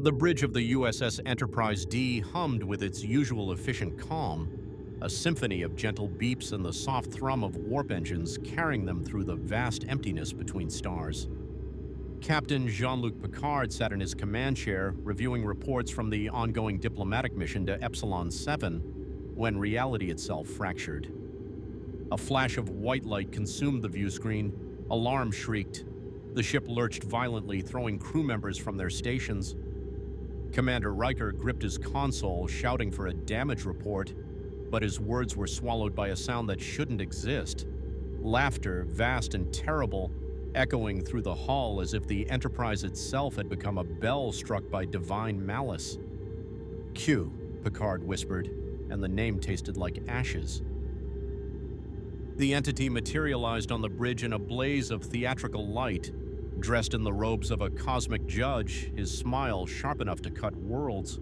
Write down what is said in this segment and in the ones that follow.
The bridge of the USS Enterprise D hummed with its usual efficient calm, a symphony of gentle beeps and the soft thrum of warp engines carrying them through the vast emptiness between stars. Captain Jean-Luc Picard sat in his command chair, reviewing reports from the ongoing diplomatic mission to Epsilon 7, when reality itself fractured. A flash of white light consumed the view screen. Alarm shrieked. The ship lurched violently, throwing crew members from their stations. Commander Riker gripped his console, shouting for a damage report, but his words were swallowed by a sound that shouldn't exist. Laughter, vast and terrible, echoing through the hull as if the Enterprise itself had become a bell struck by divine malice. "Q," Picard whispered, and the name tasted like ashes. The entity materialized on the bridge in a blaze of theatrical light. Dressed in the robes of a cosmic judge, his smile sharp enough to cut worlds.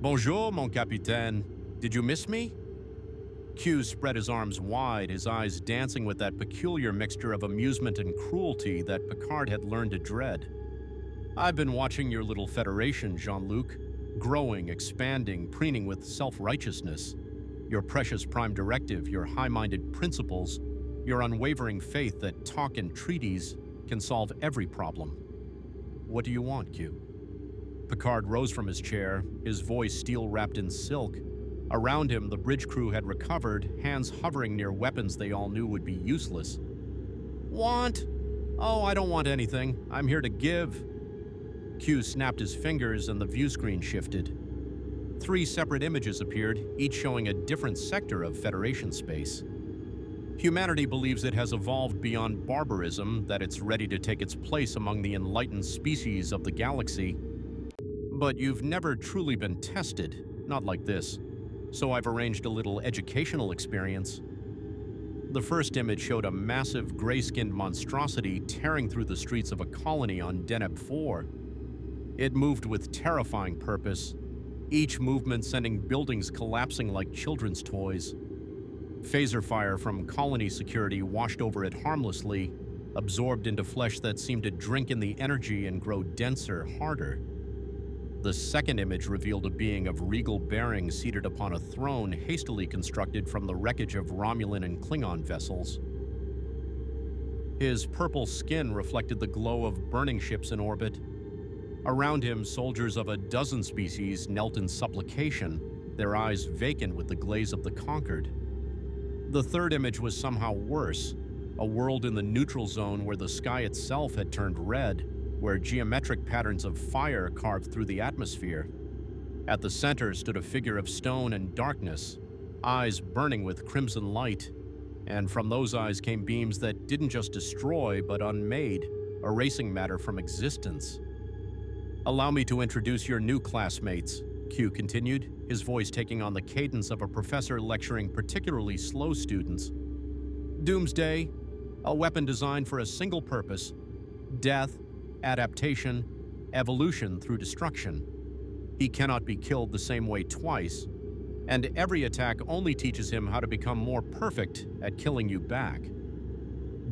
"Bonjour, mon capitaine. Did you miss me?" Q spread his arms wide, his eyes dancing with that peculiar mixture of amusement and cruelty that Picard had learned to dread. "I've been watching your little federation, Jean-Luc, growing, expanding, preening with self-righteousness. Your precious prime directive, your high-minded principles, your unwavering faith that talk and treaties can solve every problem. What do you want, Q?" Picard rose from his chair, his voice steel-wrapped in silk. Around him, the bridge crew had recovered, hands hovering near weapons they all knew would be useless. "Want? Oh, I don't want anything. I'm here to give." Q snapped his fingers and the view screen shifted. 3 separate images appeared, each showing a different sector of Federation space. Humanity believes it has evolved beyond barbarism, that it's ready to take its place among the enlightened species of the galaxy. But you've never truly been tested, not like this. So I've arranged a little educational experience. The first image showed a massive gray-skinned monstrosity tearing through the streets of a colony on Deneb 4. It moved with terrifying purpose, each movement sending buildings collapsing like children's toys. Phaser fire from colony security washed over it harmlessly, absorbed into flesh that seemed to drink in the energy and grow denser, harder. The second image revealed a being of regal bearing seated upon a throne hastily constructed from the wreckage of Romulan and Klingon vessels. His purple skin reflected the glow of burning ships in orbit. Around him, soldiers of a dozen species knelt in supplication, their eyes vacant with the glaze of the conquered. The third image was somehow worse, a world in the neutral zone where the sky itself had turned red, where geometric patterns of fire carved through the atmosphere. At the center stood a figure of stone and darkness, eyes burning with crimson light, and from those eyes came beams that didn't just destroy but unmade, erasing matter from existence. "Allow me to introduce your new classmates," Q continued, his voice taking on the cadence of a professor lecturing particularly slow students. "Doomsday, a weapon designed for a single purpose: death, adaptation, evolution through destruction. He cannot be killed the same way twice, and every attack only teaches him how to become more perfect at killing you back."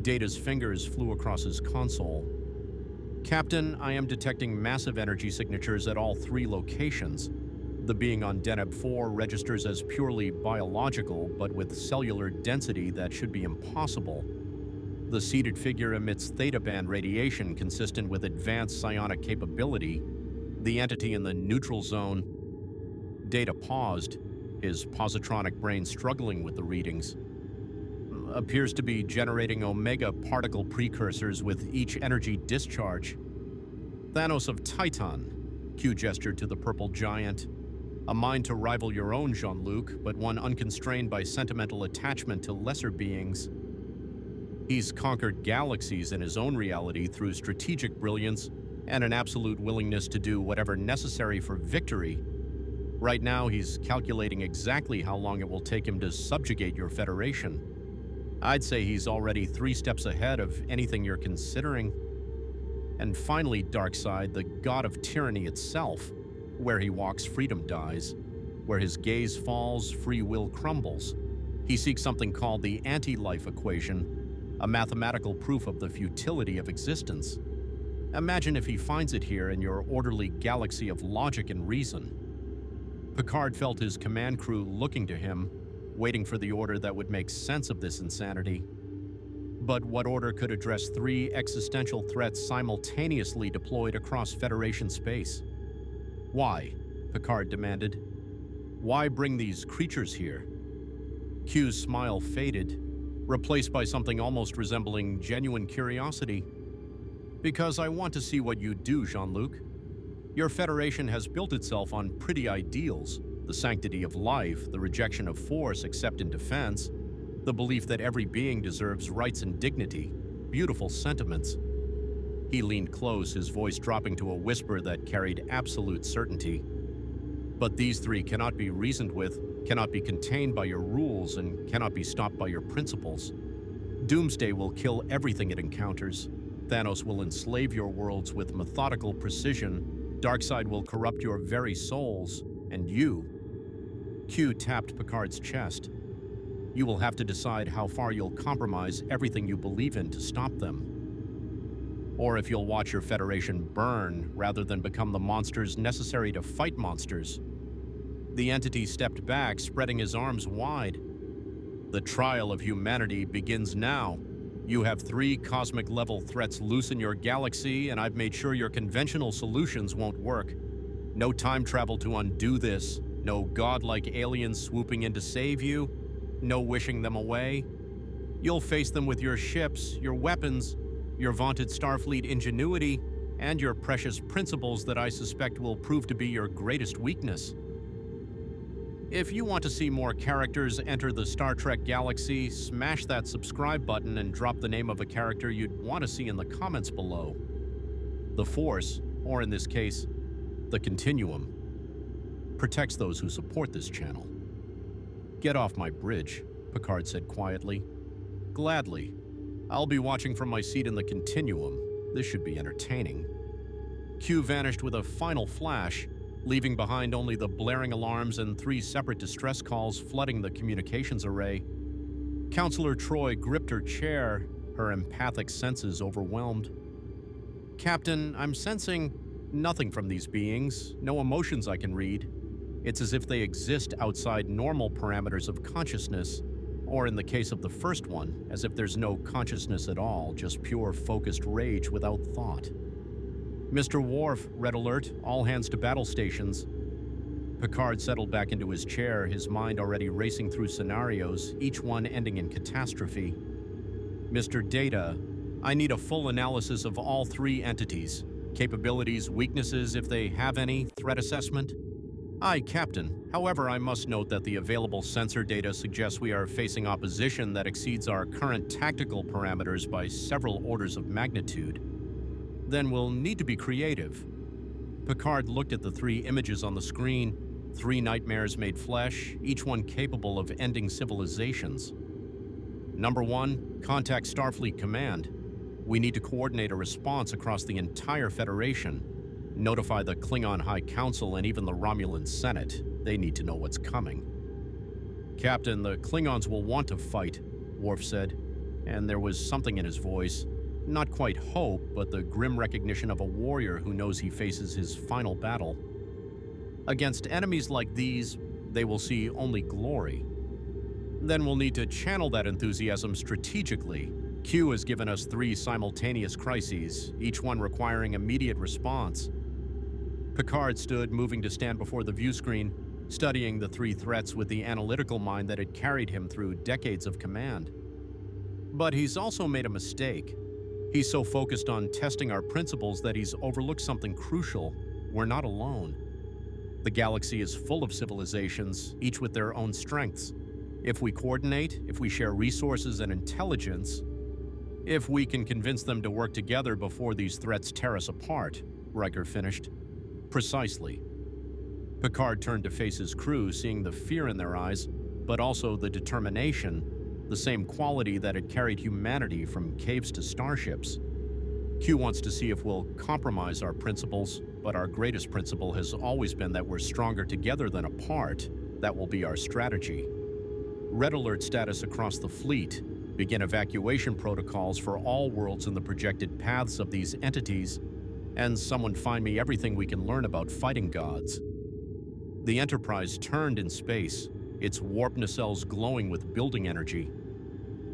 Data's fingers flew across his console. "Captain, I am detecting massive energy signatures at all 3 locations. The being on Deneb 4 registers as purely biological, but with cellular density that should be impossible. The seated figure emits theta band radiation consistent with advanced psionic capability. The entity in the neutral zone..." Data paused, his positronic brain struggling with the readings. "Appears to be generating omega particle precursors with each energy discharge. Thanos of Titan," Q gestured to the purple giant. "A mind to rival your own, Jean-Luc, but one unconstrained by sentimental attachment to lesser beings. He's conquered galaxies in his own reality through strategic brilliance and an absolute willingness to do whatever necessary for victory. Right now, he's calculating exactly how long it will take him to subjugate your Federation. I'd say he's already 3 steps ahead of anything you're considering. And finally, Darkseid, the god of tyranny itself. Where he walks, freedom dies. Where his gaze falls, free will crumbles. He seeks something called the anti-life equation, a mathematical proof of the futility of existence. Imagine if he finds it here in your orderly galaxy of logic and reason. Picard felt his command crew looking to him, waiting for the order that would make sense of this insanity. But what order could address 3 existential threats simultaneously deployed across Federation space? Why? Picard demanded. Why bring these creatures here? Q's smile faded, replaced by something almost resembling genuine curiosity. Because I want to see what you do, Jean-Luc. Your Federation has built itself on pretty ideals: the sanctity of life, the rejection of force except in defense, the belief that every being deserves rights and dignity. Beautiful sentiments. He leaned close, his voice dropping to a whisper that carried absolute certainty. But these 3 cannot be reasoned with, cannot be contained by your rules, and cannot be stopped by your principles. Doomsday will kill everything it encounters. Thanos will enslave your worlds with methodical precision. Darkseid will corrupt your very souls, and you. Q tapped Picard's chest. You will have to decide how far you'll compromise everything you believe in to stop them. Or if you'll watch your Federation burn rather than become the monsters necessary to fight monsters. The entity stepped back, spreading his arms wide. The trial of humanity begins now. You have 3 cosmic-level threats loose in your galaxy, and I've made sure your conventional solutions won't work. No time travel to undo this. No godlike aliens swooping in to save you. No wishing them away. You'll face them with your ships, your weapons, your vaunted Starfleet ingenuity, and your precious principles that I suspect will prove to be your greatest weakness. If you want to see more characters enter the Star Trek galaxy, smash that subscribe button and drop the name of a character you'd want to see in the comments below. The Force, or in this case, the Continuum, protects those who support this channel. Get off my bridge, Picard said quietly. Gladly. I'll be watching from my seat in the Continuum. This should be entertaining. Q vanished with a final flash, leaving behind only the blaring alarms and 3 separate distress calls flooding the communications array. Counselor Troi gripped her chair, her empathic senses overwhelmed. Captain, I'm sensing nothing from these beings, no emotions I can read. It's as if they exist outside normal parameters of consciousness, or in the case of the first one, as if there's no consciousness at all, just pure focused rage without thought. Mr. Worf, red alert, all hands to battle stations. Picard settled back into his chair, his mind already racing through scenarios, each one ending in catastrophe. Mr. Data, I need a full analysis of all 3 entities. Capabilities, weaknesses, if they have any, threat assessment. Aye, Captain. However, I must note that the available sensor data suggests we are facing opposition that exceeds our current tactical parameters by several orders of magnitude. Then we'll need to be creative. Picard looked at the 3 images on the screen, 3 nightmares made flesh, each one capable of ending civilizations. Number 1, contact Starfleet Command. We need to coordinate a response across the entire Federation. Notify the Klingon High Council and even the Romulan Senate. They need to know what's coming. Captain, the Klingons will want to fight, Worf said, and there was something in his voice. Not quite hope, but the grim recognition of a warrior who knows he faces his final battle. Against enemies like these, they will see only glory. Then we'll need to channel that enthusiasm strategically. Q has given us 3 simultaneous crises, each one requiring immediate response. Picard stood, moving to stand before the view screen, studying the 3 threats with the analytical mind that had carried him through decades of command. But he's also made a mistake. He's so focused on testing our principles that he's overlooked something crucial. We're not alone. The galaxy is full of civilizations, each with their own strengths. If we coordinate, if we share resources and intelligence, if we can convince them to work together before these threats tear us apart, Riker finished. Precisely. Picard turned to face his crew, seeing the fear in their eyes, but also the determination, the same quality that had carried humanity from caves to starships. Q wants to see if we'll compromise our principles, but our greatest principle has always been that we're stronger together than apart. That will be our strategy. Red alert status across the fleet. Begin evacuation protocols for all worlds in the projected paths of these entities. And someone find me everything we can learn about fighting gods. The Enterprise turned in space, its warp nacelles glowing with building energy.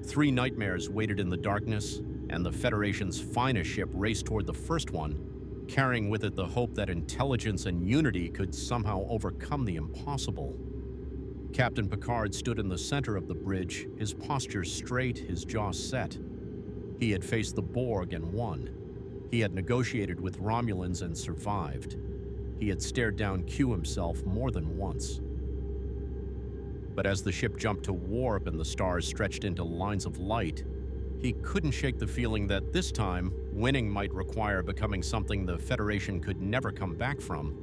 3 nightmares waited in the darkness, and the Federation's finest ship raced toward the first one, carrying with it the hope that intelligence and unity could somehow overcome the impossible. Captain Picard stood in the center of the bridge, his posture straight, his jaw set. He had faced the Borg and won. He had negotiated with Romulans and survived. He had stared down Q himself more than once. But as the ship jumped to warp and the stars stretched into lines of light, he couldn't shake the feeling that this time, winning might require becoming something the Federation could never come back from.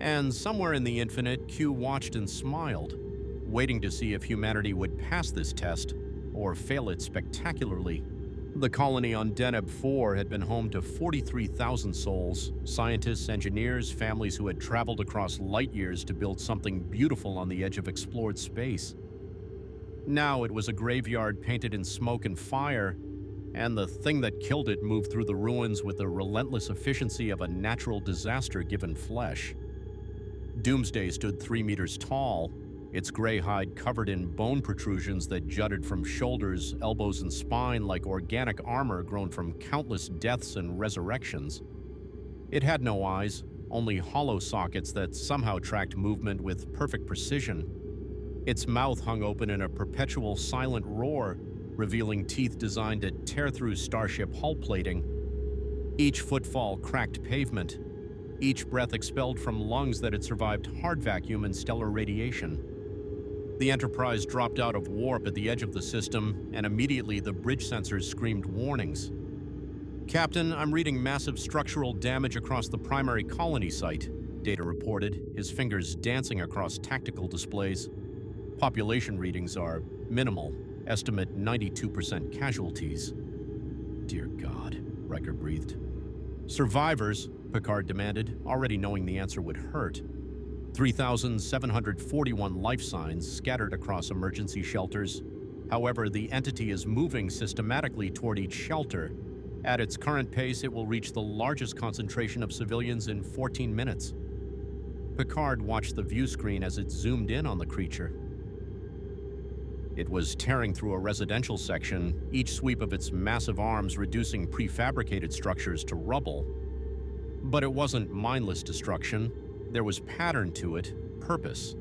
And somewhere in the infinite, Q watched and smiled, waiting to see if humanity would pass this test or fail it spectacularly. The colony on Deneb 4 had been home to 43,000 souls, scientists, engineers, families who had traveled across light years to build something beautiful on the edge of explored space. Now it was a graveyard painted in smoke and fire, and the thing that killed it moved through the ruins with the relentless efficiency of a natural disaster given flesh. Doomsday stood 3 meters tall, its gray hide covered in bone protrusions that jutted from shoulders, elbows, and spine like organic armor grown from countless deaths and resurrections. It had no eyes, only hollow sockets that somehow tracked movement with perfect precision. Its mouth hung open in a perpetual silent roar, revealing teeth designed to tear through starship hull plating. Each footfall cracked pavement, each breath expelled from lungs that had survived hard vacuum and stellar radiation. The Enterprise dropped out of warp at the edge of the system, and immediately the bridge sensors screamed warnings. "Captain, I'm reading massive structural damage across the primary colony site," Data reported, his fingers dancing across tactical displays. "Population readings are minimal, estimate 92% casualties." "Dear God," Riker breathed. "Survivors," Picard demanded, already knowing the answer would hurt. 3,741 life signs scattered across emergency shelters. However, the entity is moving systematically toward each shelter. At its current pace, it will reach the largest concentration of civilians in 14 minutes. Picard watched the view screen as it zoomed in on the creature. It was tearing through a residential section, each sweep of its massive arms reducing prefabricated structures to rubble. But it wasn't mindless destruction. There was pattern to it, purpose.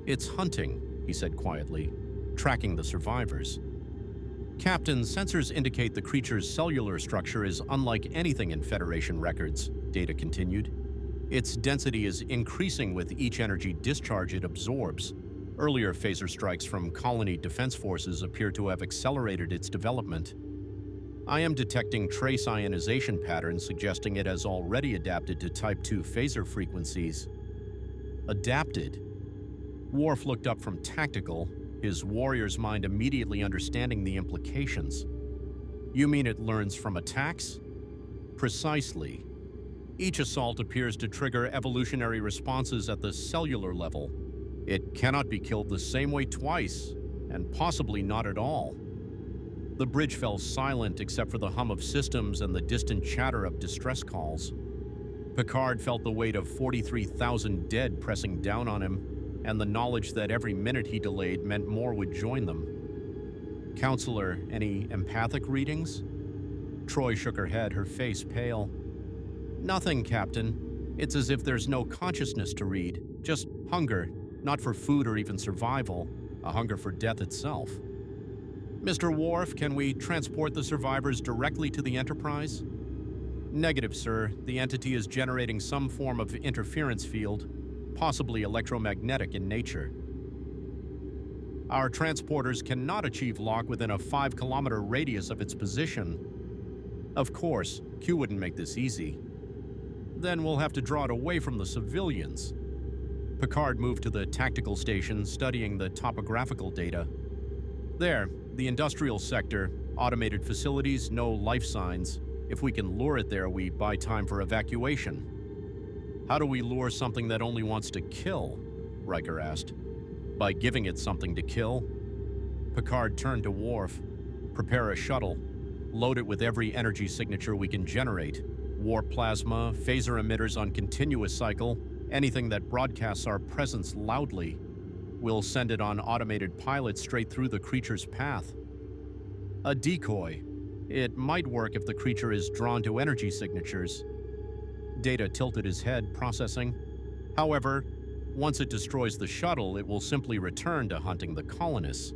"It's hunting," he said quietly, tracking the survivors. "Captain, sensors indicate the creature's cellular structure is unlike anything in Federation records," Data continued. "Its density is increasing with each energy discharge it absorbs. Earlier phaser strikes from colony defense forces appear to have accelerated its development. I am detecting trace ionization patterns suggesting it has already adapted to Type 2 phaser frequencies." Adapted? Worf looked up from tactical, his warrior's mind immediately understanding the implications. "You mean it learns from attacks?" "Precisely. Each assault appears to trigger evolutionary responses at the cellular level. It cannot be killed the same way twice, and possibly not at all." The bridge fell silent except for the hum of systems and the distant chatter of distress calls. Picard felt the weight of 43,000 dead pressing down on him, and the knowledge that every minute he delayed meant more would join them. "Counselor, any empathic readings?" Troi shook her head, her face pale. "Nothing, Captain. It's as if there's no consciousness to read, just hunger, not for food or even survival, a hunger for death itself." "Mr. Worf, can we transport the survivors directly to the Enterprise?" "Negative, sir. The entity is generating some form of interference field, possibly electromagnetic in nature. Our transporters cannot achieve lock within a 5-kilometer radius of its position." "Of course, Q wouldn't make this easy." "Then we'll have to draw it away from the civilians." Picard moved to the tactical station, studying the topographical data. "There, the industrial sector, automated facilities, no life signs. If we can lure it there, we buy time for evacuation." "How do we lure something that only wants to kill?" Riker asked. "By giving it something to kill." Picard turned to Worf. "Prepare a shuttle. Load it with every energy signature we can generate. Warp plasma, phaser emitters on continuous cycle, anything that broadcasts our presence loudly. We'll send it on automated pilot straight through the creature's path. A decoy. It might work if the creature is drawn to energy signatures. Data tilted his head, processing. However, once it destroys the shuttle, it will simply return to hunting the colonists.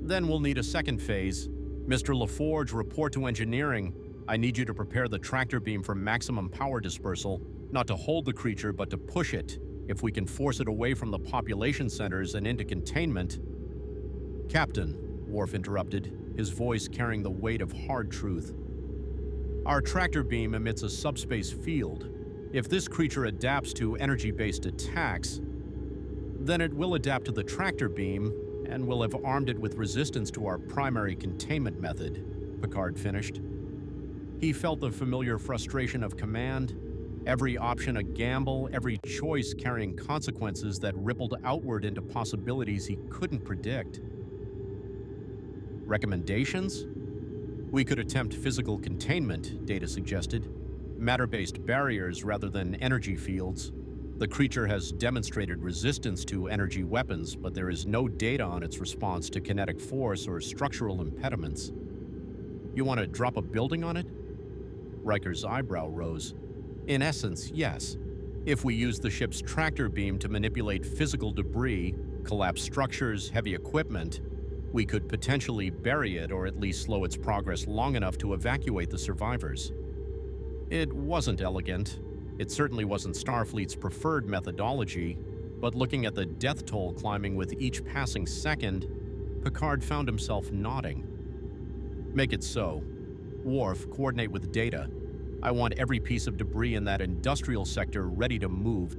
Then we'll need a second phase. Mr. LaForge, report to engineering. I need you to prepare the tractor beam for maximum power dispersal, not to hold the creature, but to push it. If we can force it away from the population centers and into containment. Captain, Worf interrupted, his voice carrying the weight of hard truth. Our tractor beam emits a subspace field. If this creature adapts to energy-based attacks, then it will adapt to the tractor beam and will have armed it with resistance to our primary containment method, Picard finished. He felt the familiar frustration of command, every option a gamble, every choice carrying consequences that rippled outward into possibilities he couldn't predict. Recommendations? We could attempt physical containment, Data suggested. Matter-based barriers rather than energy fields. The creature has demonstrated resistance to energy weapons, but there is no data on its response to kinetic force or structural impediments. You want to drop a building on it? Riker's eyebrow rose. In essence, yes. If we use the ship's tractor beam to manipulate physical debris, collapse structures, heavy equipment, we could potentially bury it or at least slow its progress long enough to evacuate the survivors. It wasn't elegant. It certainly wasn't Starfleet's preferred methodology, but looking at the death toll climbing with each passing second, Picard found himself nodding. Make it so. Worf, coordinate with Data. I want every piece of debris in that industrial sector ready to move.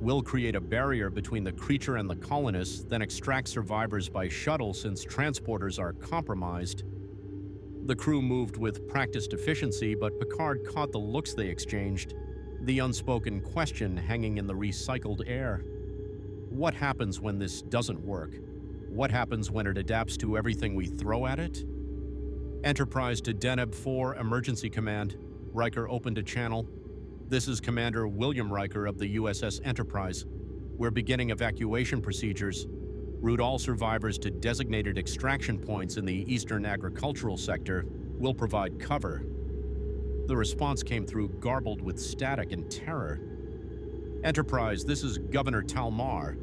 We'll create a barrier between the creature and the colonists, then extract survivors by shuttle since transporters are compromised. The crew moved with practiced efficiency, but Picard caught the looks they exchanged, the unspoken question hanging in the recycled air. What happens when this doesn't work? What happens when it adapts to everything we throw at it? Enterprise to Deneb 4, Emergency Command. Riker opened a channel. This is Commander William Riker of the USS Enterprise. We're beginning evacuation procedures. Route all survivors to designated extraction points in the eastern agricultural sector. We'll provide cover. The response came through garbled with static and terror. Enterprise, this is Governor Talmar.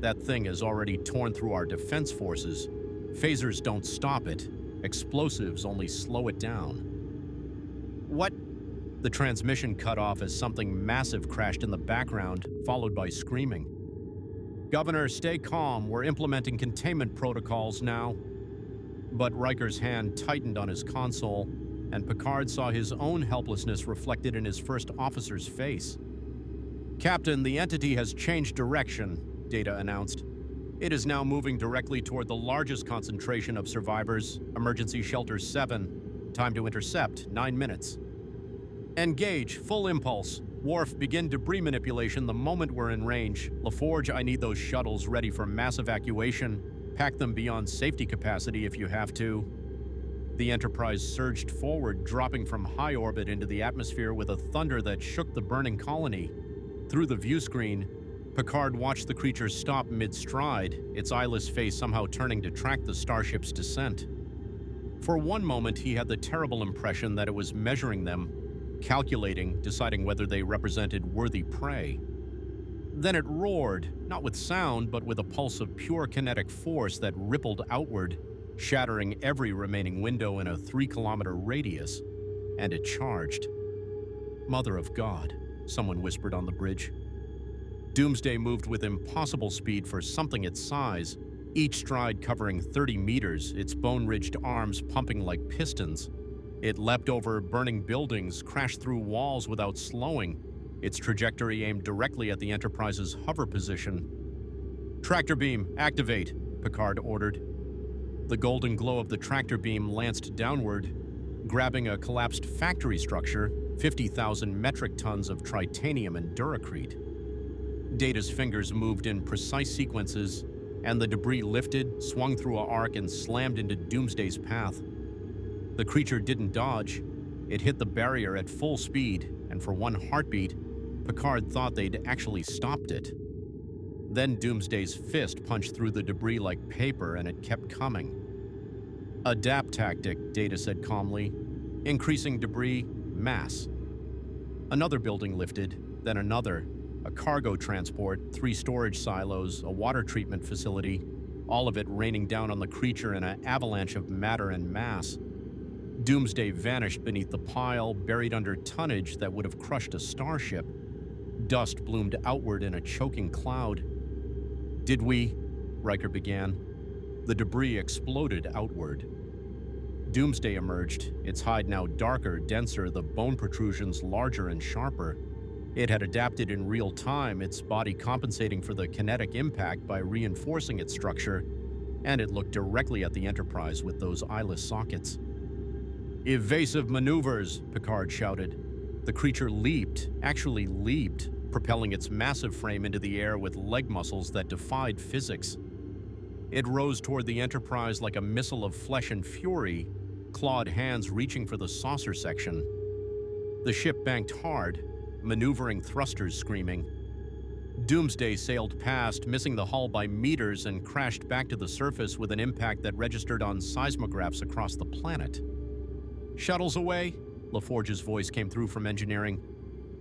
That thing has already torn through our defense forces. Phasers don't stop it. Explosives only slow it down. What? The transmission cut off as something massive crashed in the background, followed by screaming. Governor, stay calm. We're implementing containment protocols now. But Riker's hand tightened on his console, and Picard saw his own helplessness reflected in his first officer's face. Captain, the entity has changed direction, Data announced. It is now moving directly toward the largest concentration of survivors, Emergency Shelter 7. Time to intercept, 9 minutes. Engage, full impulse. Worf, begin debris manipulation the moment we're in range. LaForge, I need those shuttles ready for mass evacuation. Pack them beyond safety capacity if you have to. The Enterprise surged forward, dropping from high orbit into the atmosphere with a thunder that shook the burning colony. Through the view screen, Picard watched the creature stop mid-stride, its eyeless face somehow turning to track the starship's descent. For one moment, he had the terrible impression that it was measuring them, calculating, deciding whether they represented worthy prey. Then it roared, not with sound, but with a pulse of pure kinetic force that rippled outward, shattering every remaining window in a 3-kilometer radius. And it charged. Mother of God, someone whispered on the bridge. Doomsday moved with impossible speed for something its size, each stride covering 30 meters, its bone-ridged arms pumping like pistons. It leapt over burning buildings, crashed through walls without slowing, its trajectory aimed directly at the Enterprise's hover position. Tractor beam, activate, Picard ordered. The golden glow of the tractor beam lanced downward, grabbing a collapsed factory structure, 50,000 metric tons of tritanium and duracrete. Data's fingers moved in precise sequences, and the debris lifted, swung through an arc, and slammed into Doomsday's path. The creature didn't dodge. It hit the barrier at full speed, and for one heartbeat, Picard thought they'd actually stopped it. Then Doomsday's fist punched through the debris like paper, and it kept coming. "Adapt tactic," Data said calmly. "Increasing debris, mass." Another building lifted, then another. A cargo transport, 3 storage silos, a water treatment facility, all of it raining down on the creature in an avalanche of matter and mass. Doomsday vanished beneath the pile, buried under tonnage that would have crushed a starship. Dust bloomed outward in a choking cloud. "Did we?" Riker began. The debris exploded outward. Doomsday emerged, its hide now darker, denser, the bone protrusions larger and sharper. It had adapted in real time, its body compensating for the kinetic impact by reinforcing its structure, and it looked directly at the Enterprise with those eyeless sockets. "Evasive maneuvers," Picard shouted. The creature leaped, actually leaped, propelling its massive frame into the air with leg muscles that defied physics. It rose toward the Enterprise like a missile of flesh and fury, clawed hands reaching for the saucer section. The ship banked hard, maneuvering thrusters screaming. Doomsday sailed past, missing the hull by meters, and crashed back to the surface with an impact that registered on seismographs across the planet. "Shuttles away?" LaForge's voice came through from engineering.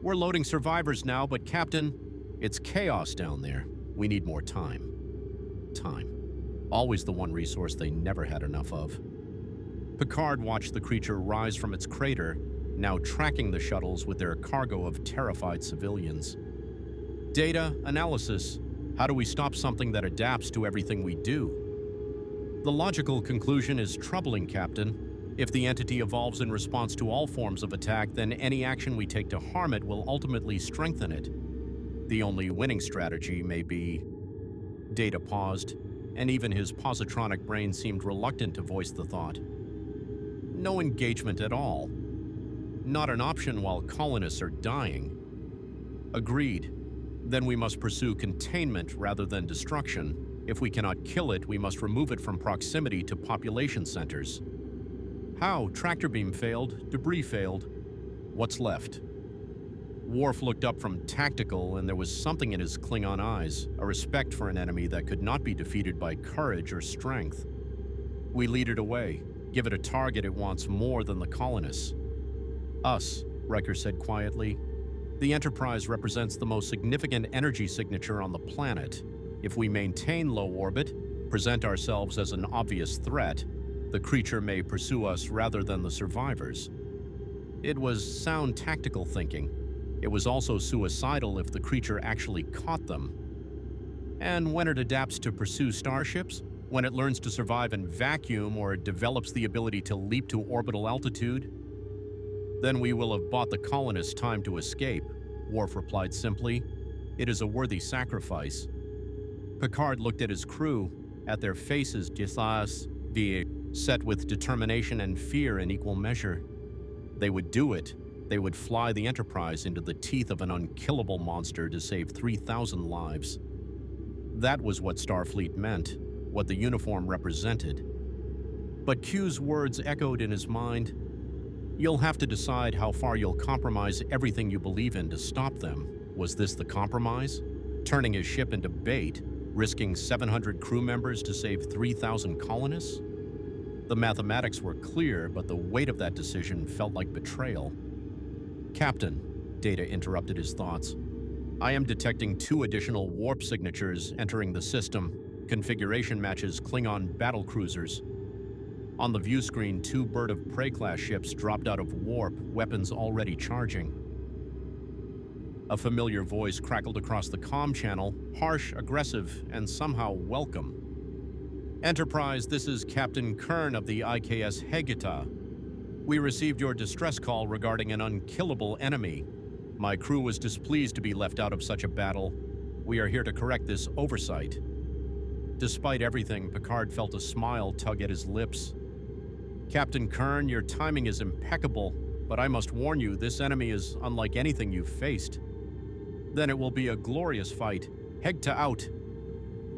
"We're loading survivors now, but Captain, it's chaos down there. We need more time." Time. Always the one resource they never had enough of. Picard watched the creature rise from its crater, now tracking the shuttles with their cargo of terrified civilians. "Data, analysis. How do we stop something that adapts to everything we do?" "The logical conclusion is troubling, Captain. If the entity evolves in response to all forms of attack, then any action we take to harm it will ultimately strengthen it. The only winning strategy may be..." Data paused, and even his positronic brain seemed reluctant to voice the thought. "No engagement at all. Not an option while colonists are dying." "Agreed. Then we must pursue containment rather than destruction. If we cannot kill it, we must remove it from proximity to population centers." "How? Tractor beam failed, debris failed. What's left?" Worf looked up from tactical, and there was something in his Klingon eyes, a respect for an enemy that could not be defeated by courage or strength. "We lead it away. Give it a target it wants more than the colonists." "Us," Riker said quietly. "The Enterprise represents the most significant energy signature on the planet. If we maintain low orbit, present ourselves as an obvious threat, the creature may pursue us rather than the survivors." It was sound tactical thinking. It was also suicidal if the creature actually caught them. And when it adapts to pursue starships, when it learns to survive in vacuum or develops the ability to leap to orbital altitude, then we will have bought the colonists time to escape, Worf replied simply. "It is a worthy sacrifice." Picard looked at his crew, at their faces set with determination and fear in equal measure. They would do it. They would fly the Enterprise into the teeth of an unkillable monster to save 3,000 lives. That was what Starfleet meant, what the uniform represented. But Q's words echoed in his mind. "You'll have to decide how far you'll compromise everything you believe in to stop them." Was this the compromise? Turning his ship into bait, risking 700 crew members to save 3,000 colonists? The mathematics were clear, but the weight of that decision felt like betrayal. "Captain," Data interrupted his thoughts, "I am detecting 2 additional warp signatures entering the system. Configuration matches Klingon battlecruisers. On the view screen, 2 Bird of Prey-class ships dropped out of warp, weapons already charging." A familiar voice crackled across the comm channel, harsh, aggressive, and somehow welcome. "Enterprise, this is Captain Kern of the IKS Hegita. We received your distress call regarding an unkillable enemy. My crew was displeased to be left out of such a battle. We are here to correct this oversight." Despite everything, Picard felt a smile tug at his lips. "Captain Kern, your timing is impeccable, but I must warn you, this enemy is unlike anything you've faced." "Then it will be a glorious fight. Hegta out."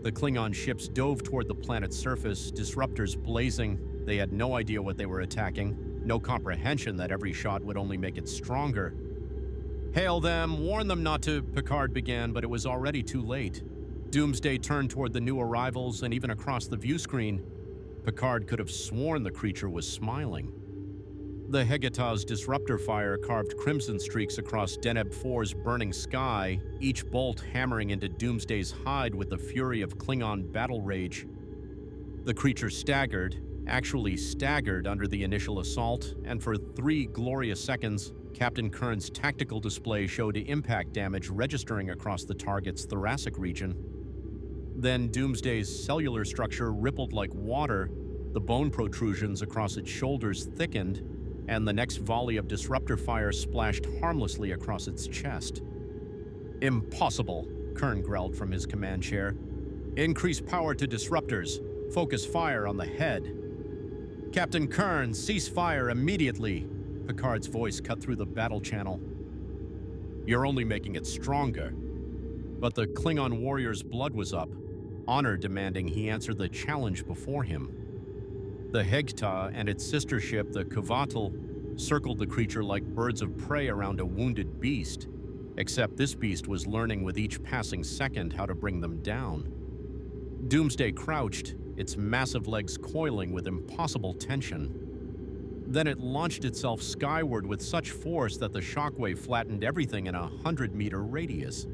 The Klingon ships dove toward the planet's surface, disruptors blazing. They had no idea what they were attacking. no comprehension that every shot would only make it stronger. "Hail them, warn them not to," Picard began, but it was already too late. Doomsday turned toward the new arrivals, and even across the view screen, Picard could have sworn the creature was smiling. The Hegatah's disruptor fire carved crimson streaks across Deneb 4's burning sky, each bolt hammering into Doomsday's hide with the fury of Klingon battle rage. The creature staggered, actually staggered under the initial assault, and for 3 glorious seconds, Captain Kern's tactical display showed impact damage registering across the target's thoracic region. Then Doomsday's cellular structure rippled like water, the bone protrusions across its shoulders thickened, and the next volley of disruptor fire splashed harmlessly across its chest. "Impossible," Kern growled from his command chair. "Increase power to disruptors. Focus fire on the head." "Captain Kern, cease fire immediately," Picard's voice cut through the battle channel. "You're only making it stronger." But the Klingon warrior's blood was up, honor demanding he answer the challenge before him. The Hegatah and its sister ship, the Kvatil, circled the creature like birds of prey around a wounded beast, except this beast was learning with each passing second how to bring them down. Doomsday crouched, its massive legs coiling with impossible tension. Then it launched itself skyward with such force that the shockwave flattened everything in a 100-meter radius.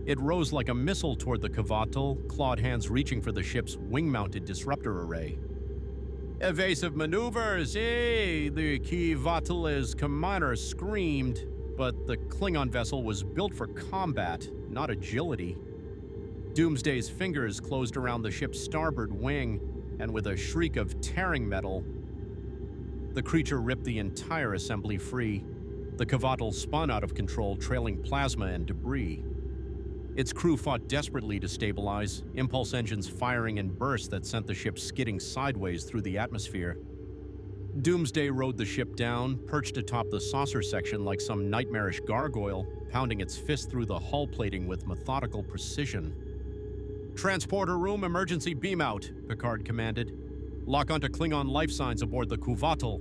It rose like a missile toward the Kvatil, clawed hands reaching for the ship's wing-mounted disruptor array. "Evasive maneuvers, eh?" the Kvatil's commander screamed, but the Klingon vessel was built for combat, not agility. Doomsday's fingers closed around the ship's starboard wing, and with a shriek of tearing metal, the creature ripped the entire assembly free. The Kvatil spun out of control, trailing plasma and debris. Its crew fought desperately to stabilize, impulse engines firing in bursts that sent the ship skidding sideways through the atmosphere. Doomsday rode the ship down, perched atop the saucer section like some nightmarish gargoyle, pounding its fist through the hull plating with methodical precision. "Transporter room emergency beam out," Picard commanded. "Lock onto Klingon life signs aboard the Kvatil."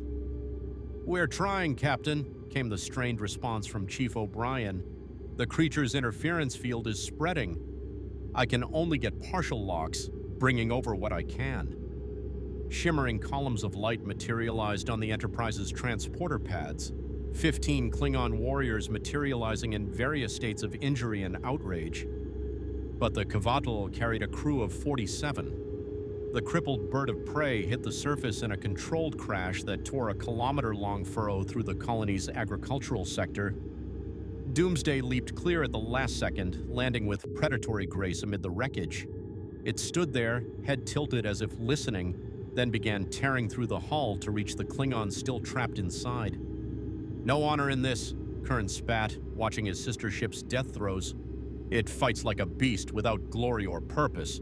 "We're trying, Captain," came the strained response from Chief O'Brien. "The creature's interference field is spreading. I can only get partial locks, bringing over what I can." Shimmering columns of light materialized on the Enterprise's transporter pads, 15 Klingon warriors materializing in various states of injury and outrage. But the Kvatil carried a crew of 47. The crippled bird of prey hit the surface in a controlled crash that tore a kilometer-long furrow through the colony's agricultural sector. Doomsday leaped clear at the last second, landing with predatory grace amid the wreckage. It stood there, head tilted as if listening, then began tearing through the hull to reach the Klingons still trapped inside. "No honor in this," Kern spat, watching his sister ship's death throes. "It fights like a beast without glory or purpose."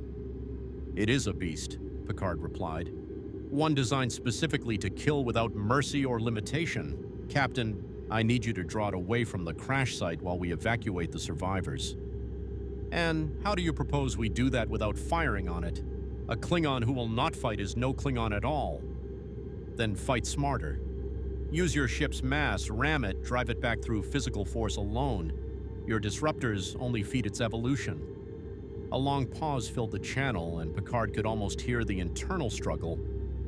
"It is a beast," Picard replied. "One designed specifically to kill without mercy or limitation. Captain, I need you to draw it away from the crash site while we evacuate the survivors." "And how do you propose we do that without firing on it? A Klingon who will not fight is no Klingon at all." "Then fight smarter. Use your ship's mass, ram it, drive it back through physical force alone. Your disruptors only feed its evolution." A long pause filled the channel, and Picard could almost hear the internal struggle.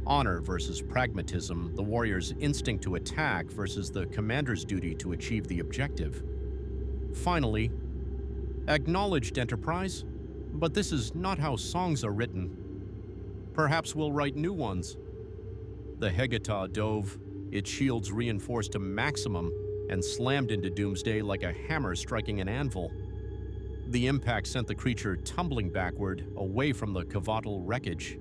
Honor versus pragmatism, the warrior's instinct to attack versus the commander's duty to achieve the objective. Finally, "Acknowledged, Enterprise, but this is not how songs are written. Perhaps we'll write new ones." The Hegatah dove, its shields reinforced to maximum, and slammed into Doomsday like a hammer striking an anvil. The impact sent the creature tumbling backward, away from the Kvatil wreckage.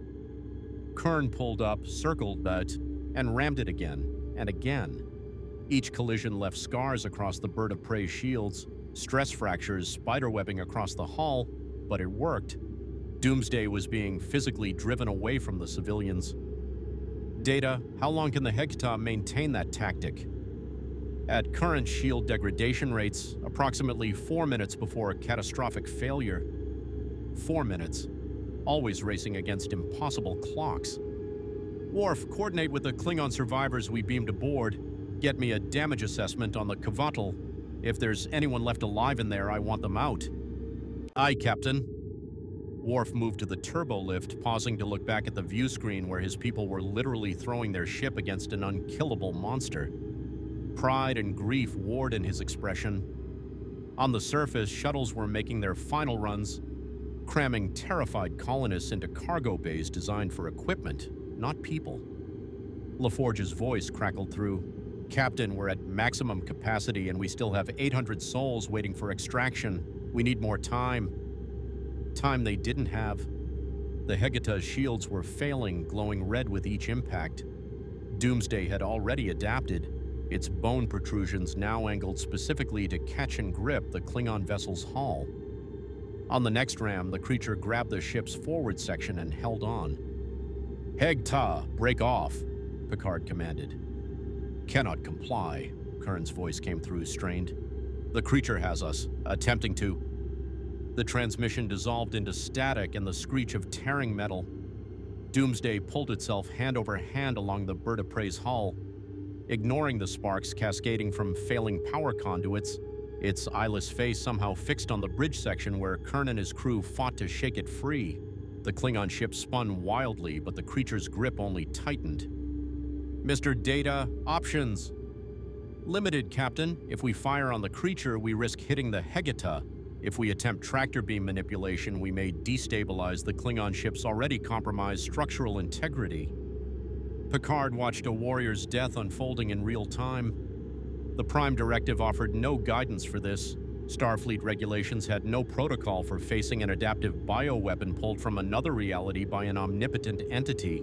Kern pulled up, circled it, and rammed it again, and again. Each collision left scars across the bird of prey's shields, stress fractures spiderwebbing across the hull, but it worked. Doomsday was being physically driven away from the civilians. "Data, how long can the Hegatah maintain that tactic?" "At current shield degradation rates, approximately 4 minutes before a catastrophic failure." 4 minutes, always racing against impossible clocks. Worf, coordinate with the Klingon survivors we beamed aboard. Get me a damage assessment on the Kvatel. If there's anyone left alive in there, I want them out. Aye, Captain. Worf moved to the turbo lift, pausing to look back at the view screen where his people were literally throwing their ship against an unkillable monster. Pride and grief warred in his expression. On the surface, shuttles were making their final runs, cramming terrified colonists into cargo bays designed for equipment, not people. LaForge's voice crackled through. Captain, we're at maximum capacity and we still have 800 souls waiting for extraction. We need more time. Time they didn't have. The Hegata's shields were failing, glowing red with each impact. Doomsday had already adapted, its bone protrusions now angled specifically to catch and grip the Klingon vessel's hull. On the next ram, the creature grabbed the ship's forward section and held on. "Hegta, break off," Picard commanded. "Cannot comply," Kern's voice came through, strained. "The creature has us, attempting to..." The transmission dissolved into static and the screech of tearing metal. Doomsday pulled itself hand over hand along the bird of prey's hull, ignoring the sparks cascading from failing power conduits, its eyeless face somehow fixed on the bridge section where Kern and his crew fought to shake it free. The Klingon ship spun wildly, but the creature's grip only tightened. "Mr. Data, options." "Limited, Captain. If we fire on the creature, we risk hitting the Hegata. If we attempt tractor beam manipulation, we may destabilize the Klingon ship's already compromised structural integrity." Picard watched a warrior's death unfolding in real time. The Prime Directive offered no guidance for this. Starfleet regulations had no protocol for facing an adaptive bioweapon pulled from another reality by an omnipotent entity.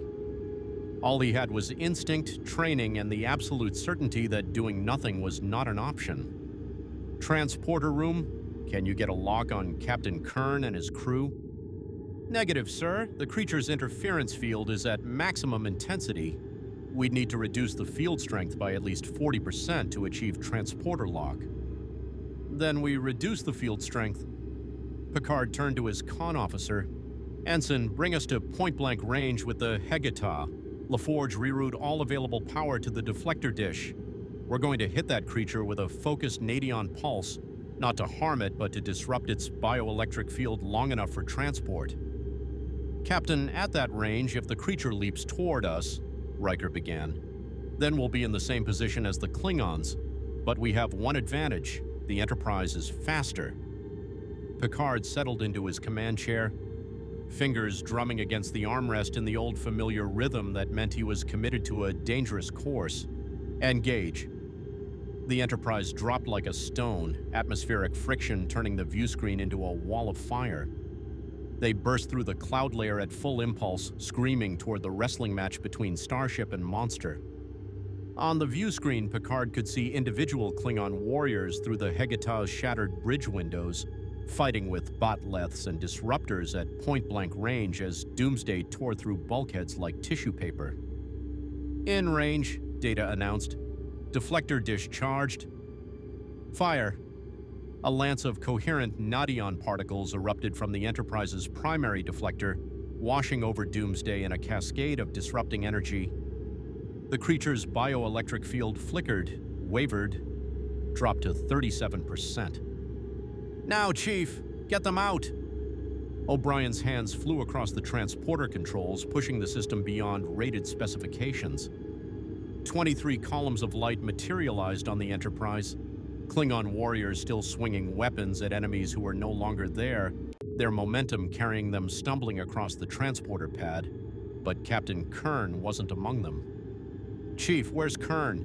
All he had was instinct, training, and the absolute certainty that doing nothing was not an option. "Transporter room? Can you get a lock on Captain Kern and his crew?" "Negative, sir. The creature's interference field is at maximum intensity. We'd need to reduce the field strength by at least 40% to achieve transporter lock." "Then we reduce the field strength." Picard turned to his con officer. "Ensign, bring us to point-blank range with the Hegata. LaForge, reroute all available power to the deflector dish. We're going to hit that creature with a focused Nadion pulse, not to harm it, but to disrupt its bioelectric field long enough for transport." "Captain, at that range, if the creature leaps toward us," Riker began, "then we'll be in the same position as the Klingons. But we have one advantage. The Enterprise is faster." Picard settled into his command chair, fingers drumming against the armrest in the old familiar rhythm that meant he was committed to a dangerous course. "Engage." The Enterprise dropped like a stone, atmospheric friction turning the viewscreen into a wall of fire. They burst through the cloud layer at full impulse, screaming toward the wrestling match between starship and monster. On the viewscreen, Picard could see individual Klingon warriors through the Hegata's shattered bridge windows, fighting with botleths and disruptors at point-blank range as Doomsday tore through bulkheads like tissue paper. "In range," Data announced. "Deflector dish charged." "Fire." A lance of coherent Nadion particles erupted from the Enterprise's primary deflector, washing over Doomsday in a cascade of disrupting energy. The creature's bioelectric field flickered, wavered, dropped to 37%. "Now, Chief, get them out!" O'Brien's hands flew across the transporter controls, pushing the system beyond rated specifications. 23 columns of light materialized on the Enterprise, Klingon warriors still swinging weapons at enemies who were no longer there, their momentum carrying them stumbling across the transporter pad. But Captain Kern wasn't among them. "Chief, where's Kern?"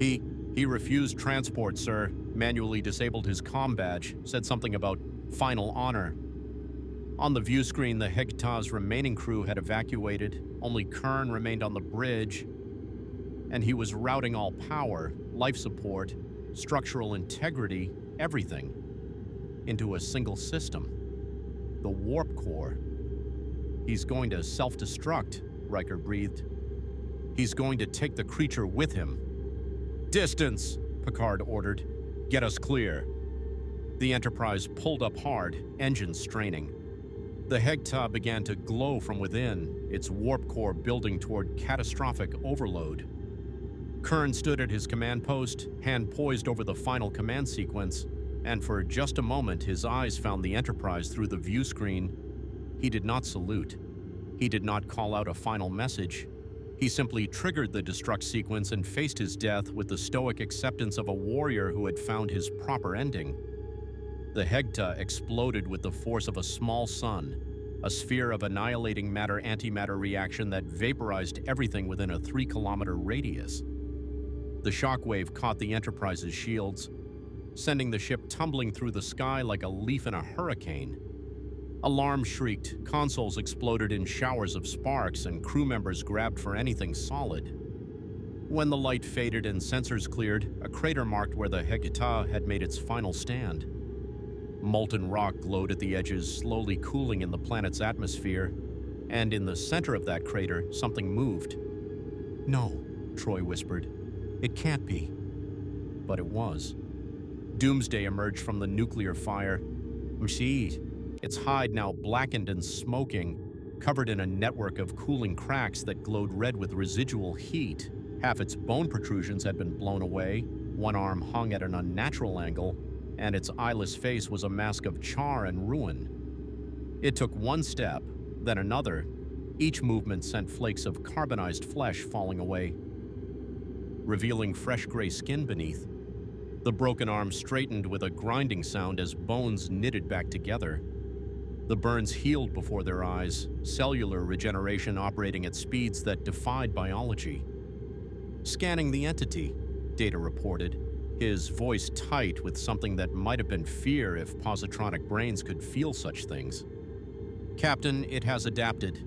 He refused transport, sir. Manually disabled his comm badge, said something about final honor." On the view screen, the Hegata's remaining crew had evacuated. Only Kern remained on the bridge, and he was routing all power, life support, structural integrity, everything, into a single system. The warp core. "He's going to self-destruct," Riker breathed. "He's going to take the creature with him." "Distance," Picard ordered. "Get us clear." The Enterprise pulled up hard, engines straining. The Hegta began to glow from within, its warp core building toward catastrophic overload. Kern stood at his command post, hand poised over the final command sequence, and for just a moment his eyes found the Enterprise through the view screen. He did not salute. He did not call out a final message. He simply triggered the destruct sequence and faced his death with the stoic acceptance of a warrior who had found his proper ending. The Hegta exploded with the force of a small sun, a sphere of annihilating matter-antimatter reaction that vaporized everything within a 3-kilometer radius. The shockwave caught the Enterprise's shields, sending the ship tumbling through the sky like a leaf in a hurricane. Alarms shrieked, consoles exploded in showers of sparks, and crew members grabbed for anything solid. When the light faded and sensors cleared, a crater marked where the Hegata had made its final stand. Molten rock glowed at the edges, slowly cooling in the planet's atmosphere, and in the center of that crater, something moved. "No," Troy whispered. "It can't be." But it was. Doomsday emerged from the nuclear fire. Msheed, its hide now blackened and smoking, covered in a network of cooling cracks that glowed red with residual heat. Half its bone protrusions had been blown away, one arm hung at an unnatural angle, and its eyeless face was a mask of char and ruin. It took one step, then another. Each movement sent flakes of carbonized flesh falling away, revealing fresh gray skin beneath. The broken arm straightened with a grinding sound as bones knitted back together. The burns healed before their eyes, cellular regeneration operating at speeds that defied biology. "Scanning the entity," Data reported, his voice tight with something that might have been fear if positronic brains could feel such things. "Captain, it has adapted.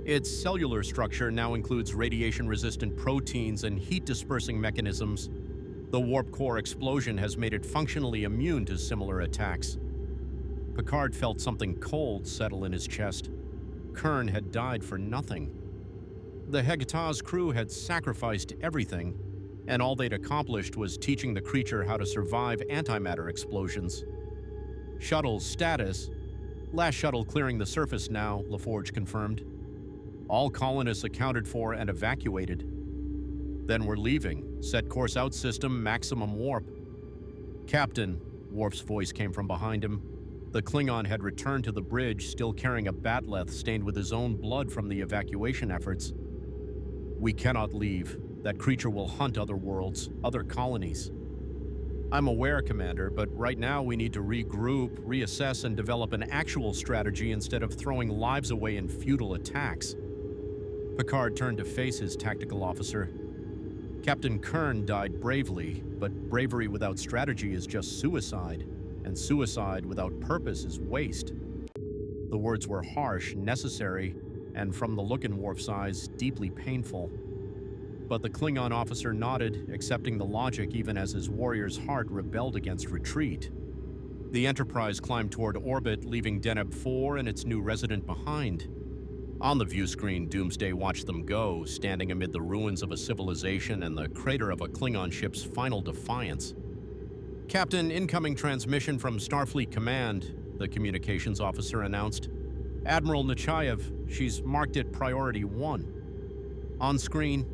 Its cellular structure now includes radiation-resistant proteins and heat-dispersing mechanisms. The warp core explosion has made it functionally immune to similar attacks." Picard felt something cold settle in his chest. Kern had died for nothing. The Hegata's crew had sacrificed everything, and all they'd accomplished was teaching the creature how to survive antimatter explosions. "Shuttle's status." "Last shuttle clearing the surface now," LaForge confirmed. "All colonists accounted for and evacuated." "Then we're leaving. Set course out system, maximum warp." "Captain," Worf's voice came from behind him. The Klingon had returned to the bridge, still carrying a bat'leth stained with his own blood from the evacuation efforts. "We cannot leave. That creature will hunt other worlds, other colonies." "I'm aware, Commander, but right now we need to regroup, reassess, and develop an actual strategy instead of throwing lives away in futile attacks." Picard turned to face his tactical officer. "Captain Kern died bravely, but bravery without strategy is just suicide, and suicide without purpose is waste." The words were harsh, necessary, and from the look in Worf's eyes, deeply painful. But the Klingon officer nodded, accepting the logic even as his warrior's heart rebelled against retreat. The Enterprise climbed toward orbit, leaving Deneb 4 and its new resident behind. On the view screen, Doomsday watched them go, standing amid the ruins of a civilization and the crater of a Klingon ship's final defiance. "Captain, incoming transmission from Starfleet Command," the communications officer announced. "Admiral Nechayev, she's marked it Priority 1. On screen,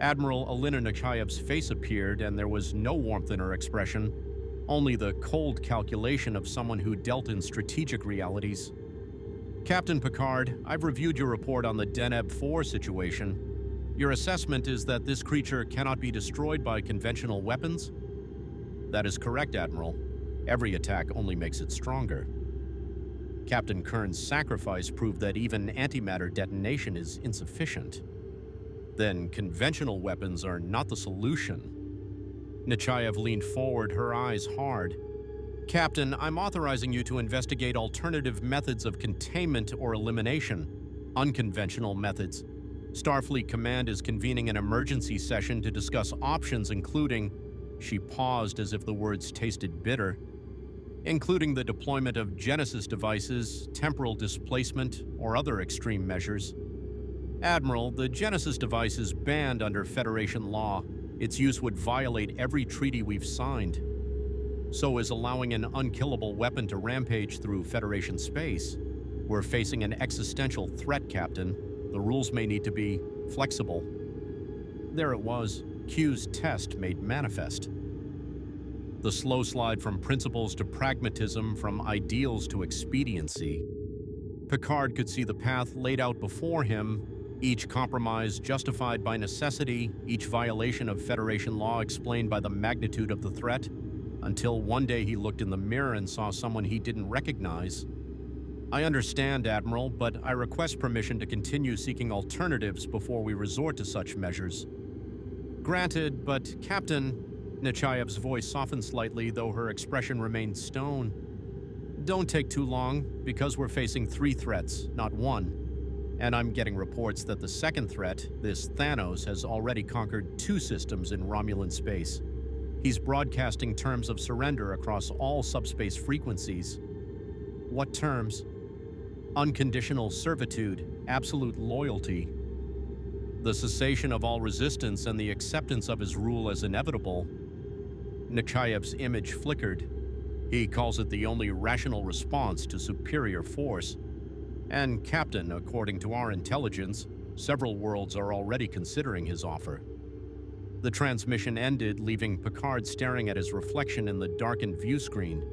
Admiral Alina Nechayev's face appeared, and there was no warmth in her expression, only the cold calculation of someone who dealt in strategic realities. "Captain Picard, I've reviewed your report on the Deneb 4 situation. Your assessment is that this creature cannot be destroyed by conventional weapons?" "That is correct, Admiral. Every attack only makes it stronger." Captain Kern's sacrifice proved that even antimatter detonation is insufficient. "Then conventional weapons are not the solution." Nechayev leaned forward, her eyes hard. "Captain, I'm authorizing you to investigate alternative methods of containment or elimination, unconventional methods. Starfleet Command is convening an emergency session to discuss options including—" She paused as if the words tasted bitter. "Including the deployment of Genesis devices, temporal displacement, or other extreme measures. Admiral, the Genesis device is banned under Federation law. Its use would violate every treaty we've signed. So is allowing an unkillable weapon to rampage through Federation space. We're facing an existential threat, Captain. The rules may need to be flexible. There it was, Q's test made manifest. The slow slide from principles to pragmatism, from ideals to expediency. Picard could see the path laid out before him, each compromise justified by necessity, each violation of Federation law explained by the magnitude of the threat, until one day he looked in the mirror and saw someone he didn't recognize. I understand, Admiral, but I request permission to continue seeking alternatives before we resort to such measures. Granted, but Captain, Nechayev's voice softened slightly, though her expression remained stone. Don't take too long, because we're facing 3 threats, not 1. And I'm getting reports that the second threat, this Thanos, has already conquered 2 systems in Romulan space. He's broadcasting terms of surrender across all subspace frequencies. What terms? Unconditional servitude, absolute loyalty. The cessation of all resistance and the acceptance of his rule as inevitable. Nechayev's image flickered. He calls it the only rational response to superior force. And Captain, according to our intelligence, several worlds are already considering his offer. The transmission ended, leaving Picard staring at his reflection in the darkened view screen.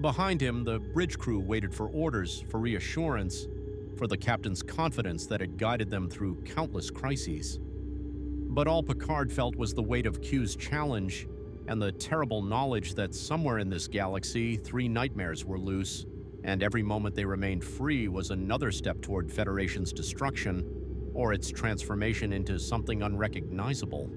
Behind him, the bridge crew waited for orders, for reassurance, for the captain's confidence that had guided them through countless crises. But all Picard felt was the weight of Q's challenge and the terrible knowledge that somewhere in this galaxy, 3 nightmares were loose, and every moment they remained free was another step toward Federation's destruction or its transformation into something unrecognizable.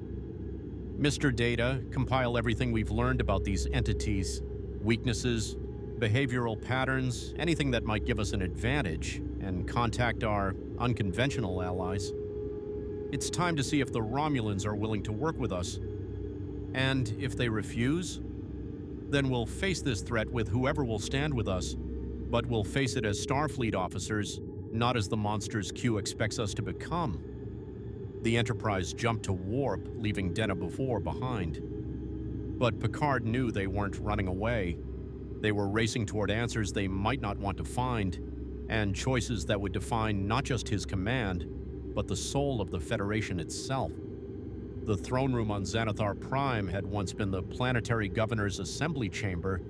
Mr. Data, compile everything we've learned about these entities, weaknesses, behavioral patterns, anything that might give us an advantage, and contact our unconventional allies. It's time to see if the Romulans are willing to work with us. And if they refuse, then we'll face this threat with whoever will stand with us, but we'll face it as Starfleet officers, not as the monsters Q expects us to become. The Enterprise jumped to warp, leaving Denebavor behind. But Picard knew they weren't running away. They were racing toward answers they might not want to find, and choices that would define not just his command, but the soul of the Federation itself. The throne room on Xanathar Prime had once been the planetary governor's assembly chamber,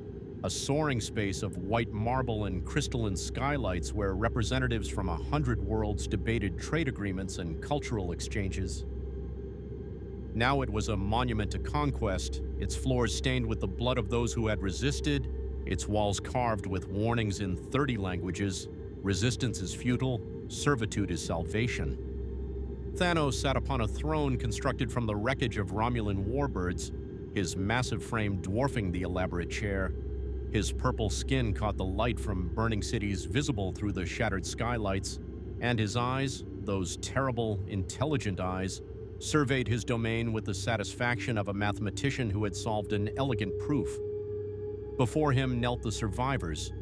a soaring space of white marble and crystalline skylights where representatives from 100 worlds debated trade agreements and cultural exchanges. Now it was a monument to conquest, its floors stained with the blood of those who had resisted, its walls carved with warnings in 30 languages. Resistance is futile, servitude is salvation. Thanos sat upon a throne constructed from the wreckage of Romulan warbirds, his massive frame dwarfing the elaborate chair. His purple skin caught the light from burning cities visible through the shattered skylights, and his eyes, those terrible, intelligent eyes, surveyed his domain with the satisfaction of a mathematician who had solved an elegant proof. Before him knelt the survivors,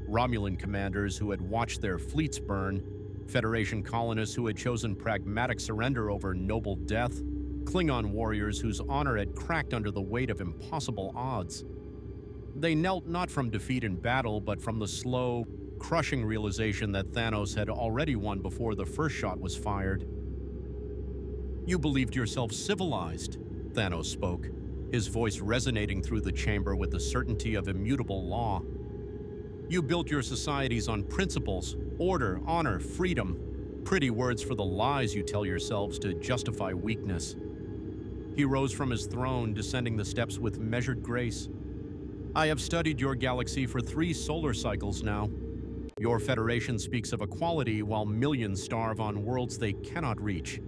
Romulan commanders who had watched their fleets burn, Federation colonists who had chosen pragmatic surrender over noble death, Klingon warriors whose honor had cracked under the weight of impossible odds. They knelt not from defeat in battle, but from the slow, crushing realization that Thanos had already won before the first shot was fired. "You believed yourself civilized," Thanos spoke, his voice resonating through the chamber with the certainty of immutable law. "You built your societies on principles, order, honor, freedom, pretty words for the lies you tell yourselves to justify weakness." He rose from his throne, descending the steps with measured grace. "I have studied your galaxy for 3 solar cycles now. Your Federation speaks of equality while millions starve on worlds they cannot reach.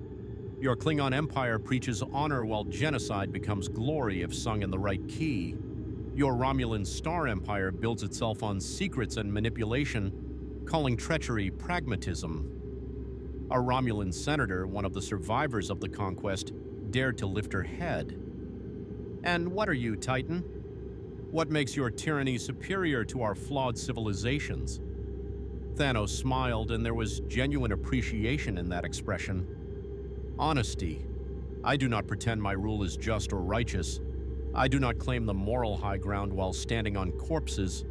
Your Klingon Empire preaches honor while genocide becomes glory if sung in the right key. Your Romulan Star Empire builds itself on secrets and manipulation, calling treachery pragmatism." A Romulan senator, one of the survivors of the conquest, dared to lift her head. "And what are you, Titan? What makes your tyranny superior to our flawed civilizations?" Thanos smiled, and there was genuine appreciation in that expression. "Honesty. I do not pretend my rule is just or righteous. I do not claim the moral high ground while standing on corpses.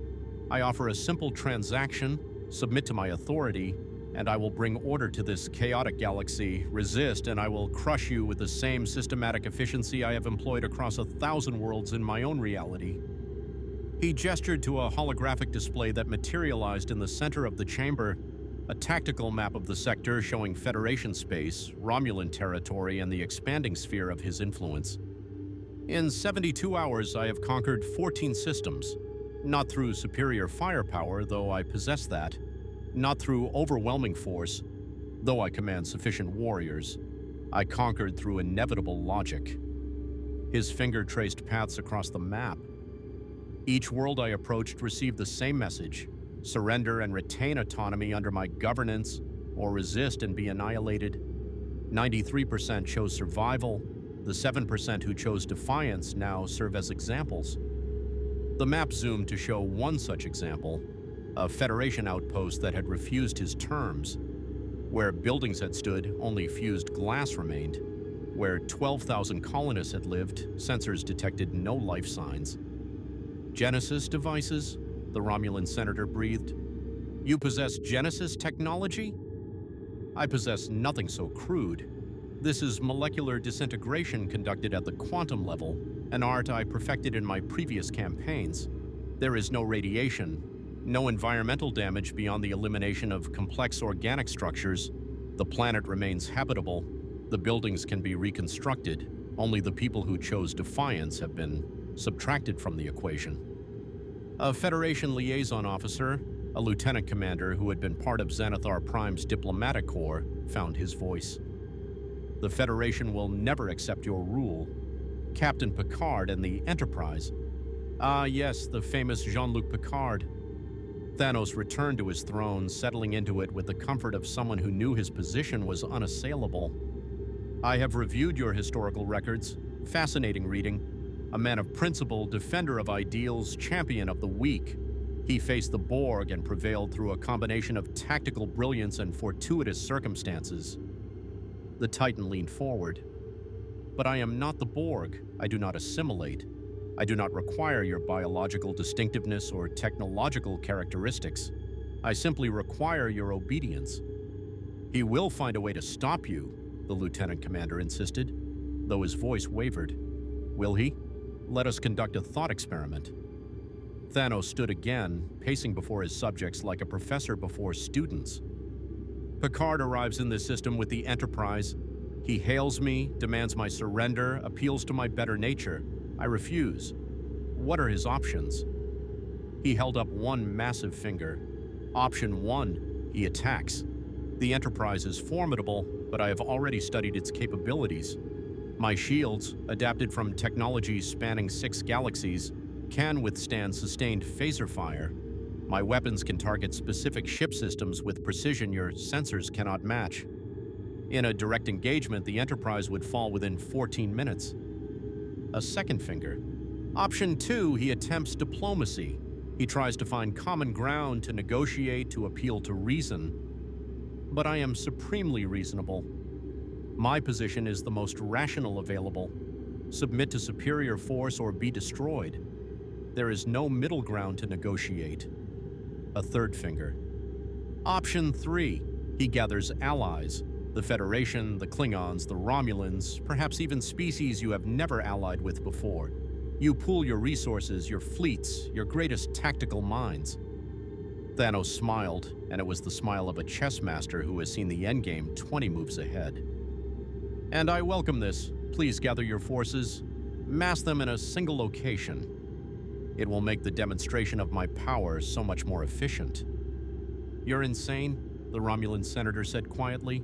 I offer a simple transaction, submit to my authority, and I will bring order to this chaotic galaxy. Resist, and I will crush you with the same systematic efficiency I have employed across 1,000 worlds in my own reality." He gestured to a holographic display that materialized in the center of the chamber, a tactical map of the sector showing Federation space, Romulan territory, and the expanding sphere of his influence. "In 72 hours, I have conquered 14 systems. Not through superior firepower, though I possess that. Not through overwhelming force, though I command sufficient warriors. I conquered through inevitable logic." His finger traced paths across the map. Each world I approached received the same message: surrender and retain autonomy under my governance, or resist and be annihilated. 93% chose survival. The 7% who chose defiance now serve as examples. The map zoomed to show one such example, a Federation outpost that had refused his terms. Where buildings had stood, only fused glass remained. Where 12,000 colonists had lived, sensors detected no life signs. "Genesis devices?" the Romulan senator breathed. "You possess Genesis technology?" "I possess nothing so crude. This is molecular disintegration conducted at the quantum level, an art I perfected in my previous campaigns. There is no radiation, no environmental damage beyond the elimination of complex organic structures. The planet remains habitable. The buildings can be reconstructed. Only the people who chose defiance have been subtracted from the equation." A Federation liaison officer, a lieutenant commander who had been part of Xanathar Prime's diplomatic corps, found his voice. "The Federation will never accept your rule. Captain Picard and the Enterprise." "Ah, yes, the famous Jean-Luc Picard." Thanos returned to his throne, settling into it with the comfort of someone who knew his position was unassailable. "I have reviewed your historical records. Fascinating reading. A man of principle, defender of ideals, champion of the weak. He faced the Borg and prevailed through a combination of tactical brilliance and fortuitous circumstances." The Titan leaned forward. "But I am not the Borg. I do not assimilate. I do not require your biological distinctiveness or technological characteristics. I simply require your obedience." "He will find a way to stop you," the lieutenant commander insisted, though his voice wavered. "Will he? Let us conduct a thought experiment." Thanos stood again, pacing before his subjects like a professor before students. "Picard arrives in this system with the Enterprise. He hails me, demands my surrender, appeals to my better nature. I refuse. What are his options?" He held up one massive finger. "Option 1, he attacks. The Enterprise is formidable, but I have already studied its capabilities. My shields, adapted from technologies spanning 6 galaxies, can withstand sustained phaser fire. My weapons can target specific ship systems with precision your sensors cannot match. In a direct engagement, the Enterprise would fall within 14 minutes. A second finger. Option 2, he attempts diplomacy. He tries to find common ground, to negotiate, to appeal to reason. But I am supremely reasonable. My position is the most rational available. Submit to superior force or be destroyed. There is no middle ground to negotiate." A third finger. Option 3, he gathers allies. The Federation, the Klingons, the Romulans, perhaps even species you have never allied with before. You pool your resources, your fleets, your greatest tactical minds. Thanos smiled, and it was the smile of a chess master who has seen the endgame 20 moves ahead. "And I welcome this. Please gather your forces. Mass them in a single location. It will make the demonstration of my power so much more efficient." "You're insane," the Romulan senator said quietly.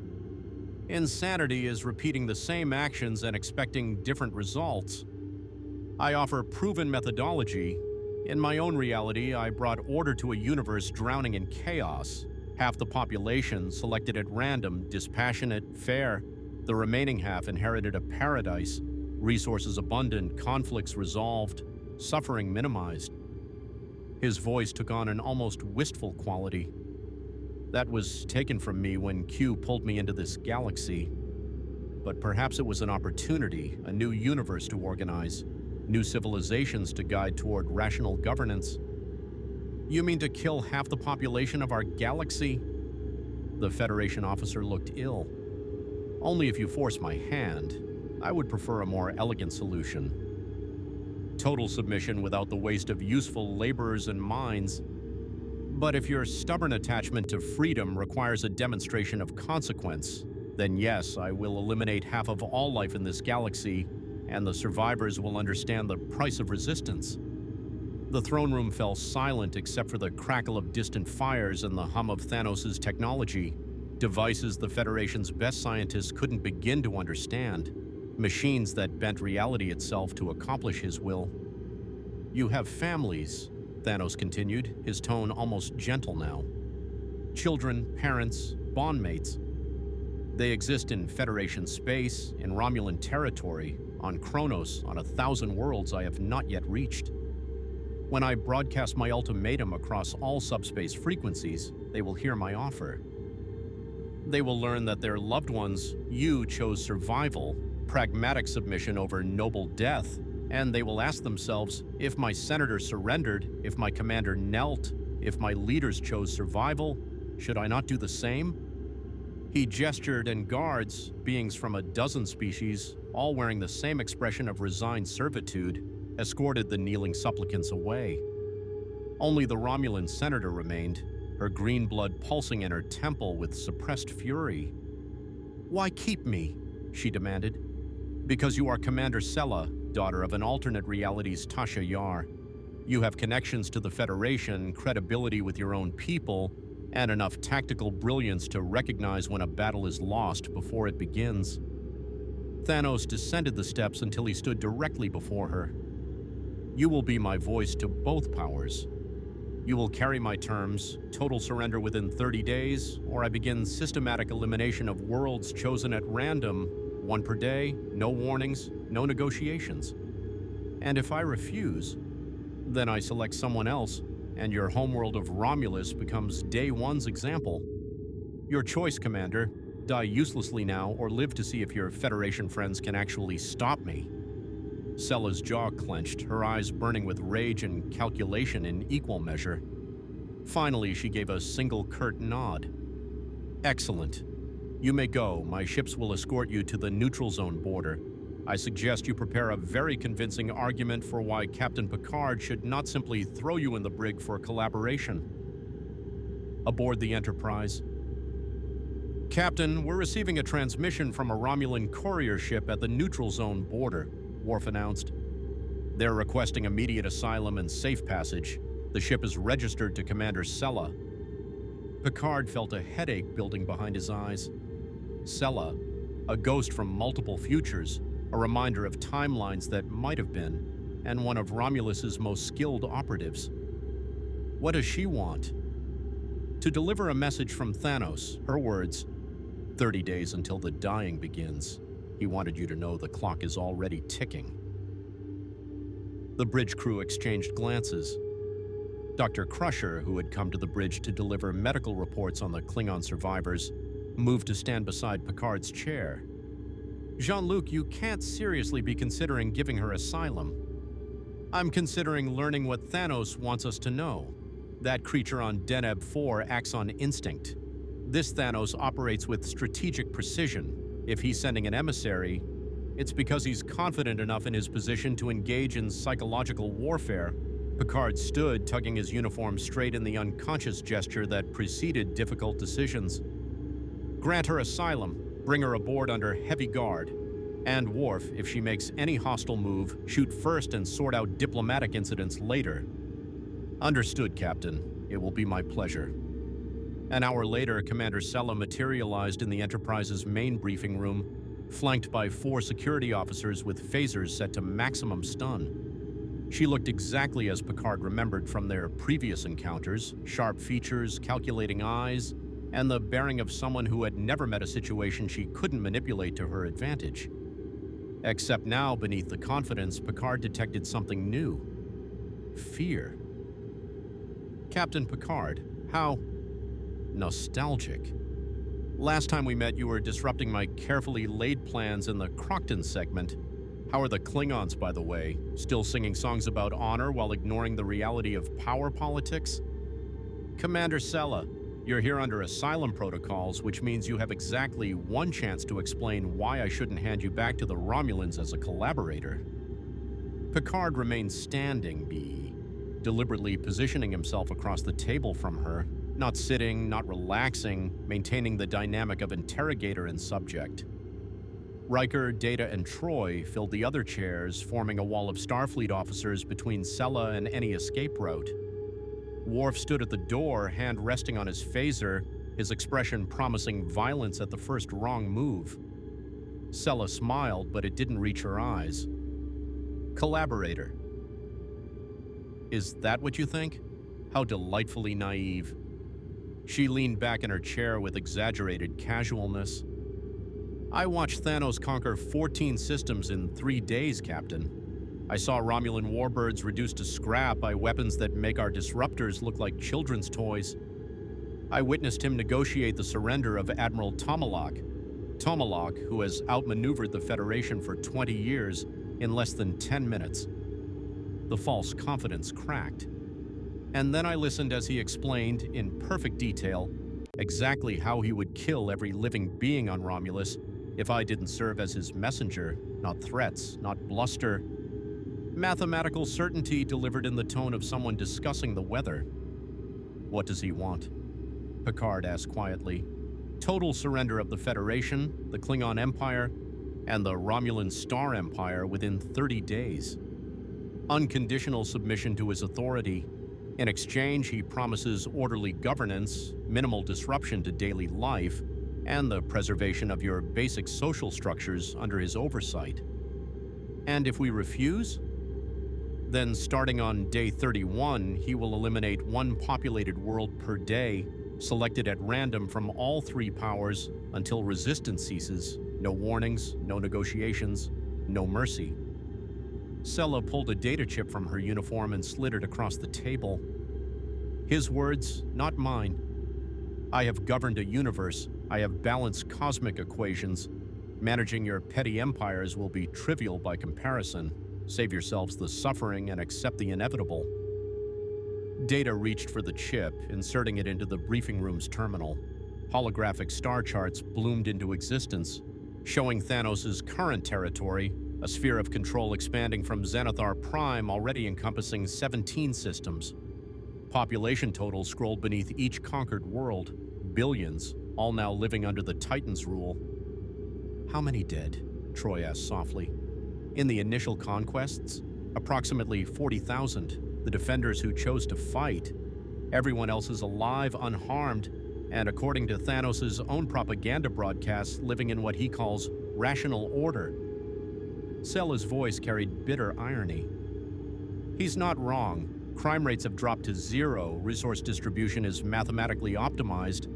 "Insanity is repeating the same actions and expecting different results. I offer proven methodology. In my own reality, I brought order to a universe drowning in chaos. Half the population, selected at random, dispassionate, fair. The remaining half inherited a paradise, resources abundant, conflicts resolved, suffering minimized." His voice took on an almost wistful quality. "That was taken from me when Q pulled me into this galaxy. But perhaps it was an opportunity, a new universe to organize, new civilizations to guide toward rational governance. You mean to kill half the population of our galaxy? The Federation officer looked ill. Only if you force my hand. I would prefer a more elegant solution. Total submission without the waste of useful laborers and minds. But if your stubborn attachment to freedom requires a demonstration of consequence, then yes, I will eliminate half of all life in this galaxy, and the survivors will understand the price of resistance. The throne room fell silent except for the crackle of distant fires and the hum of Thanos' technology, devices the Federation's best scientists couldn't begin to understand, machines that bent reality itself to accomplish his will. You have families, Thanos continued, his tone almost gentle now. Children, parents, bondmates. They exist in Federation space, in Romulan territory, on Kronos, on 1,000 worlds I have not yet reached. When I broadcast my ultimatum across all subspace frequencies, they will hear my offer. They will learn that their loved ones, you chose survival, pragmatic submission over noble death, and they will ask themselves, if my senator surrendered, if my commander knelt, if my leaders chose survival, should I not do the same? He gestured, and guards, beings from a dozen species, all wearing the same expression of resigned servitude, escorted the kneeling supplicants away. Only the Romulan senator remained, her green blood pulsing in her temple with suppressed fury. "Why keep me?" she demanded. "Because you are Commander Sella, daughter of an alternate reality's Tasha Yar. You have connections to the Federation, credibility with your own people, and enough tactical brilliance to recognize when a battle is lost before it begins." Thanos descended the steps until he stood directly before her. "You will be my voice to both powers. You will carry my terms, total surrender within 30 days, or I begin systematic elimination of worlds chosen at random, one per day, no warnings, no negotiations. And if I refuse, then I select someone else, and your homeworld of Romulus becomes Day One's example. Your choice, Commander. Die uselessly now, or live to see if your Federation friends can actually stop me." Sella's jaw clenched, her eyes burning with rage and calculation in equal measure. Finally, she gave a single curt nod. "Excellent. You may go. My ships will escort you to the neutral zone border. I suggest you prepare a very convincing argument for why Captain Picard should not simply throw you in the brig for collaboration." Aboard the Enterprise. "Captain, we're receiving a transmission from a Romulan courier ship at the neutral zone border," Worf announced. "They're requesting immediate asylum and safe passage. The ship is registered to Commander Sella." Picard felt a headache building behind his eyes. Sella, a ghost from multiple futures, a reminder of timelines that might have been, and one of Romulus's most skilled operatives. What does she want? To deliver a message from Thanos, her words, 30 days until the dying begins. He wanted you to know the clock is already ticking. The bridge crew exchanged glances. Dr. Crusher, who had come to the bridge to deliver medical reports on the Klingon survivors, moved to stand beside Picard's chair. "Jean-Luc, you can't seriously be considering giving her asylum. I'm considering learning what Thanos wants us to know. That creature on Deneb 4 acts on instinct. This Thanos operates with strategic precision. If he's sending an emissary, it's because he's confident enough in his position to engage in psychological warfare." Picard stood, tugging his uniform straight in the unconscious gesture that preceded difficult decisions. "Grant her asylum, bring her aboard under heavy guard. And Worf, if she makes any hostile move, shoot first and sort out diplomatic incidents later." "Understood, Captain. It will be my pleasure." An hour later, Commander Sella materialized in the Enterprise's main briefing room, flanked by 4 security officers with phasers set to maximum stun. She looked exactly as Picard remembered from their previous encounters, sharp features, calculating eyes, and the bearing of someone who had never met a situation she couldn't manipulate to her advantage. Except now, beneath the confidence, Picard detected something new. Fear. "Captain Picard, how nostalgic. Last time we met, you were disrupting my carefully laid plans in the Crocton segment. How are the Klingons, by the way? Still singing songs about honor while ignoring the reality of power politics?" Commander Sella, you're here under asylum protocols, which means you have exactly one chance to explain why I shouldn't hand you back to the Romulans as a collaborator. Picard remained standing, deliberately positioning himself across the table from her, not sitting, not relaxing, maintaining the dynamic of interrogator and subject. Riker, Data, and Troy filled the other chairs, forming a wall of Starfleet officers between Sella and any escape route. Worf stood at the door, hand resting on his phaser, his expression promising violence at the first wrong move. Sella smiled, but it didn't reach her eyes. Collaborator. Is that what you think? How delightfully naive. She leaned back in her chair with exaggerated casualness. I watched Thanos conquer 14 systems in 3 days, Captain. I saw Romulan warbirds reduced to scrap by weapons that make our disruptors look like children's toys. I witnessed him negotiate the surrender of Admiral Tomalak, who has outmaneuvered the Federation for 20 years in less than 10 minutes. The false confidence cracked. And then I listened as he explained, in perfect detail, exactly how he would kill every living being on Romulus if I didn't serve as his messenger, not threats, not bluster. Mathematical certainty delivered in the tone of someone discussing the weather. What does he want? Picard asked quietly. Total surrender of the Federation, the Klingon Empire, and the Romulan Star Empire within 30 days. Unconditional submission to his authority. In exchange, he promises orderly governance, minimal disruption to daily life, and the preservation of your basic social structures under his oversight. And if we refuse? Then starting on day 31, he will eliminate one populated world per day, selected at random from all 3 powers until resistance ceases. No warnings, no negotiations, no mercy. Sella pulled a data chip from her uniform and slid it across the table. His words, not mine. I have governed a universe. I have balanced cosmic equations. Managing your petty empires will be trivial by comparison. Save yourselves the suffering and accept the inevitable. Data reached for the chip, inserting it into the briefing room's terminal. Holographic star charts bloomed into existence, showing Thanos' current territory, a sphere of control expanding from Xanathar Prime, already encompassing 17 systems. Population totals scrolled beneath each conquered world, billions, all now living under the Titan's rule. How many dead? Troy asked softly. In the initial conquests, approximately 40,000, the defenders who chose to fight. Everyone else is alive, unharmed, and according to Thanos' own propaganda broadcasts, living in what he calls rational order. Sella's voice carried bitter irony. He's not wrong. Crime rates have dropped to 0, resource distribution is mathematically optimized.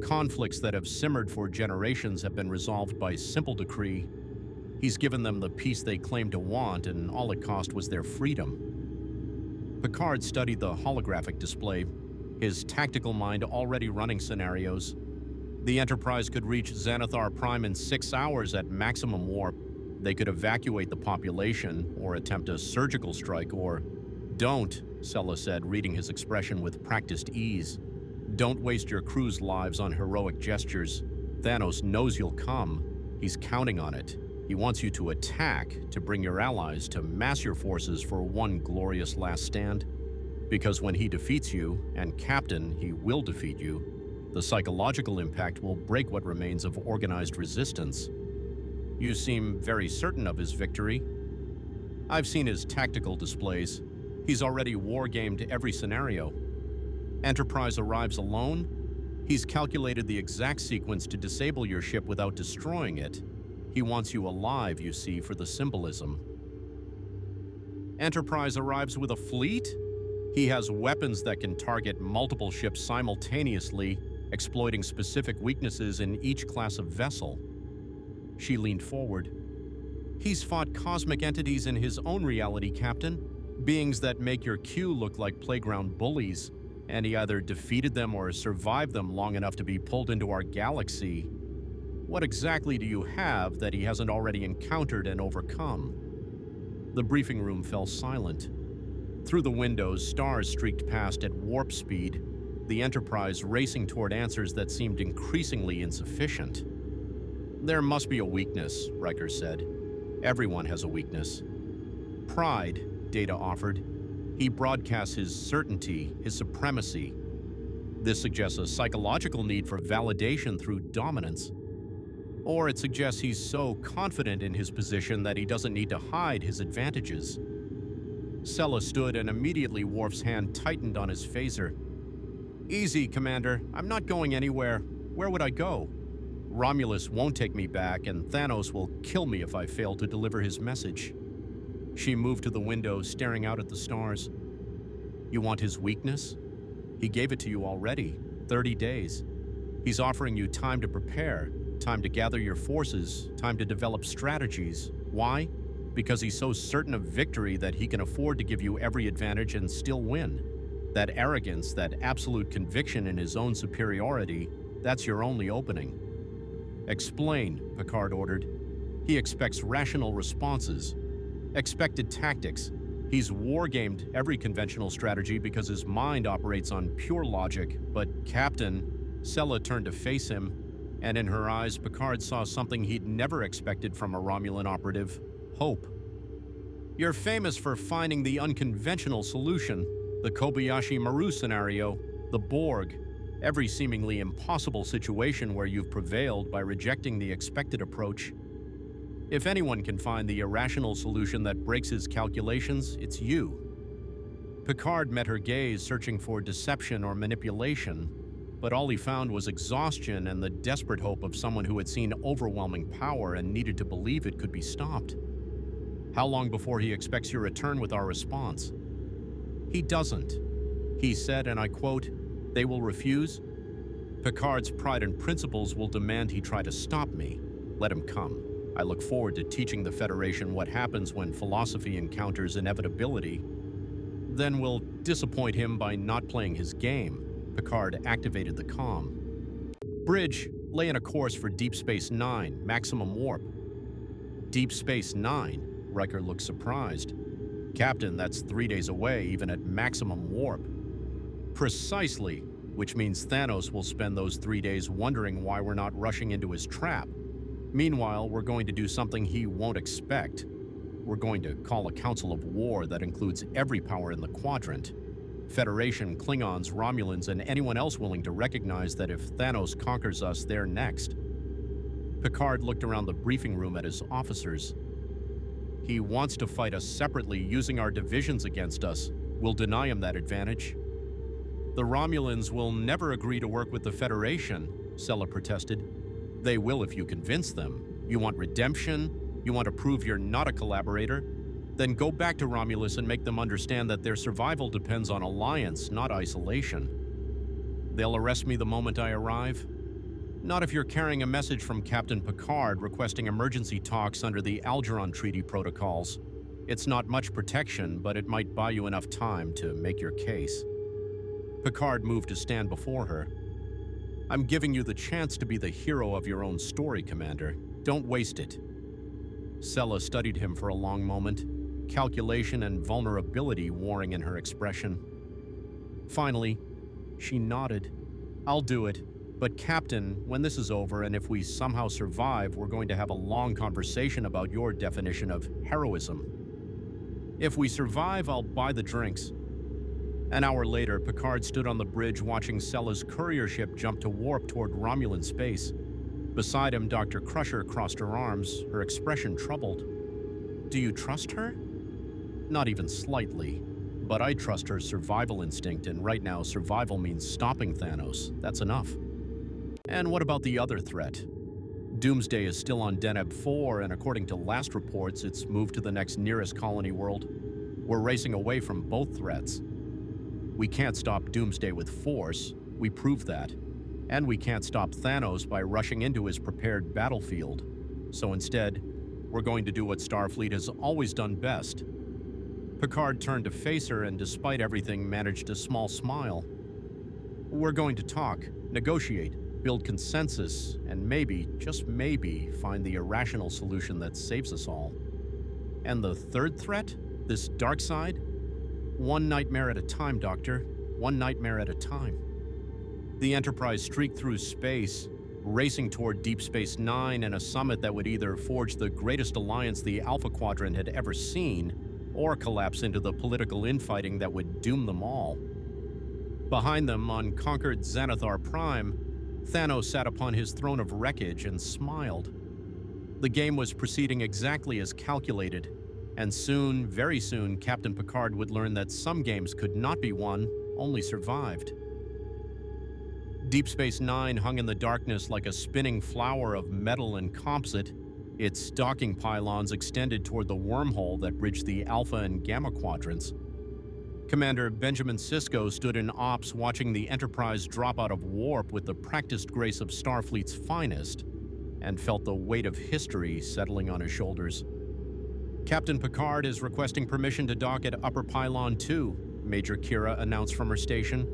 Conflicts that have simmered for generations have been resolved by simple decree. He's given them the peace they claimed to want, and all it cost was their freedom. Picard studied the holographic display, his tactical mind already running scenarios. The Enterprise could reach Xanathar Prime in 6 hours at maximum warp. They could evacuate the population, or attempt a surgical strike, or... Don't, Sella said, reading his expression with practiced ease. Don't waste your crew's lives on heroic gestures. Thanos knows you'll come. He's counting on it. He wants you to attack, to bring your allies, to mass your forces for one glorious last stand. Because when he defeats you, and Captain, he will defeat you, the psychological impact will break what remains of organized resistance. You seem very certain of his victory. I've seen his tactical displays. He's already war-gamed every scenario. Enterprise arrives alone. He's calculated the exact sequence to disable your ship without destroying it. He wants you alive, you see, for the symbolism. Enterprise arrives with a fleet? He has weapons that can target multiple ships simultaneously, exploiting specific weaknesses in each class of vessel. She leaned forward. He's fought cosmic entities in his own reality, Captain. Beings that make your Q look like playground bullies, and he either defeated them or survived them long enough to be pulled into our galaxy. What exactly do you have that he hasn't already encountered and overcome? The briefing room fell silent. Through the windows, stars streaked past at warp speed. the Enterprise racing toward answers that seemed increasingly insufficient. "There must be a weakness," Riker said. "Everyone has a weakness." "Pride," Data offered. "He broadcasts his certainty, his supremacy. This suggests a psychological need for validation through dominance. Or it suggests he's so confident in his position that he doesn't need to hide his advantages." Sella stood, and immediately Worf's hand tightened on his phaser. "Easy, Commander. I'm not going anywhere. Where would I go? Romulus won't take me back, and Thanos will kill me if I fail to deliver his message." She moved to the window, staring out at the stars. "You want his weakness? He gave it to you already, 30 days. He's offering you time to prepare, time to gather your forces, time to develop strategies. Why? Because he's so certain of victory that he can afford to give you every advantage and still win. That arrogance, that absolute conviction in his own superiority, that's your only opening." "Explain," Picard ordered. "He expects rational responses, expected tactics. He's wargamed every conventional strategy because his mind operates on pure logic. But Captain," Sella turned to face him, and in her eyes Picard saw something he'd never expected from a Romulan operative: hope. "You're famous for finding the unconventional solution, the Kobayashi Maru scenario, the Borg, every seemingly impossible situation where you've prevailed by rejecting the expected approach. If anyone can find the irrational solution that breaks his calculations, it's you." Picard met her gaze, searching for deception or manipulation, but all he found was exhaustion and the desperate hope of someone who had seen overwhelming power and needed to believe it could be stopped. "How long before he expects your return with our response?" "He doesn't. He said, and I quote, 'They will refuse. Picard's pride and principles will demand he try to stop me. Let him come. I look forward to teaching the Federation what happens when philosophy encounters inevitability. Then we'll disappoint him by not playing his game." Picard activated the comm. "Bridge, lay in a course for Deep Space Nine, maximum warp." "Deep Space Nine?" Riker looked surprised. "Captain, that's 3 days away, even at maximum warp." "Precisely, which means Thanos will spend those 3 days wondering why we're not rushing into his trap. Meanwhile, we're going to do something he won't expect. We're going to call a council of war that includes every power in the Quadrant. Federation, Klingons, Romulans, and anyone else willing to recognize that if Thanos conquers us, they're next." Picard looked around the briefing room at his officers. "He wants to fight us separately, using our divisions against us. We'll deny him that advantage." "The Romulans will never agree to work with the Federation," Sella protested. "They will if you convince them. You want redemption? You want to prove you're not a collaborator? Then go back to Romulus and make them understand that their survival depends on alliance, not isolation." "They'll arrest me the moment I arrive?" "Not if you're carrying a message from Captain Picard requesting emergency talks under the Algeron Treaty protocols. It's not much protection, but it might buy you enough time to make your case." Picard moved to stand before her. "I'm giving you the chance to be the hero of your own story, Commander. Don't waste it." Sella studied him for a long moment, calculation and vulnerability warring in her expression. Finally, she nodded. "I'll do it. But Captain, when this is over and if we somehow survive, we're going to have a long conversation about your definition of heroism." "If we survive, I'll buy the drinks." An hour later, Picard stood on the bridge watching Sella's courier ship jump to warp toward Romulan space. Beside him, Dr. Crusher crossed her arms, her expression troubled. "Do you trust her?" "Not even slightly. But I trust her survival instinct, and right now survival means stopping Thanos. That's enough." "And what about the other threat?" "Doomsday is still on Deneb 4, and according to last reports, it's moved to the next nearest colony world. We're racing away from both threats. We can't stop Doomsday with force, we proved that. And we can't stop Thanos by rushing into his prepared battlefield. So instead, we're going to do what Starfleet has always done best." Picard turned to face her and, despite everything, managed a small smile. "We're going to talk, negotiate, build consensus, and maybe, just maybe, find the irrational solution that saves us all." "And the third threat? This Darkseid?" "One nightmare at a time, Doctor. One nightmare at a time." The Enterprise streaked through space, racing toward Deep Space Nine and a summit that would either forge the greatest alliance the Alpha Quadrant had ever seen, or collapse into the political infighting that would doom them all. Behind them, on conquered Xanathar Prime, Thanos sat upon his throne of wreckage and smiled. The game was proceeding exactly as calculated, and soon, very soon, Captain Picard would learn that some games could not be won, only survived. Deep Space Nine hung in the darkness like a spinning flower of metal and composite, its docking pylons extended toward the wormhole that bridged the Alpha and Gamma quadrants. Commander Benjamin Sisko stood in ops watching the Enterprise drop out of warp with the practiced grace of Starfleet's finest, and felt the weight of history settling on his shoulders. Captain Picard is requesting permission to dock at Upper Pylon 2, Major Kira announced from her station.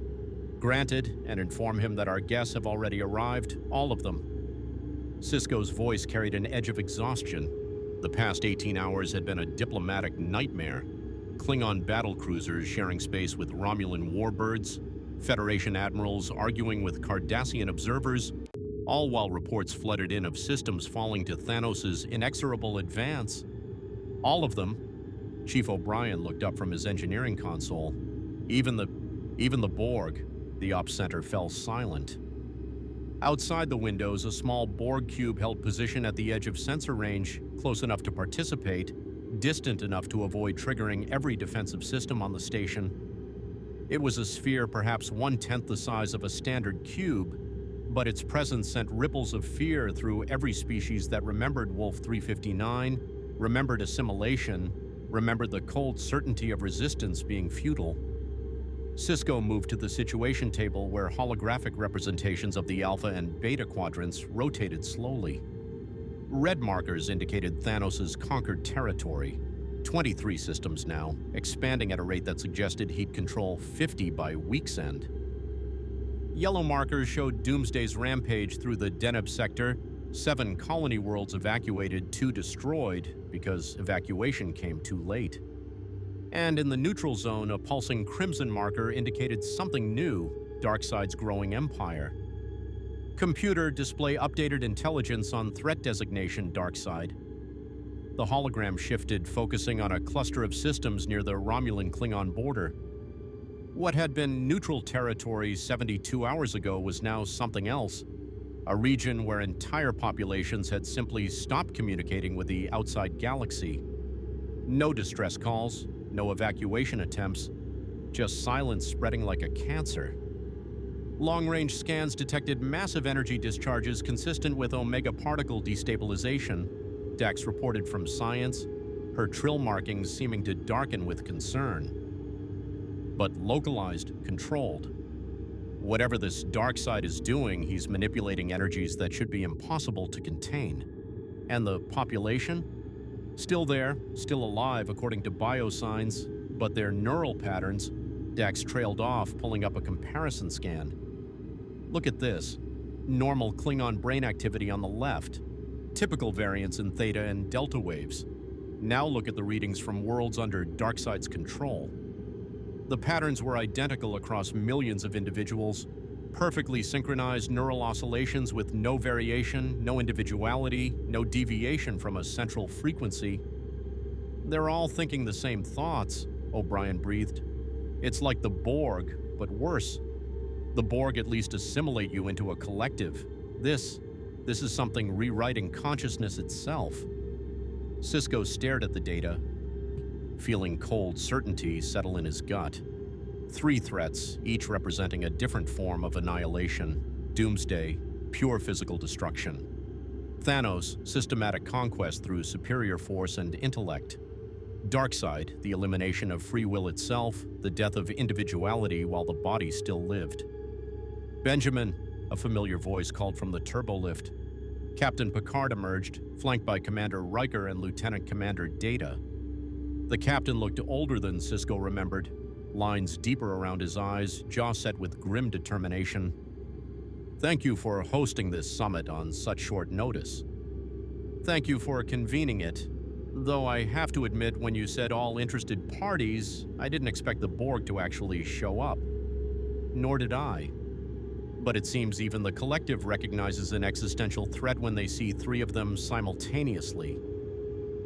Granted, and inform him that our guests have already arrived, all of them. Sisko's voice carried an edge of exhaustion. The past 18 hours had been a diplomatic nightmare. Klingon battlecruisers sharing space with Romulan warbirds, Federation admirals arguing with Cardassian observers, all while reports flooded in of systems falling to Thanos' inexorable advance. All of them. Chief O'Brien looked up from his engineering console. Even the Borg, the ops center, fell silent. Outside the windows, a small Borg cube held position at the edge of sensor range, close enough to participate, distant enough to avoid triggering every defensive system on the station. It was a sphere perhaps 1/10 the size of a standard cube, but its presence sent ripples of fear through every species that remembered Wolf 359, remembered assimilation, remembered the cold certainty of resistance being futile. Sisko moved to the situation table where holographic representations of the Alpha and Beta quadrants rotated slowly. Red markers indicated Thanos' conquered territory, 23 systems now, expanding at a rate that suggested he'd control 50 by week's end. Yellow markers showed Doomsday's rampage through the Deneb sector, 7 colony worlds evacuated, 2 destroyed because evacuation came too late. And in the neutral zone, a pulsing crimson marker indicated something new, Darkseid's growing empire. Computer, display updated intelligence on threat designation Darkseid. The hologram shifted, focusing on a cluster of systems near the Romulan-Klingon border. What had been neutral territory 72 hours ago was now something else, a region where entire populations had simply stopped communicating with the outside galaxy. No distress calls, no evacuation attempts, just silence spreading like a cancer. Long-range scans detected massive energy discharges consistent with omega particle destabilization, Dax reported from science, her trill markings seeming to darken with concern. But localized, controlled. Whatever this Darkseid is doing, he's manipulating energies that should be impossible to contain. And the population? Still there, still alive according to biosigns, but their neural patterns, Dax trailed off, pulling up a comparison scan. Look at this. Normal Klingon brain activity on the left. Typical variance in theta and delta waves. Now look at the readings from worlds under Darkseid's control. The patterns were identical across millions of individuals, perfectly synchronized neural oscillations with no variation, no individuality, no deviation from a central frequency. They're all thinking the same thoughts, O'Brien breathed. It's like the Borg, but worse. The Borg at least assimilate you into a collective. This is something rewriting consciousness itself. Sisko stared at the data, feeling cold certainty settle in his gut. 3 threats, each representing a different form of annihilation. Doomsday, pure physical destruction. Thanos, systematic conquest through superior force and intellect. Darkseid, the elimination of free will itself, the death of individuality while the body still lived. Benjamin, a familiar voice called from the turbolift. Captain Picard emerged, flanked by Commander Riker and Lieutenant Commander Data. The captain looked older than Sisko remembered, lines deeper around his eyes, jaw set with grim determination. Thank you for hosting this summit on such short notice. Thank you for convening it, though I have to admit when you said all interested parties, I didn't expect the Borg to actually show up. Nor did I. But it seems even the collective recognizes an existential threat when they see three of them simultaneously.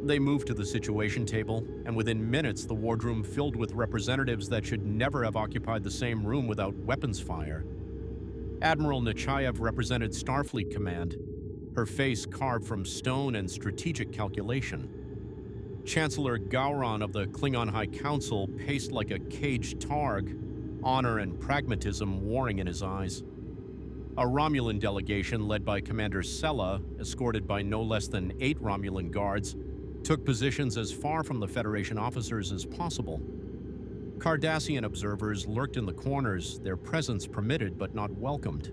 They move to the situation table, and within minutes the wardroom filled with representatives that should never have occupied the same room without weapons fire. Admiral Nechayev represented Starfleet Command, her face carved from stone and strategic calculation. Chancellor Gowron of the Klingon High Council paced like a caged targ, honor and pragmatism warring in his eyes. A Romulan delegation led by Commander Sella, escorted by no less than 8 Romulan guards, took positions as far from the Federation officers as possible. Cardassian observers lurked in the corners, their presence permitted but not welcomed.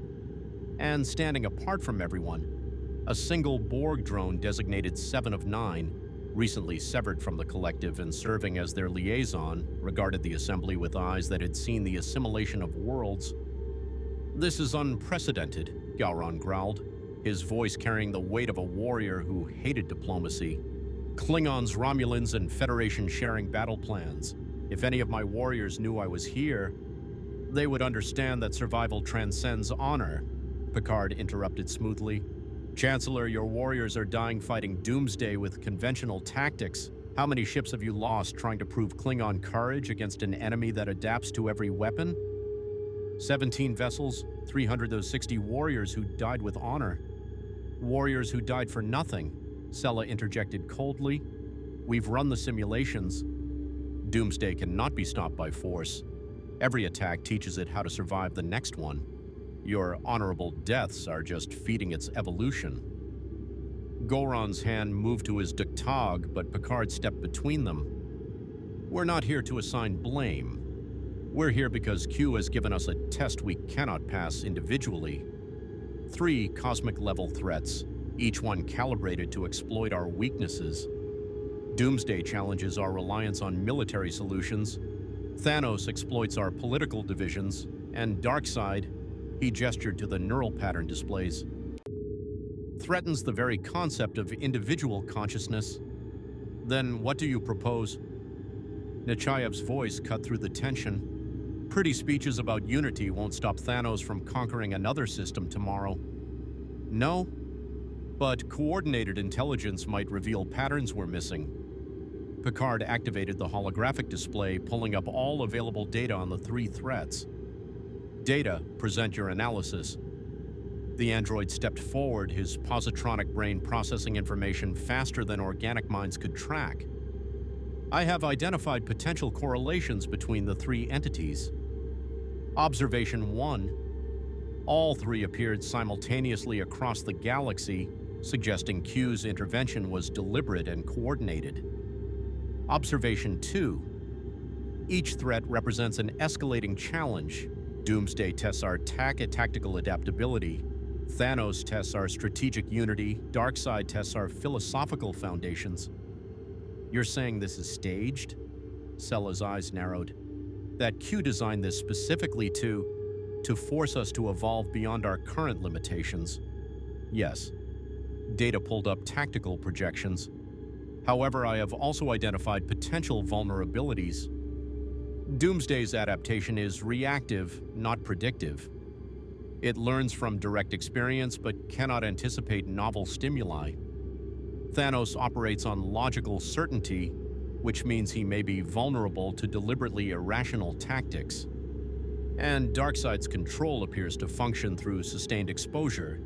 And standing apart from everyone, a single Borg drone designated 7 of 9, recently severed from the collective and serving as their liaison, regarded the assembly with eyes that had seen the assimilation of worlds. "This is unprecedented," Gowron growled, his voice carrying the weight of a warrior who hated diplomacy. "Klingons, Romulans, and Federation sharing battle plans. If any of my warriors knew I was here, they would understand that survival transcends honor," Picard interrupted smoothly. "Chancellor, your warriors are dying fighting Doomsday with conventional tactics. How many ships have you lost trying to prove Klingon courage against an enemy that adapts to every weapon?" 17 vessels, 360 warriors who died with honor. Warriors who died for nothing, Sella interjected coldly. "We've run the simulations. Doomsday cannot be stopped by force. Every attack teaches it how to survive the next one. Your honorable deaths are just feeding its evolution." Gowron's hand moved to his duktag, but Picard stepped between them. "We're not here to assign blame. We're here because Q has given us a test we cannot pass individually. 3 cosmic-level threats, each one calibrated to exploit our weaknesses. Doomsday challenges our reliance on military solutions. Thanos exploits our political divisions. And Darkseid," he gestured to the neural pattern displays, "threatens the very concept of individual consciousness. Then what do you propose?" Nechayev's voice cut through the tension. "Pretty speeches about unity won't stop Thanos from conquering another system tomorrow." "No, but coordinated intelligence might reveal patterns we're missing." Picard activated the holographic display, pulling up all available data on the 3 threats. "Data, present your analysis." The android stepped forward, his positronic brain processing information faster than organic minds could track. "I have identified potential correlations between the 3 entities. Observation 1. All 3 appeared simultaneously across the galaxy, suggesting Q's intervention was deliberate and coordinated. Observation 2. Each threat represents an escalating challenge. Doomsday tests our tactical adaptability. Thanos tests our strategic unity. Darkseid tests our philosophical foundations." "You're saying this is staged?" Sella's eyes narrowed. "That Q designed this specifically to force us to evolve beyond our current limitations?" "Yes." Data pulled up tactical projections. "However, I have also identified potential vulnerabilities. Doomsday's adaptation is reactive, not predictive. It learns from direct experience but cannot anticipate novel stimuli. Thanos operates on logical certainty, which means he may be vulnerable to deliberately irrational tactics. And Darkseid's control appears to function through sustained exposure.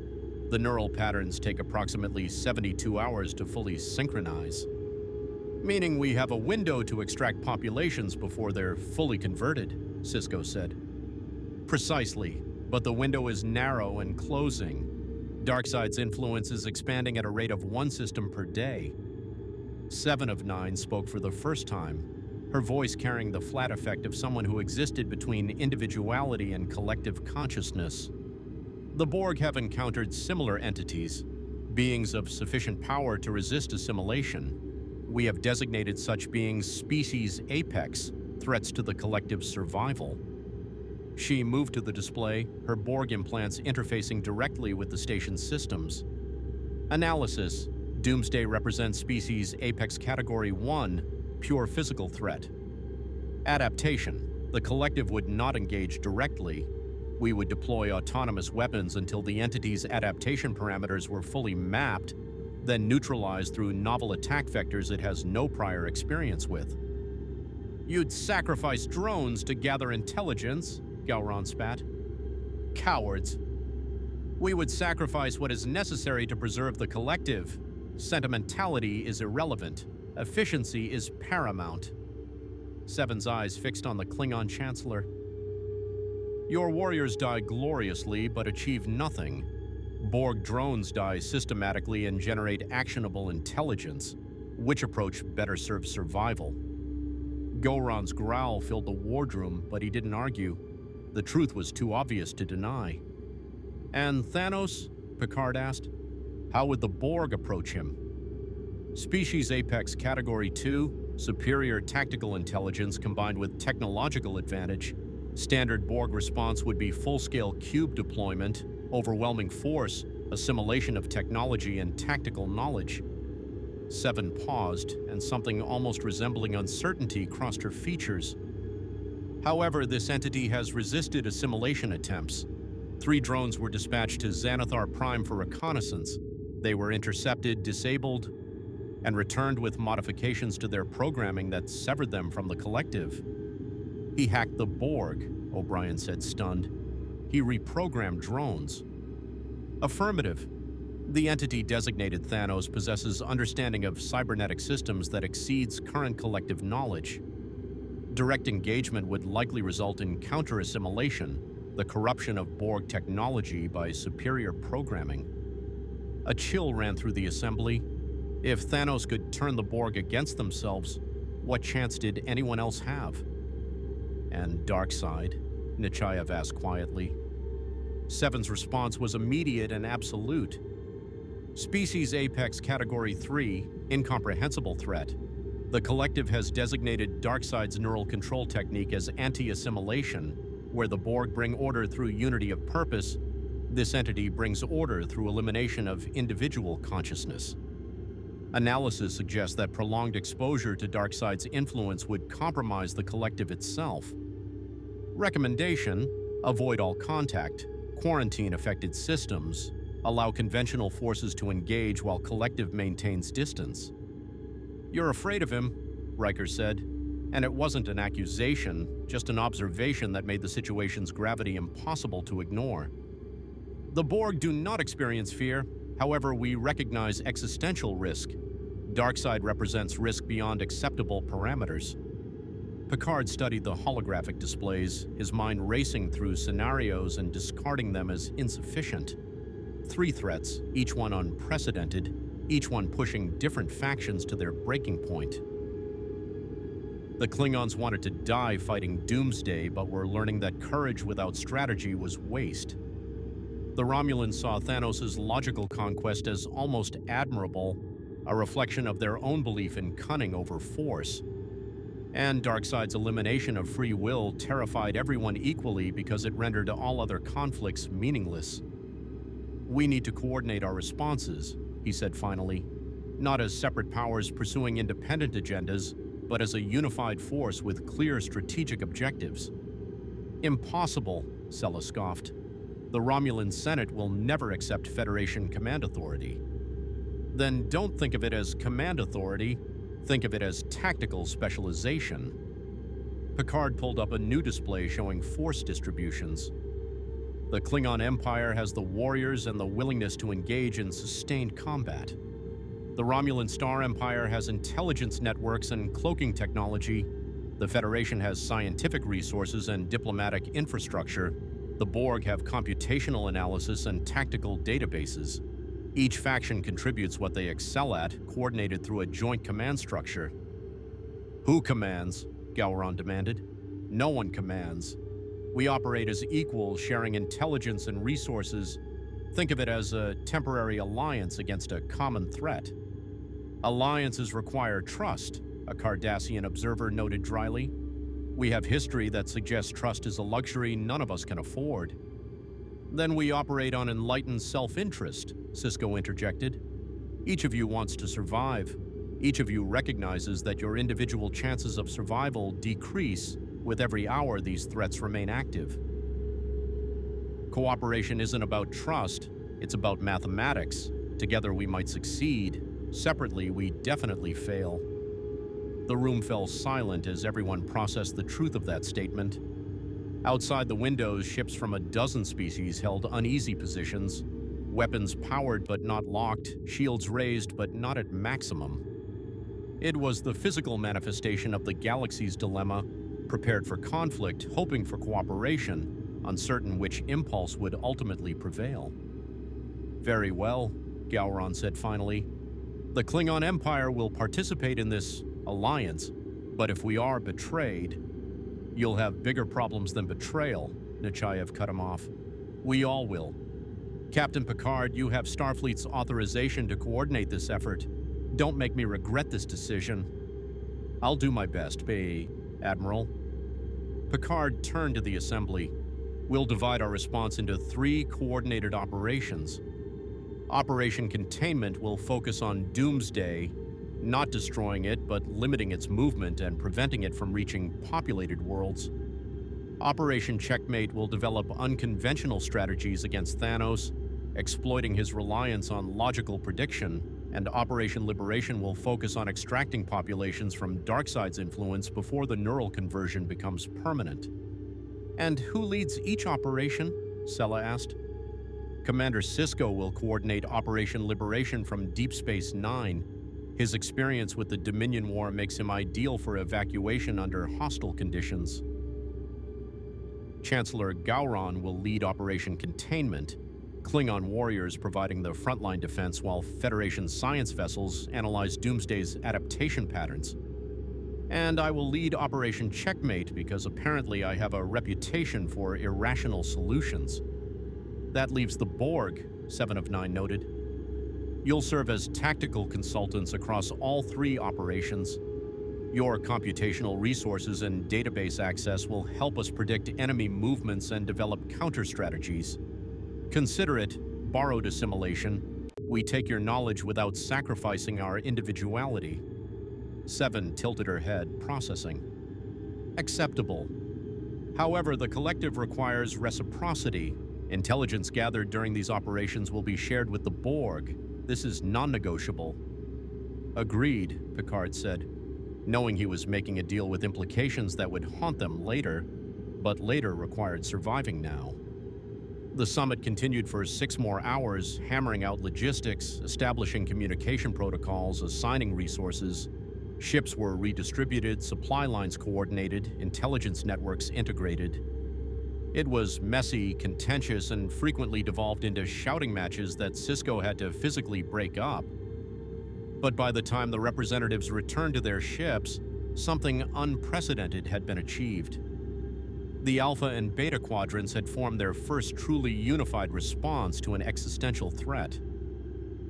The neural patterns take approximately 72 hours to fully synchronize. Meaning we have a window to extract populations before they're fully converted," Sisko said. "Precisely, but the window is narrow and closing. Darkseid's influence is expanding at a rate of 1 system per day." 7 of 9 spoke for the first time, her voice carrying the flat effect of someone who existed between individuality and collective consciousness. "The Borg have encountered similar entities, beings of sufficient power to resist assimilation. We have designated such beings species apex, threats to the collective's survival." She moved to the display, her Borg implants interfacing directly with the station's systems. "Analysis. Doomsday represents species Apex Category 1, pure physical threat. Adaptation. The collective would not engage directly. We would deploy autonomous weapons until the entity's adaptation parameters were fully mapped, then neutralized through novel attack vectors it has no prior experience with. You'd sacrifice drones to gather intelligence, Gowron spat. Cowards. We would sacrifice what is necessary to preserve the collective. Sentimentality is irrelevant. Efficiency is paramount. Seven's eyes fixed on the Klingon Chancellor. Your warriors die gloriously but achieve nothing. Borg drones die systematically and generate actionable intelligence. Which approach better serves survival? Gowron's growl filled the wardroom, but he didn't argue. The truth was too obvious to deny. And Thanos? Picard asked. How would the Borg approach him? Species Apex Category 2, superior tactical intelligence combined with technological advantage. Standard Borg response would be full-scale cube deployment, overwhelming force, assimilation of technology and tactical knowledge. Seven paused, and something almost resembling uncertainty crossed her features. However, this entity has resisted assimilation attempts. 3 drones were dispatched to Xanathar Prime for reconnaissance. They were intercepted, disabled, and returned with modifications to their programming that severed them from the collective. He hacked the Borg, O'Brien said, stunned. He reprogrammed drones. Affirmative. The entity designated Thanos possesses understanding of cybernetic systems that exceeds current collective knowledge. Direct engagement would likely result in counter-assimilation, the corruption of Borg technology by superior programming. A chill ran through the assembly. If Thanos could turn the Borg against themselves, what chance did anyone else have? And Darkseid? Nechayev asked quietly. Seven's response was immediate and absolute. Species Apex Category 3, incomprehensible threat. The collective has designated Darkseid's neural control technique as anti-assimilation, where the Borg bring order through unity of purpose. This entity brings order through elimination of individual consciousness. Analysis suggests that prolonged exposure to Darkseid's influence would compromise the collective itself. Recommendation: avoid all contact, quarantine affected systems, allow conventional forces to engage while collective maintains distance. You're afraid of him, Riker said, and it wasn't an accusation, just an observation that made the situation's gravity impossible to ignore. The Borg do not experience fear, however, we recognize existential risk. Darkseid represents risk beyond acceptable parameters. Picard studied the holographic displays, his mind racing through scenarios and discarding them as insufficient. 3 threats, each one unprecedented, each one pushing different factions to their breaking point. The Klingons wanted to die fighting Doomsday, but were learning that courage without strategy was waste. The Romulans saw Thanos' logical conquest as almost admirable, a reflection of their own belief in cunning over force. And Darkseid's elimination of free will terrified everyone equally because it rendered all other conflicts meaningless. We need to coordinate our responses, he said finally, not as separate powers pursuing independent agendas, but as a unified force with clear strategic objectives. Impossible, Sella scoffed. The Romulan Senate will never accept Federation command authority. Then don't think of it as command authority, think of it as tactical specialization. Picard pulled up a new display showing force distributions. The Klingon Empire has the warriors and the willingness to engage in sustained combat. The Romulan Star Empire has intelligence networks and cloaking technology. The Federation has scientific resources and diplomatic infrastructure. The Borg have computational analysis and tactical databases. Each faction contributes what they excel at, coordinated through a joint command structure. Who commands? Gowron demanded. No one commands. We operate as equals, sharing intelligence and resources. Think of it as a temporary alliance against a common threat. Alliances require trust, a Cardassian observer noted dryly. We have history that suggests trust is a luxury none of us can afford. Then we operate on enlightened self-interest, Sisko interjected. Each of you wants to survive. Each of you recognizes that your individual chances of survival decrease with every hour these threats remain active. Cooperation isn't about trust, it's about mathematics. Together we might succeed. Separately, we definitely fail. The room fell silent as everyone processed the truth of that statement. Outside the windows, ships from a dozen species held uneasy positions, weapons powered but not locked, shields raised but not at maximum. It was the physical manifestation of the galaxy's dilemma, prepared for conflict, hoping for cooperation, uncertain which impulse would ultimately prevail. "Very well," Gowron said finally. "The Klingon Empire will participate in this alliance, but if we are betrayed, you'll have bigger problems than betrayal," Nechayev cut him off. "We all will. Captain Picard, you have Starfleet's authorization to coordinate this effort. Don't make me regret this decision." "I'll do my best, Admiral." Picard turned to the assembly. "We'll divide our response into 3 coordinated operations. Operation Containment will focus on Doomsday, not destroying it, but limiting its movement and preventing it from reaching populated worlds. Operation Checkmate will develop unconventional strategies against Thanos, exploiting his reliance on logical prediction, and Operation Liberation will focus on extracting populations from Darkseid's influence before the neural conversion becomes permanent." "And who leads each operation?" Sella asked. "Commander Sisko will coordinate Operation Liberation from Deep Space Nine. His experience with the Dominion War makes him ideal for evacuation under hostile conditions. Chancellor Gowron will lead Operation Containment, Klingon warriors providing the frontline defense while Federation science vessels analyze Doomsday's adaptation patterns. And I will lead Operation Checkmate because apparently I have a reputation for irrational solutions." "That leaves the Borg," 7 of 9 noted. "You'll serve as tactical consultants across all 3 operations. Your computational resources and database access will help us predict enemy movements and develop counter-strategies. Consider it borrowed assimilation. We take your knowledge without sacrificing our individuality." 7 tilted her head, processing. "Acceptable. However, the collective requires reciprocity. Intelligence gathered during these operations will be shared with the Borg. This is non-negotiable." "Agreed," Picard said, knowing he was making a deal with implications that would haunt them later, but later required surviving now. The summit continued for 6 more hours, hammering out logistics, establishing communication protocols, assigning resources. Ships were redistributed, supply lines coordinated, intelligence networks integrated. It was messy, contentious, and frequently devolved into shouting matches that Sisko had to physically break up. But by the time the representatives returned to their ships, something unprecedented had been achieved. The Alpha and Beta Quadrants had formed their first truly unified response to an existential threat.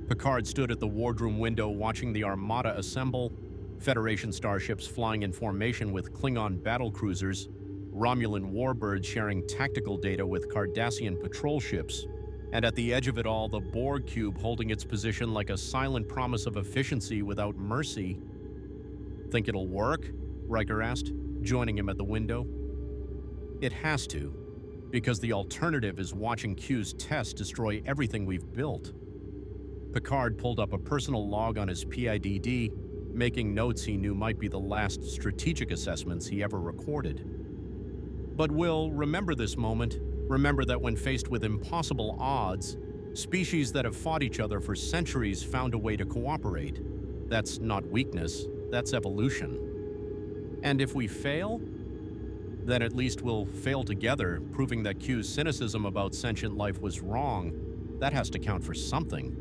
Picard stood at the wardroom window watching the Armada assemble, Federation starships flying in formation with Klingon battlecruisers, Romulan warbirds sharing tactical data with Cardassian patrol ships, and at the edge of it all, the Borg cube holding its position like a silent promise of efficiency without mercy. "Think it'll work?" Riker asked, joining him at the window. "It has to, because the alternative is watching Q's test destroy everything we've built." Picard pulled up a personal log on his PIDD, making notes he knew might be the last strategic assessments he ever recorded. "But Will, remember this moment. Remember that when faced with impossible odds, species that have fought each other for centuries found a way to cooperate. That's not weakness, that's evolution. And if we fail, then at least we'll fail together, proving that Q's cynicism about sentient life was wrong. That has to count for something."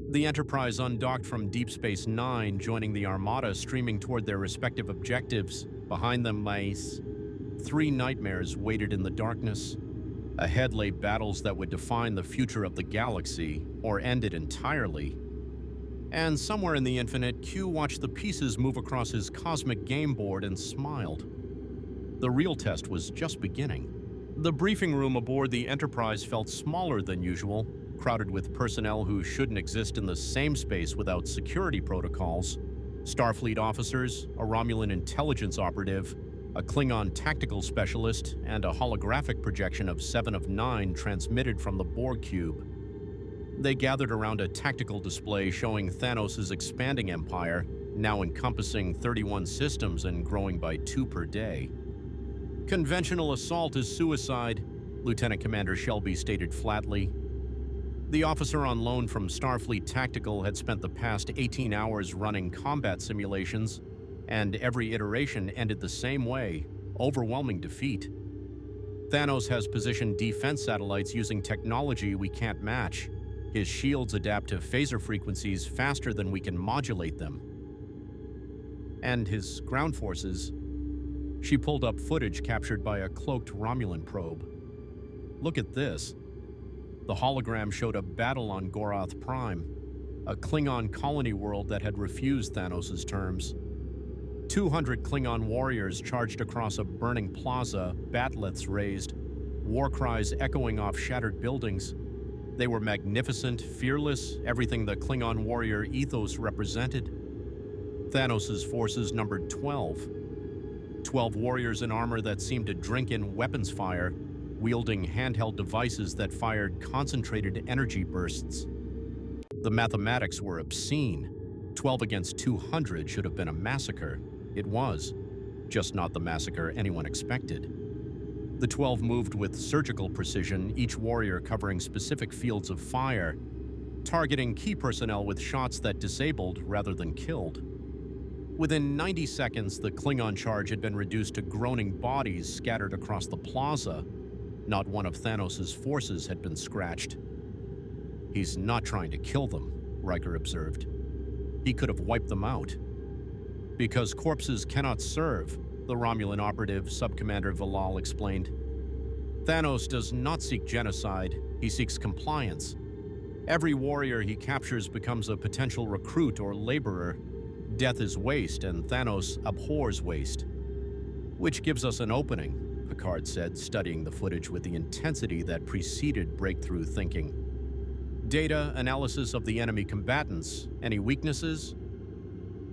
The Enterprise undocked from Deep Space Nine, joining the Armada streaming toward their respective objectives. Behind them, mice. 3 nightmares waited in the darkness. Ahead lay battles that would define the future of the galaxy, or end it entirely. And somewhere in the infinite, Q watched the pieces move across his cosmic game board and smiled. The real test was just beginning. The briefing room aboard the Enterprise felt smaller than usual, crowded with personnel who shouldn't exist in the same space without security protocols. Starfleet officers, a Romulan intelligence operative, a Klingon tactical specialist, and a holographic projection of 7 of 9 transmitted from the Borg cube. They gathered around a tactical display showing Thanos' expanding empire, now encompassing 31 systems and growing by 2 per day. "Conventional assault is suicide," Lieutenant Commander Shelby stated flatly. The officer on loan from Starfleet Tactical had spent the past 18 hours running combat simulations, and every iteration ended the same way: overwhelming defeat. Thanos has positioned defense satellites using technology we can't match. His shields adapt to phaser frequencies faster than we can modulate them. And his ground forces. She pulled up footage captured by a cloaked Romulan probe. "Look at this." The hologram showed a battle on Gorath Prime, a Klingon colony world that had refused Thanos' terms. 200 Klingon warriors charged across a burning plaza, bat'leths raised, war cries echoing off shattered buildings. They were magnificent, fearless, everything the Klingon warrior ethos represented. Thanos' forces numbered 12. 12 warriors in armor that seemed to drink in weapons fire, wielding handheld devices that fired concentrated energy bursts. The mathematics were obscene. 12 against 200 should have been a massacre. It was, just not the massacre anyone expected. The 12 moved with surgical precision, each warrior covering specific fields of fire, targeting key personnel with shots that disabled rather than killed. Within 90 seconds, the Klingon charge had been reduced to groaning bodies scattered across the plaza. Not one of Thanos' forces had been scratched. "He's not trying to kill them," Riker observed. "He could have wiped them out." "Because corpses cannot serve," the Romulan operative, Subcommander Villal, explained. "Thanos does not seek genocide, he seeks compliance. Every warrior he captures becomes a potential recruit or laborer. Death is waste, and Thanos abhors waste." "Which gives us an opening," Picard said, studying the footage with the intensity that preceded breakthrough thinking. "Data analysis of the enemy combatants. Any weaknesses?"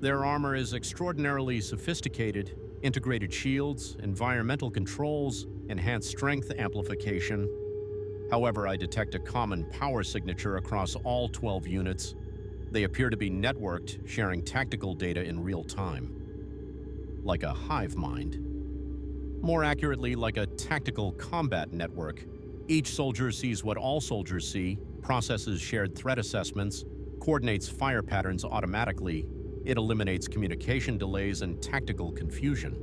"Their armor is extraordinarily sophisticated. Integrated shields, environmental controls, enhanced strength amplification. However, I detect a common power signature across all 12 units. They appear to be networked, sharing tactical data in real time. Like a hive mind. More accurately, like a tactical combat network. Each soldier sees what all soldiers see, processes shared threat assessments, coordinates fire patterns automatically. It eliminates communication delays and tactical confusion."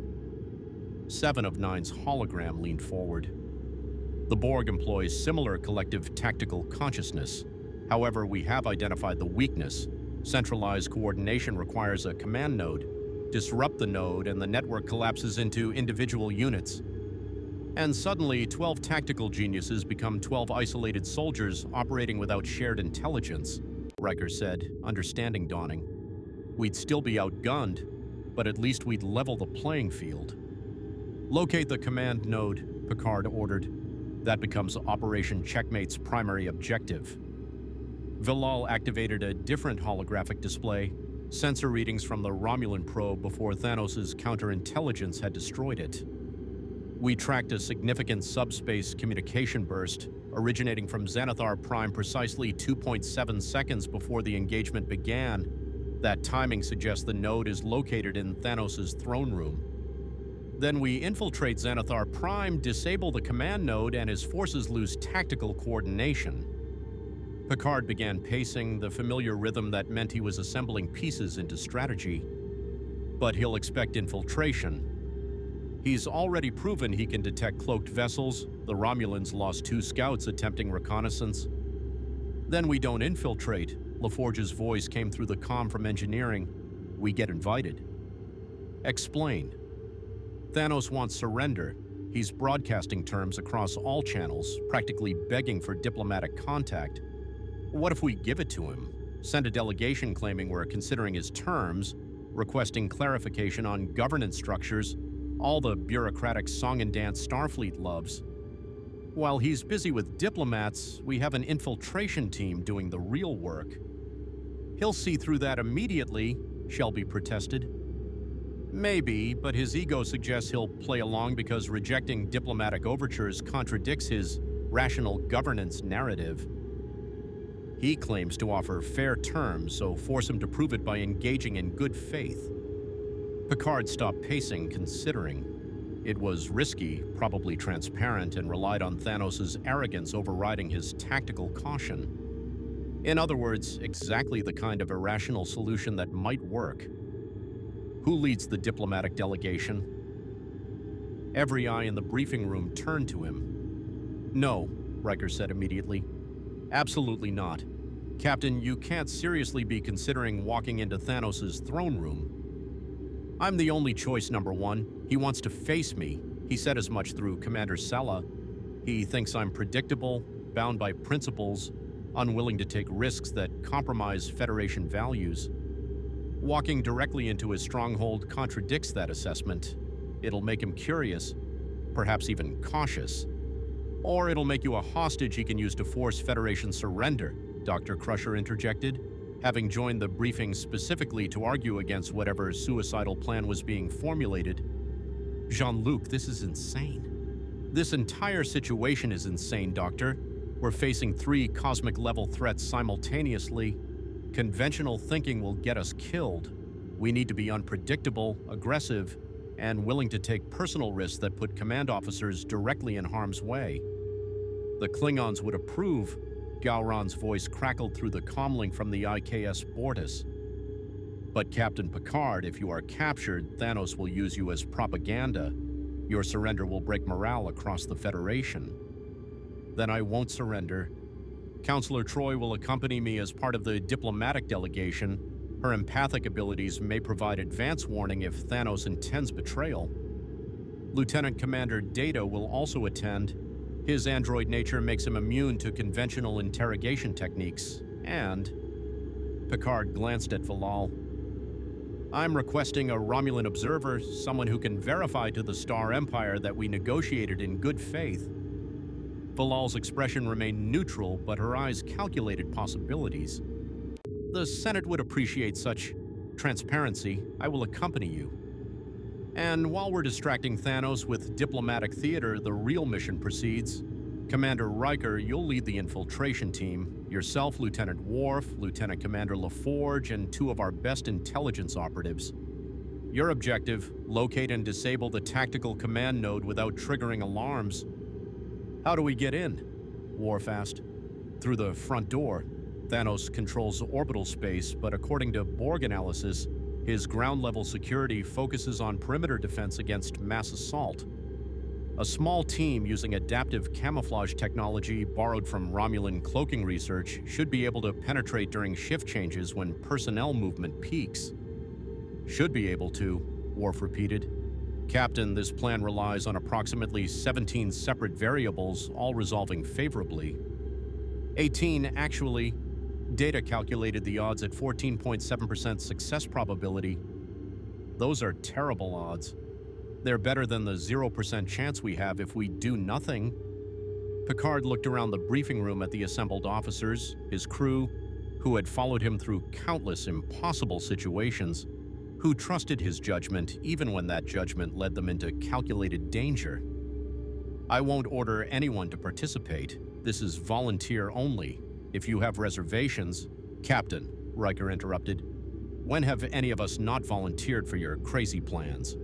7 of 9's hologram leaned forward. "The Borg employs similar collective tactical consciousness. However, we have identified the weakness. Centralized coordination requires a command node. Disrupt the node and the network collapses into individual units. And suddenly, 12 tactical geniuses become 12 isolated soldiers operating without shared intelligence," Riker said, understanding dawning. "We'd still be outgunned, but at least we'd level the playing field." "Locate the command node," Picard ordered. "That becomes Operation Checkmate's primary objective." Villal activated a different holographic display, sensor readings from the Romulan probe before Thanos' counterintelligence had destroyed it. "We tracked a significant subspace communication burst, originating from Xanathar Prime precisely 2.7 seconds before the engagement began. That timing suggests the node is located in Thanos' throne room. Then we infiltrate Xanathar Prime, disable the command node, and his forces lose tactical coordination." Picard began pacing, the familiar rhythm that meant he was assembling pieces into strategy. "But he'll expect infiltration. He's already proven he can detect cloaked vessels. The Romulans lost 2 scouts attempting reconnaissance." "Then we don't infiltrate," LaForge's voice came through the comm from engineering. "We get invited." "Explain." "Thanos wants surrender. He's broadcasting terms across all channels, practically begging for diplomatic contact. What if we give it to him? Send a delegation claiming we're considering his terms, requesting clarification on governance structures, all the bureaucratic song and dance Starfleet loves. While he's busy with diplomats, we have an infiltration team doing the real work." "He'll see through that immediately," Shelby protested. Maybe, but his ego suggests he'll play along because rejecting diplomatic overtures contradicts his rational governance narrative. He claims to offer fair terms, so force him to prove it by engaging in good faith. Picard stopped pacing, considering. It was risky, probably transparent, and relied on Thanos' arrogance overriding his tactical caution. In other words, exactly the kind of irrational solution that might work. Who leads the diplomatic delegation? Every eye in the briefing room turned to him. No, Riker said immediately. Absolutely not. Captain, you can't seriously be considering walking into Thanos' throne room. I'm the only choice, number one. He wants to face me. He said as much through Commander Sella. He thinks I'm predictable, bound by principles, unwilling to take risks that compromise Federation values. Walking directly into his stronghold contradicts that assessment. It'll make him curious, perhaps even cautious. Or it'll make you a hostage he can use to force Federation surrender, Dr. Crusher interjected, having joined the briefing specifically to argue against whatever suicidal plan was being formulated. Jean-Luc, this is insane. This entire situation is insane, Doctor. We're facing 3 cosmic-level threats simultaneously. Conventional thinking will get us killed. We need to be unpredictable, aggressive, and willing to take personal risks that put command officers directly in harm's way. The Klingons would approve. Gowron's voice crackled through the comlink from the IKS Bortus. But Captain Picard, if you are captured, Thanos will use you as propaganda. Your surrender will break morale across the Federation. Then I won't surrender. Counselor Troy will accompany me as part of the diplomatic delegation. Her empathic abilities may provide advance warning if Thanos intends betrayal. Lieutenant Commander Data will also attend. His android nature makes him immune to conventional interrogation techniques. And Picard glanced at Valal. I'm requesting a Romulan observer, someone who can verify to the Star Empire that we negotiated in good faith. Valal's expression remained neutral, but her eyes calculated possibilities. The Senate would appreciate such transparency. I will accompany you. And while we're distracting Thanos with diplomatic theater, the real mission proceeds. Commander Riker, you'll lead the infiltration team. Yourself, Lieutenant Worf, Lieutenant Commander LaForge, and 2 of our best intelligence operatives. Your objective, locate and disable the tactical command node without triggering alarms. How do we get in? Worf asked. Through the front door. Thanos controls orbital space, but according to Borg analysis, his ground-level security focuses on perimeter defense against mass assault. A small team using adaptive camouflage technology borrowed from Romulan cloaking research should be able to penetrate during shift changes when personnel movement peaks. Should be able to, Worf repeated. Captain, this plan relies on approximately 17 separate variables, all resolving favorably. 18, actually. Data calculated the odds at 14.7% success probability. Those are terrible odds. They're better than the 0% chance we have if we do nothing. Picard looked around the briefing room at the assembled officers, his crew, who had followed him through countless impossible situations, who trusted his judgment even when that judgment led them into calculated danger. I won't order anyone to participate. This is volunteer only. If you have reservations— Captain, Riker interrupted, when have any of us not volunteered for your crazy plans?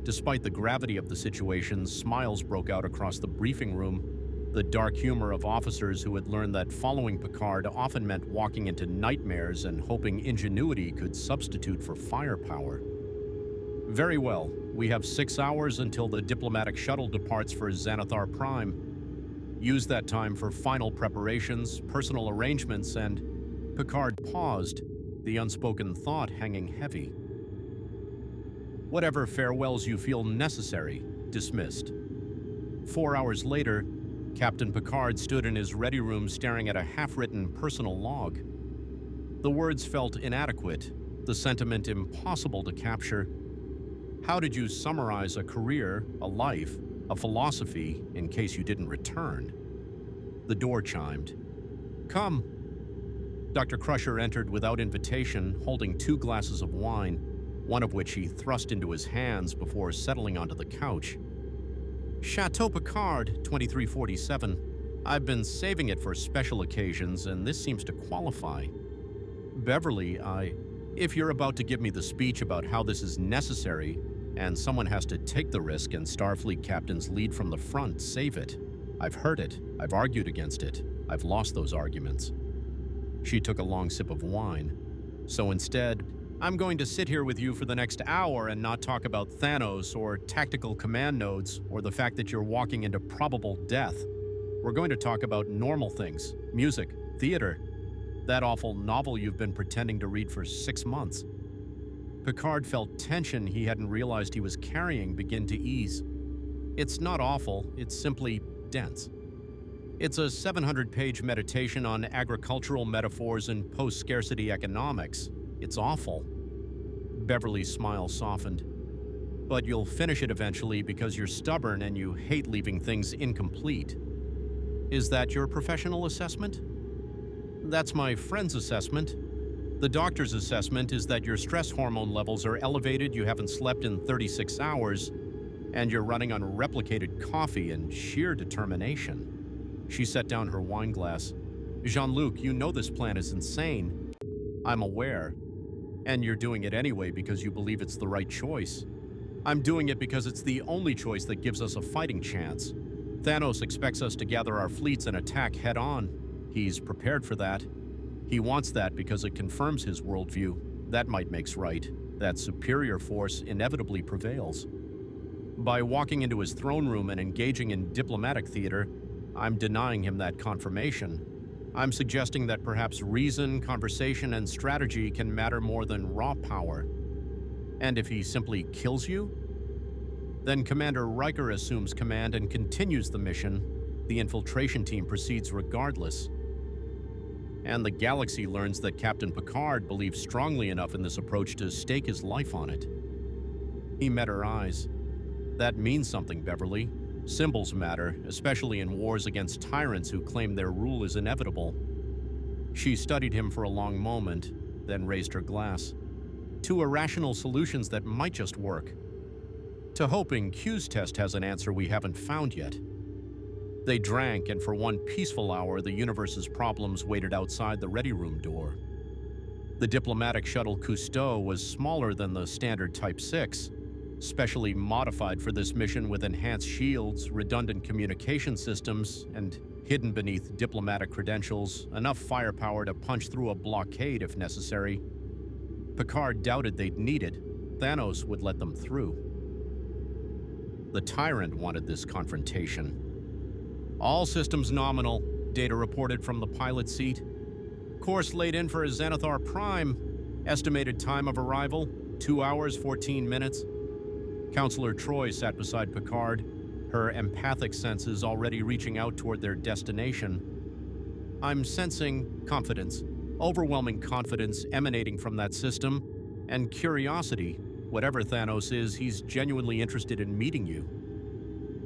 Despite the gravity of the situation, smiles broke out across the briefing room, the dark humor of officers who had learned that following Picard often meant walking into nightmares and hoping ingenuity could substitute for firepower. Very well, we have 6 hours until the diplomatic shuttle departs for Xanathar Prime. Use that time for final preparations, personal arrangements, and— Picard paused, the unspoken thought hanging heavy. Whatever farewells you feel necessary, dismissed. 4 hours later, Captain Picard stood in his ready room staring at a half-written personal log. The words felt inadequate, the sentiment impossible to capture. How did you summarize a career, a life, a philosophy, in case you didn't return? The door chimed. Come. Dr. Crusher entered without invitation, holding 2 glasses of wine. one of which he thrust into his hands before settling onto the couch. Chateau Picard, 2347. I've been saving it for special occasions, and this seems to qualify. Beverly, if you're about to give me the speech about how this is necessary, and someone has to take the risk and Starfleet captains lead from the front, save it. I've heard it. I've argued against it. I've lost those arguments. She took a long sip of wine. So instead, I'm going to sit here with you for the next hour and not talk about Thanos or tactical command nodes or the fact that you're walking into probable death. We're going to talk about normal things, music, theater, that awful novel you've been pretending to read for 6 months. Picard felt tension he hadn't realized he was carrying begin to ease. It's not awful, it's simply dense. It's a 700-page meditation on agricultural metaphors and post-scarcity economics. It's awful. Beverly's smile softened. But you'll finish it eventually because you're stubborn and you hate leaving things incomplete. Is that your professional assessment? That's my friend's assessment. The doctor's assessment is that your stress hormone levels are elevated, you haven't slept in 36 hours, and you're running on replicated coffee and sheer determination. She set down her wine glass. Jean-Luc, you know this plan is insane. I'm aware. And you're doing it anyway because you believe it's the right choice. I'm doing it because it's the only choice that gives us a fighting chance. Thanos expects us to gather our fleets and attack head-on. He's prepared for that. He wants that because it confirms his worldview. That might makes right. That superior force inevitably prevails. By walking into his throne room and engaging in diplomatic theater, I'm denying him that confirmation. I'm suggesting that perhaps reason, conversation, and strategy can matter more than raw power. And if he simply kills you, then Commander Riker assumes command and continues the mission. The infiltration team proceeds regardless. And the galaxy learns that Captain Picard believes strongly enough in this approach to stake his life on it. He met her eyes. That means something, Beverly. Symbols matter, especially in wars against tyrants who claim their rule is inevitable. She studied him for a long moment, then raised her glass. To irrational solutions that might just work. To hoping Q's test has an answer we haven't found yet. They drank, and for one peaceful hour, the universe's problems waited outside the ready room door. The diplomatic shuttle Cousteau was smaller than the standard Type 6, specially modified for this mission with enhanced shields, redundant communication systems, and hidden beneath diplomatic credentials, enough firepower to punch through a blockade if necessary. Picard doubted they'd need it. Thanos would let them through. The Tyrant wanted this confrontation. All systems nominal, data reported from the pilot seat. Course laid in for a Xanathar Prime. Estimated time of arrival, 2 hours, 14 minutes. Counselor Troy sat beside Picard, her empathic senses already reaching out toward their destination. I'm sensing confidence, overwhelming confidence emanating from that system, and curiosity. Whatever Thanos is, he's genuinely interested in meeting you.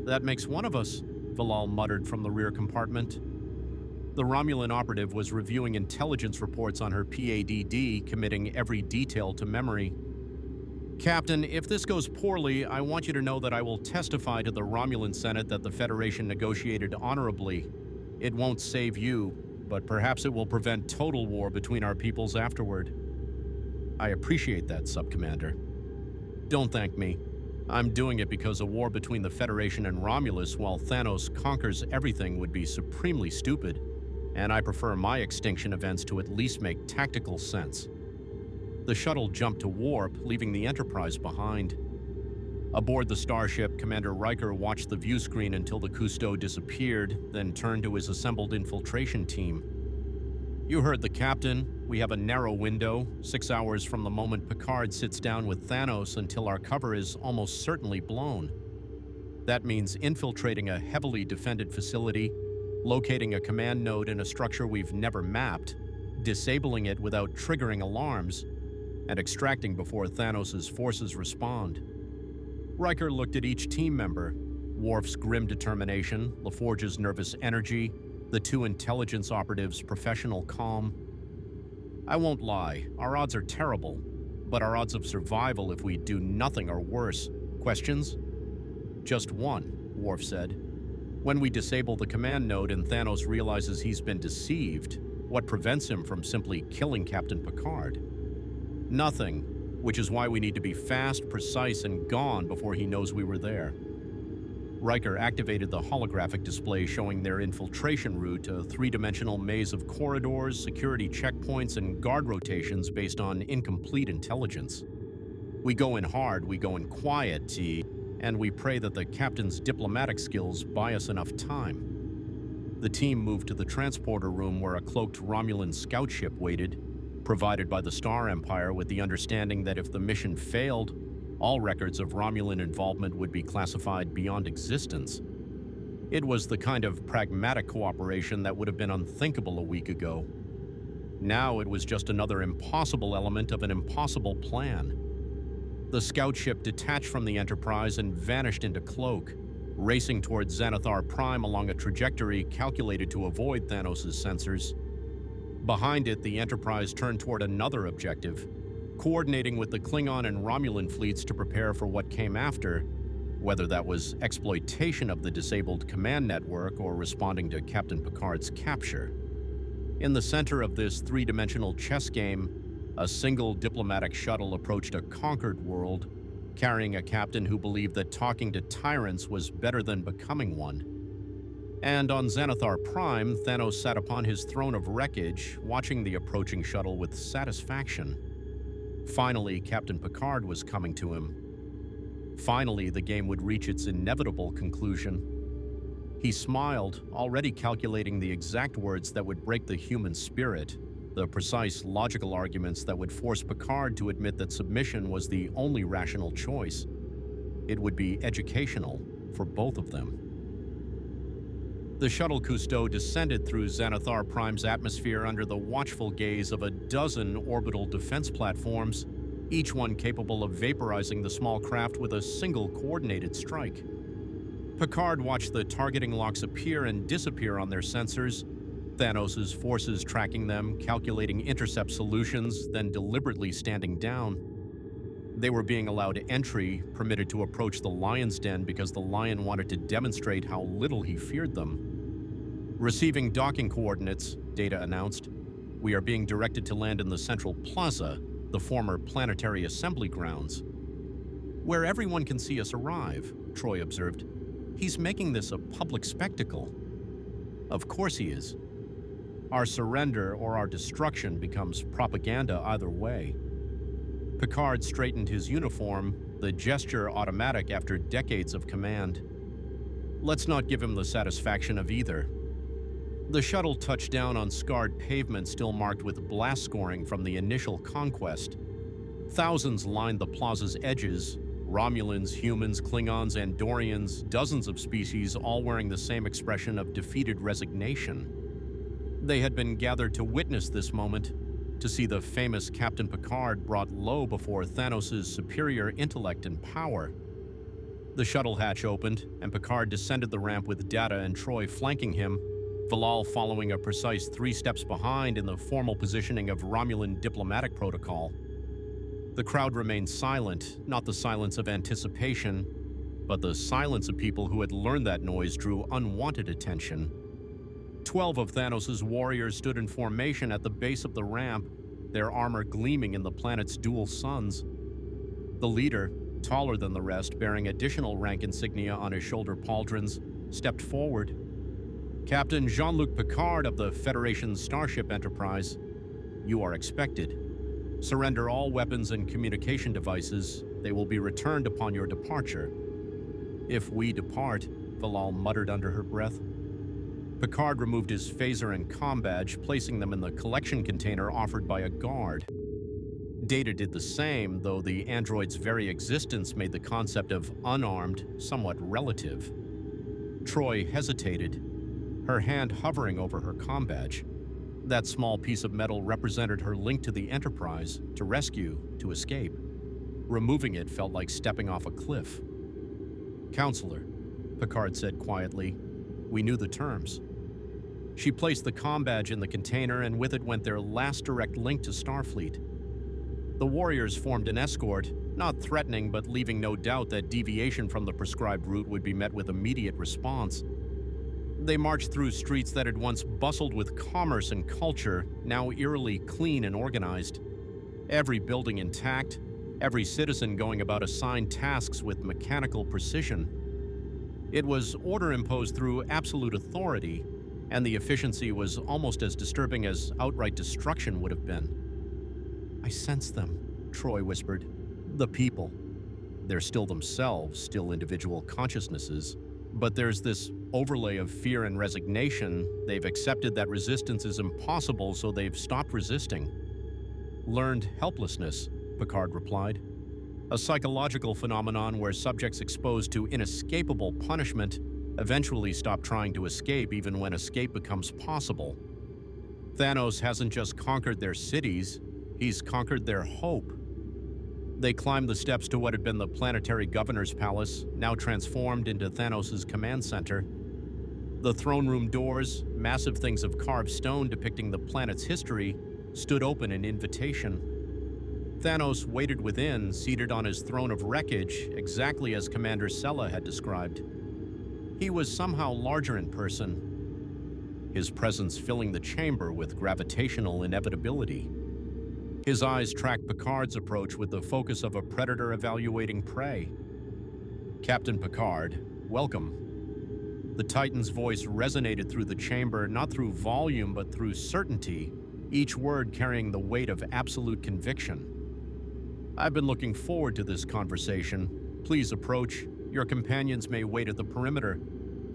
That makes one of us, Valal muttered from the rear compartment. The Romulan operative was reviewing intelligence reports on her PADD, committing every detail to memory. Captain, if this goes poorly, I want you to know that I will testify to the Romulan Senate that the Federation negotiated honorably. It won't save you, but perhaps it will prevent total war between our peoples afterward. I appreciate that, Sub-Commander. Don't thank me. I'm doing it because a war between the Federation and Romulus while Thanos conquers everything would be supremely stupid, and I prefer my extinction events to at least make tactical sense. The shuttle jumped to warp, leaving the Enterprise behind. Aboard the starship, Commander Riker watched the view screen until the Cousteau disappeared, then turned to his assembled infiltration team. You heard the captain. We have a narrow window, 6 hours from the moment Picard sits down with Thanos until our cover is almost certainly blown. That means infiltrating a heavily defended facility, locating a command node in a structure we've never mapped, disabling it without triggering alarms, and extracting before Thanos' forces respond. Riker looked at each team member, Worf's grim determination, LaForge's nervous energy, the two intelligence operatives' professional calm. I won't lie, our odds are terrible. But our odds of survival if we do nothing are worse. Questions? Just one, Worf said. When we disable the command node and Thanos realizes he's been deceived, what prevents him from simply killing Captain Picard? Nothing, which is why we need to be fast, precise, and gone before he knows we were there. Riker activated the holographic display showing their infiltration route, a three-dimensional maze of corridors, security checkpoints, and guard rotations based on incomplete intelligence. We go in hard, we go in quiet, T, and we pray that the captain's diplomatic skills buy us enough time. The team moved to the transporter room where a cloaked Romulan scout ship waited, provided by the Star Empire with the understanding that if the mission failed, all records of Romulan involvement would be classified beyond existence. It was the kind of pragmatic cooperation that would have been unthinkable a week ago. Now it was just another impossible element of an impossible plan. The scout ship detached from the Enterprise and vanished into cloak, racing towards Xanathar Prime along a trajectory calculated to avoid Thanos' sensors. Behind it, the Enterprise turned toward another objective, coordinating with the Klingon and Romulan fleets to prepare for what came after, whether that was exploitation of the disabled command network or responding to Captain Picard's capture. In the center of this three-dimensional chess game, a single diplomatic shuttle approached a conquered world, carrying a captain who believed that talking to tyrants was better than becoming one. And on Xanathar Prime, Thanos sat upon his throne of wreckage, watching the approaching shuttle with satisfaction. Finally, Captain Picard was coming to him. Finally, the game would reach its inevitable conclusion. He smiled, already calculating the exact words that would break the human spirit, the precise logical arguments that would force Picard to admit that submission was the only rational choice. It would be educational for both of them. The shuttle Cousteau descended through Xanathar Prime's atmosphere under the watchful gaze of a dozen orbital defense platforms, each one capable of vaporizing the small craft with a single coordinated strike. Picard watched the targeting locks appear and disappear on their sensors, Thanos' forces tracking them, calculating intercept solutions, then deliberately standing down. They were being allowed entry, permitted to approach the lion's den because the lion wanted to demonstrate how little he feared them. Receiving docking coordinates, Data announced. We are being directed to land in the Central Plaza, the former planetary assembly grounds. Where everyone can see us arrive, Troy observed. He's making this a public spectacle. Of course he is. Our surrender or our destruction becomes propaganda either way. Picard straightened his uniform, the gesture automatic after decades of command. Let's not give him the satisfaction of either. The shuttle touched down on scarred pavement still marked with blast scoring from the initial conquest. Thousands lined the plaza's edges, Romulans, humans, Klingons, Andorians, dozens of species all wearing the same expression of defeated resignation. They had been gathered to witness this moment, to see the famous Captain Picard brought low before Thanos' superior intellect and power. The shuttle hatch opened, and Picard descended the ramp with Data and Troy flanking him, Valal following a precise 3 steps behind in the formal positioning of Romulan diplomatic protocol. The crowd remained silent, not the silence of anticipation, but the silence of people who had learned that noise drew unwanted attention. 12 of Thanos' warriors stood in formation at the base of the ramp, their armor gleaming in the planet's dual suns. The leader, taller than the rest, bearing additional rank insignia on his shoulder pauldrons, stepped forward. Captain Jean-Luc Picard of the Federation's Starship Enterprise, you are expected. Surrender all weapons and communication devices. They will be returned upon your departure. If we depart, Valal muttered under her breath. Picard removed his phaser and comm badge, placing them in the collection container offered by a guard. Data did the same, though the android's very existence made the concept of unarmed somewhat relative. Troy hesitated, her hand hovering over her comm badge. That small piece of metal represented her link to the Enterprise, to rescue, to escape. Removing it felt like stepping off a cliff. Counselor, Picard said quietly, we knew the terms. She placed the comm badge in the container, and with it went their last direct link to Starfleet. The warriors formed an escort, not threatening but leaving no doubt that deviation from the prescribed route would be met with immediate response. They marched through streets that had once bustled with commerce and culture, now eerily clean and organized. Every building intact, every citizen going about assigned tasks with mechanical precision. It was order imposed through absolute authority, and the efficiency was almost as disturbing as outright destruction would have been. "I sense them," Troy whispered. "The people. They're still themselves, still individual consciousnesses, but there's this overlay of fear and resignation. They've accepted that resistance is impossible, so they've stopped resisting." "Learned helplessness," Picard replied. "A psychological phenomenon where subjects exposed to inescapable punishment eventually stop trying to escape even when escape becomes possible. Thanos hasn't just conquered their cities, he's conquered their hope." They climbed the steps to what had been the planetary governor's palace, now transformed into Thanos' command center. The throne room doors, massive things of carved stone depicting the planet's history, stood open in invitation. Thanos waited within, seated on his throne of wreckage, exactly as Commander Sella had described. He was somehow larger in person, his presence filling the chamber with gravitational inevitability. His eyes tracked Picard's approach with the focus of a predator evaluating prey. "Captain Picard, welcome." The Titan's voice resonated through the chamber, not through volume but through certainty, each word carrying the weight of absolute conviction. "I've been looking forward to this conversation. Please approach. Your companions may wait at the perimeter.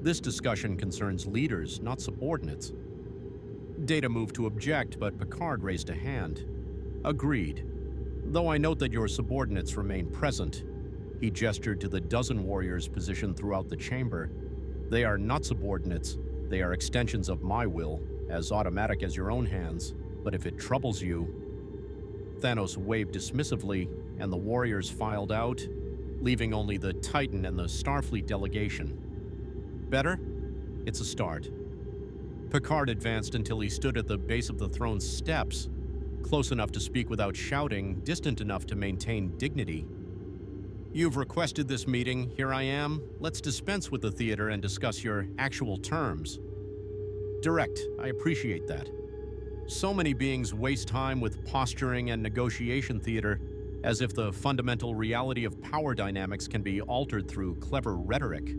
This discussion concerns leaders, not subordinates." Data moved to object, but Picard raised a hand. "Agreed. Though I note that your subordinates remain present." He gestured to the dozen warriors positioned throughout the chamber. "They are not subordinates. They are extensions of my will, as automatic as your own hands. But if it troubles you..." Thanos waved dismissively, and the warriors filed out, leaving only the Titan and the Starfleet delegation. "Better? It's a start." Picard advanced until he stood at the base of the throne's steps, close enough to speak without shouting, distant enough to maintain dignity. "You've requested this meeting, here I am. Let's dispense with the theater and discuss your actual terms." "Direct, I appreciate that. So many beings waste time with posturing and negotiation theater, as if the fundamental reality of power dynamics can be altered through clever rhetoric."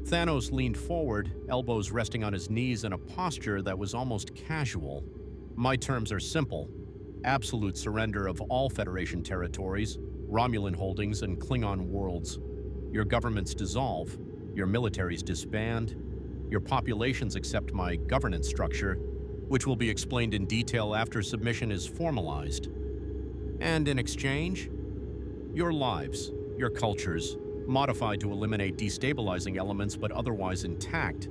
Thanos leaned forward, elbows resting on his knees in a posture that was almost casual. "My terms are simple. Absolute surrender of all Federation territories, Romulan holdings, and Klingon worlds. Your governments dissolve, your militaries disband, your populations accept my governance structure, which will be explained in detail after submission is formalized. And in exchange, your lives, your cultures, modified to eliminate destabilizing elements but otherwise intact.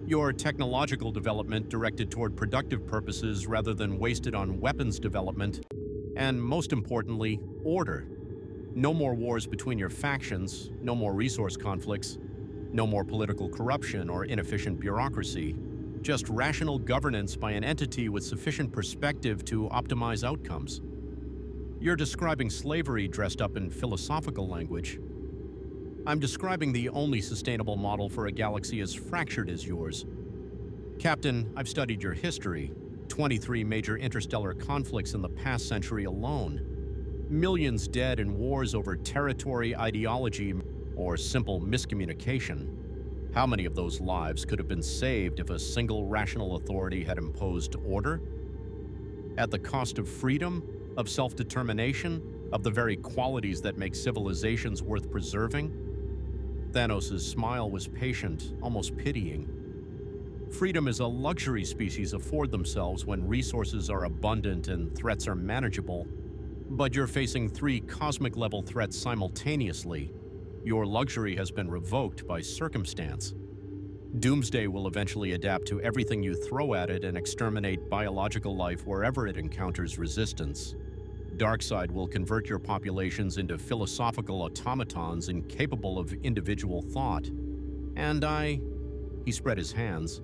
Your technological development directed toward productive purposes rather than wasted on weapons development. And most importantly, order. No more wars between your factions, no more resource conflicts, no more political corruption or inefficient bureaucracy. Just rational governance by an entity with sufficient perspective to optimize outcomes. You're describing slavery dressed up in philosophical language. I'm describing the only sustainable model for a galaxy as fractured as yours. Captain, I've studied your history. 23 major interstellar conflicts in the past century alone. Millions dead in wars over territory, ideology, or simple miscommunication. How many of those lives could have been saved if a single rational authority had imposed order? At the cost of freedom, of self-determination, of the very qualities that make civilizations worth preserving? Thanos' smile was patient, almost pitying. Freedom is a luxury species afford themselves when resources are abundant and threats are manageable. But you're facing 3 cosmic-level threats simultaneously. Your luxury has been revoked by circumstance. Doomsday will eventually adapt to everything you throw at it and exterminate biological life wherever it encounters resistance. Darkseid will convert your populations into philosophical automatons incapable of individual thought. And he spread his hands.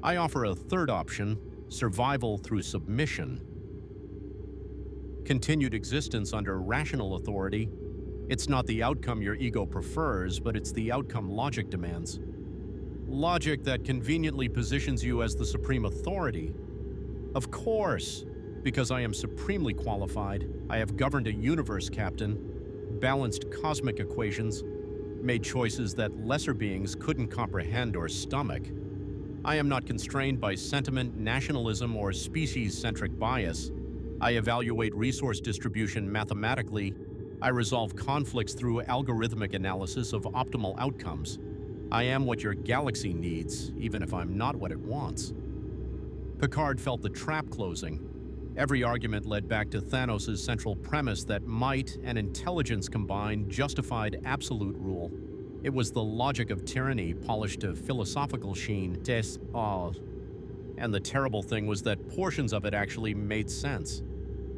I offer a third option, survival through submission. Continued existence under rational authority. It's not the outcome your ego prefers, but it's the outcome logic demands. Logic that conveniently positions you as the supreme authority. Of course, because I am supremely qualified, I have governed a universe, Captain, balanced cosmic equations, made choices that lesser beings couldn't comprehend or stomach. I am not constrained by sentiment, nationalism, or species-centric bias. I evaluate resource distribution mathematically. I resolve conflicts through algorithmic analysis of optimal outcomes. I am what your galaxy needs, even if I'm not what it wants. Picard felt the trap closing. Every argument led back to Thanos' central premise that might and intelligence combined justified absolute rule. It was the logic of tyranny polished to philosophical sheen. And the terrible thing was that portions of it actually made sense.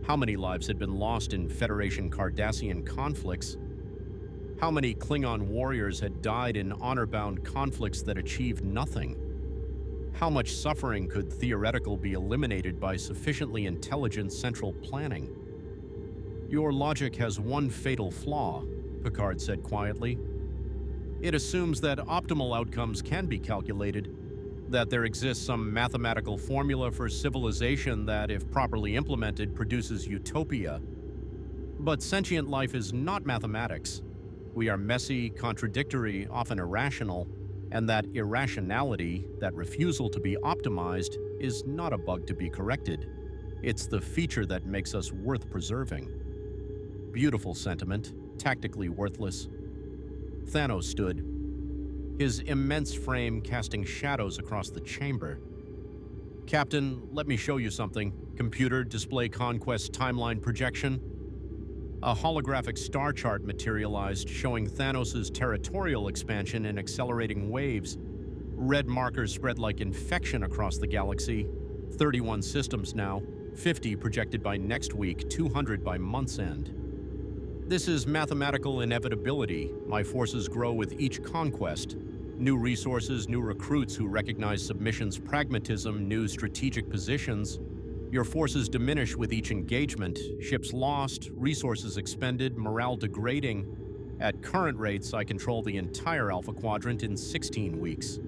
How many lives had been lost in Federation Cardassian conflicts? How many Klingon warriors had died in honor-bound conflicts that achieved nothing? How much suffering could theoretically be eliminated by sufficiently intelligent central planning? Your logic has one fatal flaw, Picard said quietly. It assumes that optimal outcomes can be calculated, that there exists some mathematical formula for civilization that, if properly implemented, produces utopia. But sentient life is not mathematics. We are messy, contradictory, often irrational, and that irrationality, that refusal to be optimized, is not a bug to be corrected. It's the feature that makes us worth preserving. Beautiful sentiment, tactically worthless. Thanos stood, his immense frame casting shadows across the chamber. Captain, let me show you something. Computer, display conquest timeline projection. A holographic star chart materialized showing Thanos' territorial expansion in accelerating waves. Red markers spread like infection across the galaxy. 31 systems now, 50 projected by next week, 200 by month's end. This is mathematical inevitability. My forces grow with each conquest. New resources, new recruits who recognize submission's pragmatism, new strategic positions. Your forces diminish with each engagement, ships lost, resources expended, morale degrading. At current rates, I control the entire Alpha Quadrant in 16 weeks,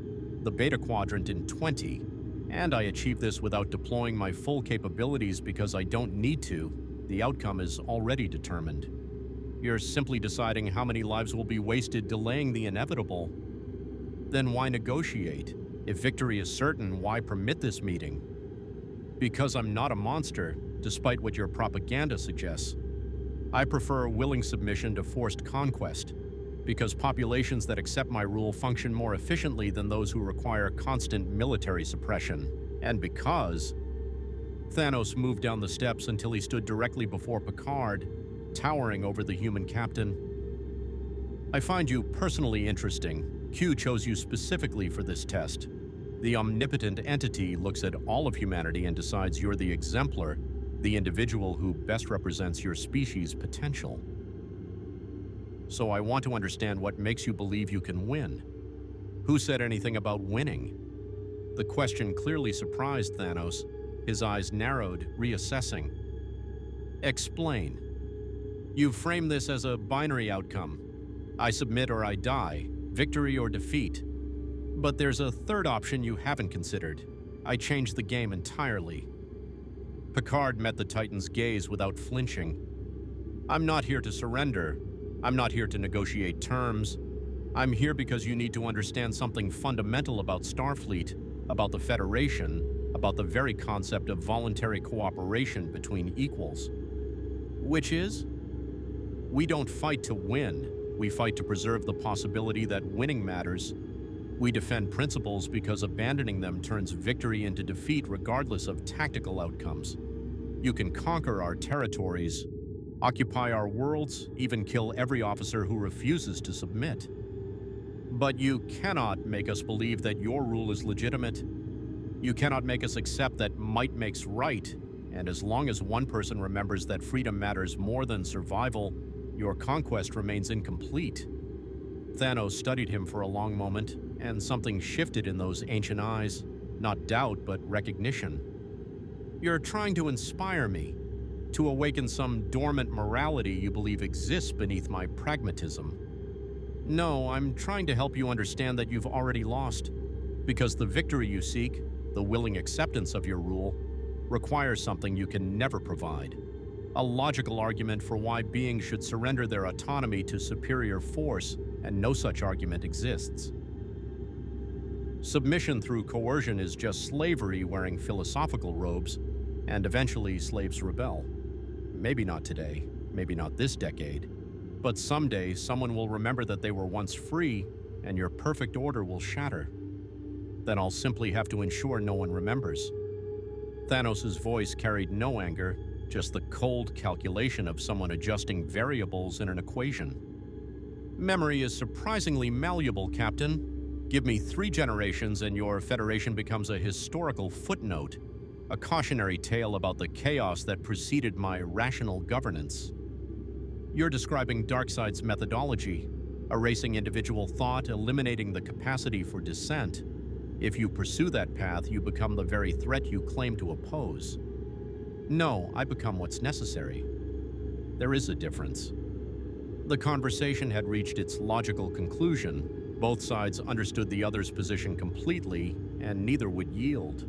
the Beta Quadrant in 20, and I achieve this without deploying my full capabilities because I don't need to. The outcome is already determined. You're simply deciding how many lives will be wasted delaying the inevitable. Then why negotiate? If victory is certain, why permit this meeting? Because I'm not a monster, despite what your propaganda suggests. I prefer willing submission to forced conquest, because populations that accept my rule function more efficiently than those who require constant military suppression. And because Thanos moved down the steps until he stood directly before Picard, towering over the human captain. I find you personally interesting. Q chose you specifically for this test. The omnipotent entity looks at all of humanity and decides you're the exemplar, the individual who best represents your species' potential. So I want to understand what makes you believe you can win. Who said anything about winning? The question clearly surprised Thanos, his eyes narrowed, reassessing. Explain. You've framed this as a binary outcome. I submit or I die, victory or defeat. But there's a third option you haven't considered. I changed the game entirely. Picard met the Titan's gaze without flinching. I'm not here to surrender. I'm not here to negotiate terms. I'm here because you need to understand something fundamental about Starfleet, about the Federation, about the very concept of voluntary cooperation between equals. Which is? We don't fight to win. We fight to preserve the possibility that winning matters. We defend principles because abandoning them turns victory into defeat regardless of tactical outcomes. You can conquer our territories, occupy our worlds, even kill every officer who refuses to submit. But you cannot make us believe that your rule is legitimate. You cannot make us accept that might makes right, and as long as one person remembers that freedom matters more than survival, your conquest remains incomplete. Thanos studied him for a long moment, and something shifted in those ancient eyes. Not doubt, but recognition. You're trying to inspire me. To awaken some dormant morality you believe exists beneath my pragmatism. No, I'm trying to help you understand that you've already lost, because the victory you seek, the willing acceptance of your rule, requires something you can never provide. A logical argument for why beings should surrender their autonomy to superior force, and no such argument exists. Submission through coercion is just slavery wearing philosophical robes, and eventually slaves rebel. Maybe not today, maybe not this decade, but someday someone will remember that they were once free, and your perfect order will shatter. Then I'll simply have to ensure no one remembers. Thanos' voice carried no anger, just the cold calculation of someone adjusting variables in an equation. Memory is surprisingly malleable, Captain. Give me 3 generations and your Federation becomes a historical footnote, a cautionary tale about the chaos that preceded my rational governance. You're describing Darkseid's methodology, erasing individual thought, eliminating the capacity for dissent. If you pursue that path, you become the very threat you claim to oppose. No, I become what's necessary. There is a difference. The conversation had reached its logical conclusion. Both sides understood the other's position completely, and neither would yield.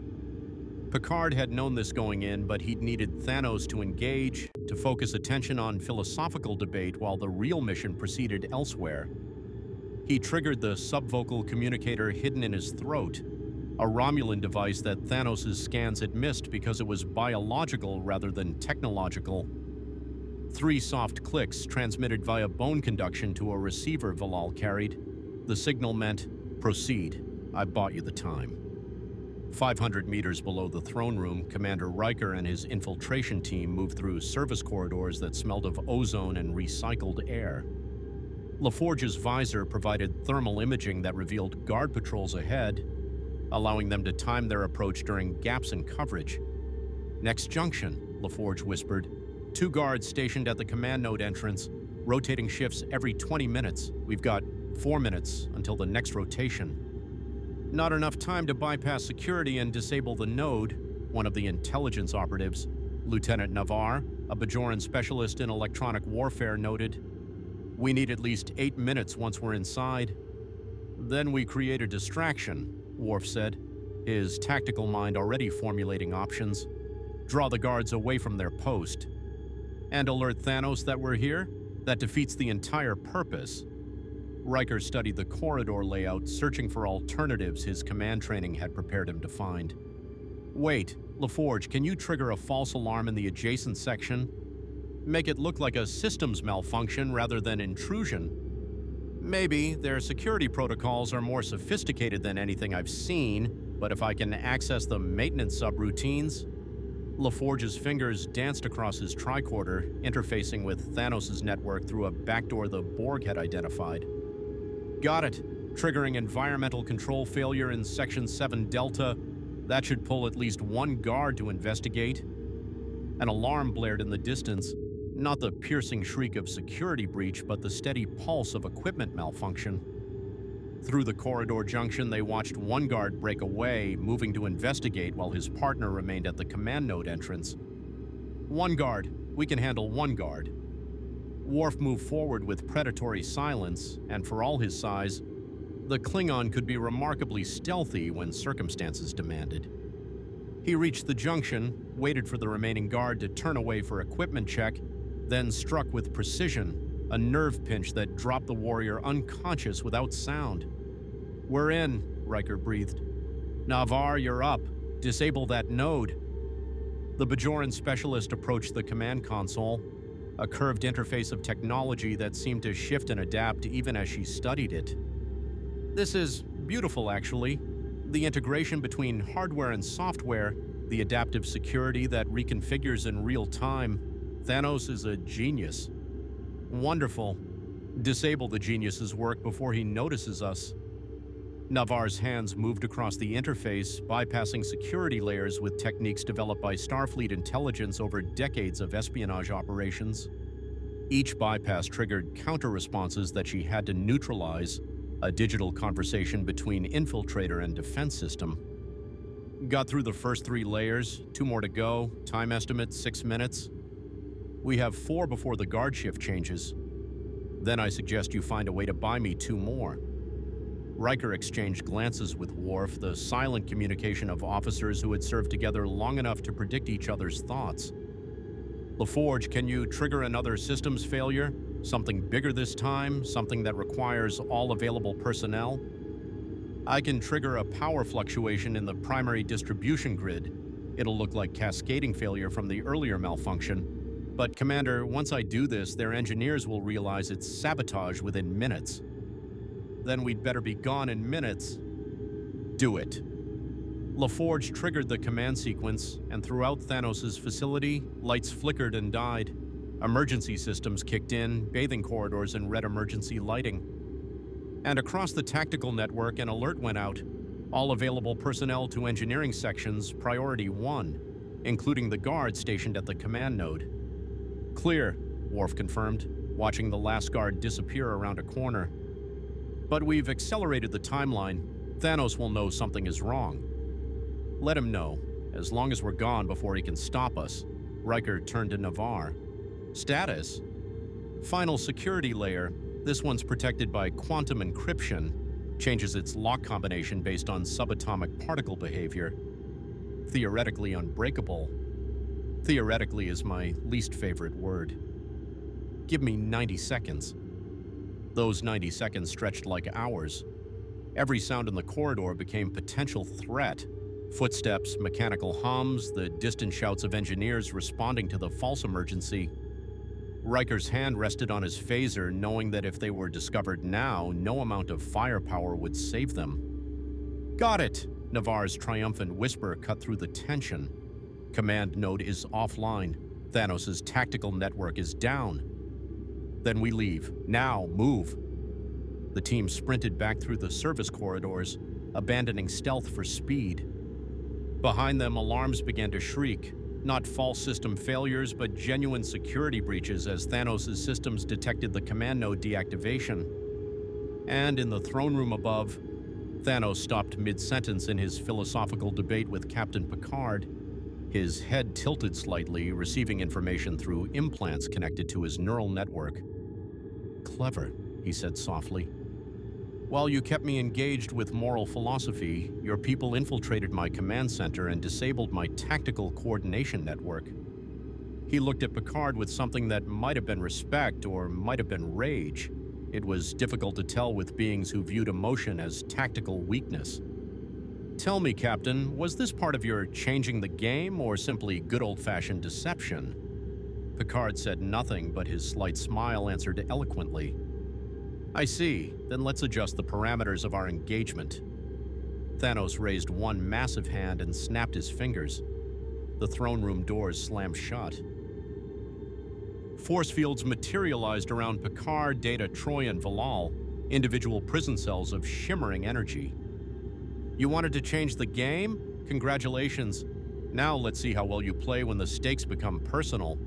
Picard had known this going in, but he'd needed Thanos to engage, to focus attention on philosophical debate while the real mission proceeded elsewhere. He triggered the subvocal communicator hidden in his throat, a Romulan device that Thanos' scans had missed because it was biological rather than technological. 3 soft clicks transmitted via bone conduction to a receiver Valal carried. The signal meant, "Proceed. I bought you the time." 500 meters below the throne room, Commander Riker and his infiltration team moved through service corridors that smelled of ozone and recycled air. LaForge's visor provided thermal imaging that revealed guard patrols ahead, allowing them to time their approach during gaps in coverage. "Next junction," LaForge whispered. 2 guards stationed at the command node entrance, rotating shifts every 20 minutes. We've got 4 minutes until the next rotation. Not enough time to bypass security and disable the node, one of the intelligence operatives, Lieutenant Navarre, a Bajoran specialist in electronic warfare, noted. "We need at least 8 minutes once we're inside." "Then we create a distraction," Worf said, his tactical mind already formulating options. "Draw the guards away from their post. And alert Thanos that we're here? That defeats the entire purpose." Riker studied the corridor layout, searching for alternatives his command training had prepared him to find. "Wait, LaForge, can you trigger a false alarm in the adjacent section? Make it look like a systems malfunction rather than intrusion." "Maybe. Their security protocols are more sophisticated than anything I've seen, but if I can access the maintenance subroutines..." LaForge's fingers danced across his tricorder, interfacing with Thanos' network through a backdoor the Borg had identified. "Got it. Triggering environmental control failure in Section 7 Delta. That should pull at least 1 guard to investigate." An alarm blared in the distance, not the piercing shriek of security breach, but the steady pulse of equipment malfunction. Through the corridor junction, they watched 1 guard break away, moving to investigate while his partner remained at the command node entrance. "1 guard. We can handle 1 guard." Worf moved forward with predatory silence, and for all his size, the Klingon could be remarkably stealthy when circumstances demanded. He reached the junction, waited for the remaining guard to turn away for equipment check, then struck with precision, a nerve pinch that dropped the warrior unconscious without sound. "We're in," Riker breathed. "Navarre, you're up. Disable that node." The Bajoran specialist approached the command console, a curved interface of technology that seemed to shift and adapt even as she studied it. "This is beautiful, actually. The integration between hardware and software, the adaptive security that reconfigures in real time. Thanos is a genius." "Wonderful. Disable the genius's work before he notices us." Navarre's hands moved across the interface, bypassing security layers with techniques developed by Starfleet intelligence over decades of espionage operations. Each bypass triggered counter-responses that she had to neutralize, a digital conversation between infiltrator and defense system. "Got through the first 3 layers, 2 more to go, time estimate 6 minutes." We have 4 before the guard shift changes. Then I suggest you find a way to buy me 2 more. Riker exchanged glances with Worf, the silent communication of officers who had served together long enough to predict each other's thoughts. LaForge, can you trigger another systems failure? Something bigger this time? Something that requires all available personnel? I can trigger a power fluctuation in the primary distribution grid. It'll look like cascading failure from the earlier malfunction. But, Commander, once I do this, their engineers will realize it's sabotage within minutes. Then we'd better be gone in minutes. Do it. LaForge triggered the command sequence, and throughout Thanos' facility, lights flickered and died. Emergency systems kicked in, bathing corridors in red emergency lighting. And across the tactical network, an alert went out. All available personnel to engineering sections, priority 1, including the guard stationed at the command node. Clear, Worf confirmed, watching the last guard disappear around a corner. But we've accelerated the timeline. Thanos will know something is wrong. Let him know, as long as we're gone before he can stop us. Riker turned to Navarre. Status? Final security layer. This one's protected by quantum encryption. Changes its lock combination based on subatomic particle behavior. Theoretically unbreakable. Theoretically is my least favorite word. Give me 90 seconds. Those 90 seconds stretched like hours. Every sound in the corridor became potential threat. Footsteps, mechanical hums, the distant shouts of engineers responding to the false emergency. Riker's hand rested on his phaser, knowing that if they were discovered now, no amount of firepower would save them. Got it! Navarre's triumphant whisper cut through the tension. Command node is offline. Thanos' tactical network is down. Then we leave. Now, move. The team sprinted back through the service corridors, abandoning stealth for speed. Behind them, alarms began to shriek. Not false system failures, but genuine security breaches as Thanos' systems detected the command node deactivation. And in the throne room above, Thanos stopped mid-sentence in his philosophical debate with Captain Picard. His head tilted slightly, receiving information through implants connected to his neural network. Clever, he said softly. While you kept me engaged with moral philosophy, your people infiltrated my command center and disabled my tactical coordination network. He looked at Picard with something that might have been respect or might have been rage. It was difficult to tell with beings who viewed emotion as tactical weakness. Tell me, Captain, was this part of your changing the game or simply good old-fashioned deception? Picard said nothing, but his slight smile answered eloquently. I see. Then let's adjust the parameters of our engagement. Thanos raised one massive hand and snapped his fingers. The throne room doors slammed shut. Force fields materialized around Picard, Data, Troy, and Valal, individual prison cells of shimmering energy. You wanted to change the game? Congratulations. Now let's see how well you play when the stakes become personal.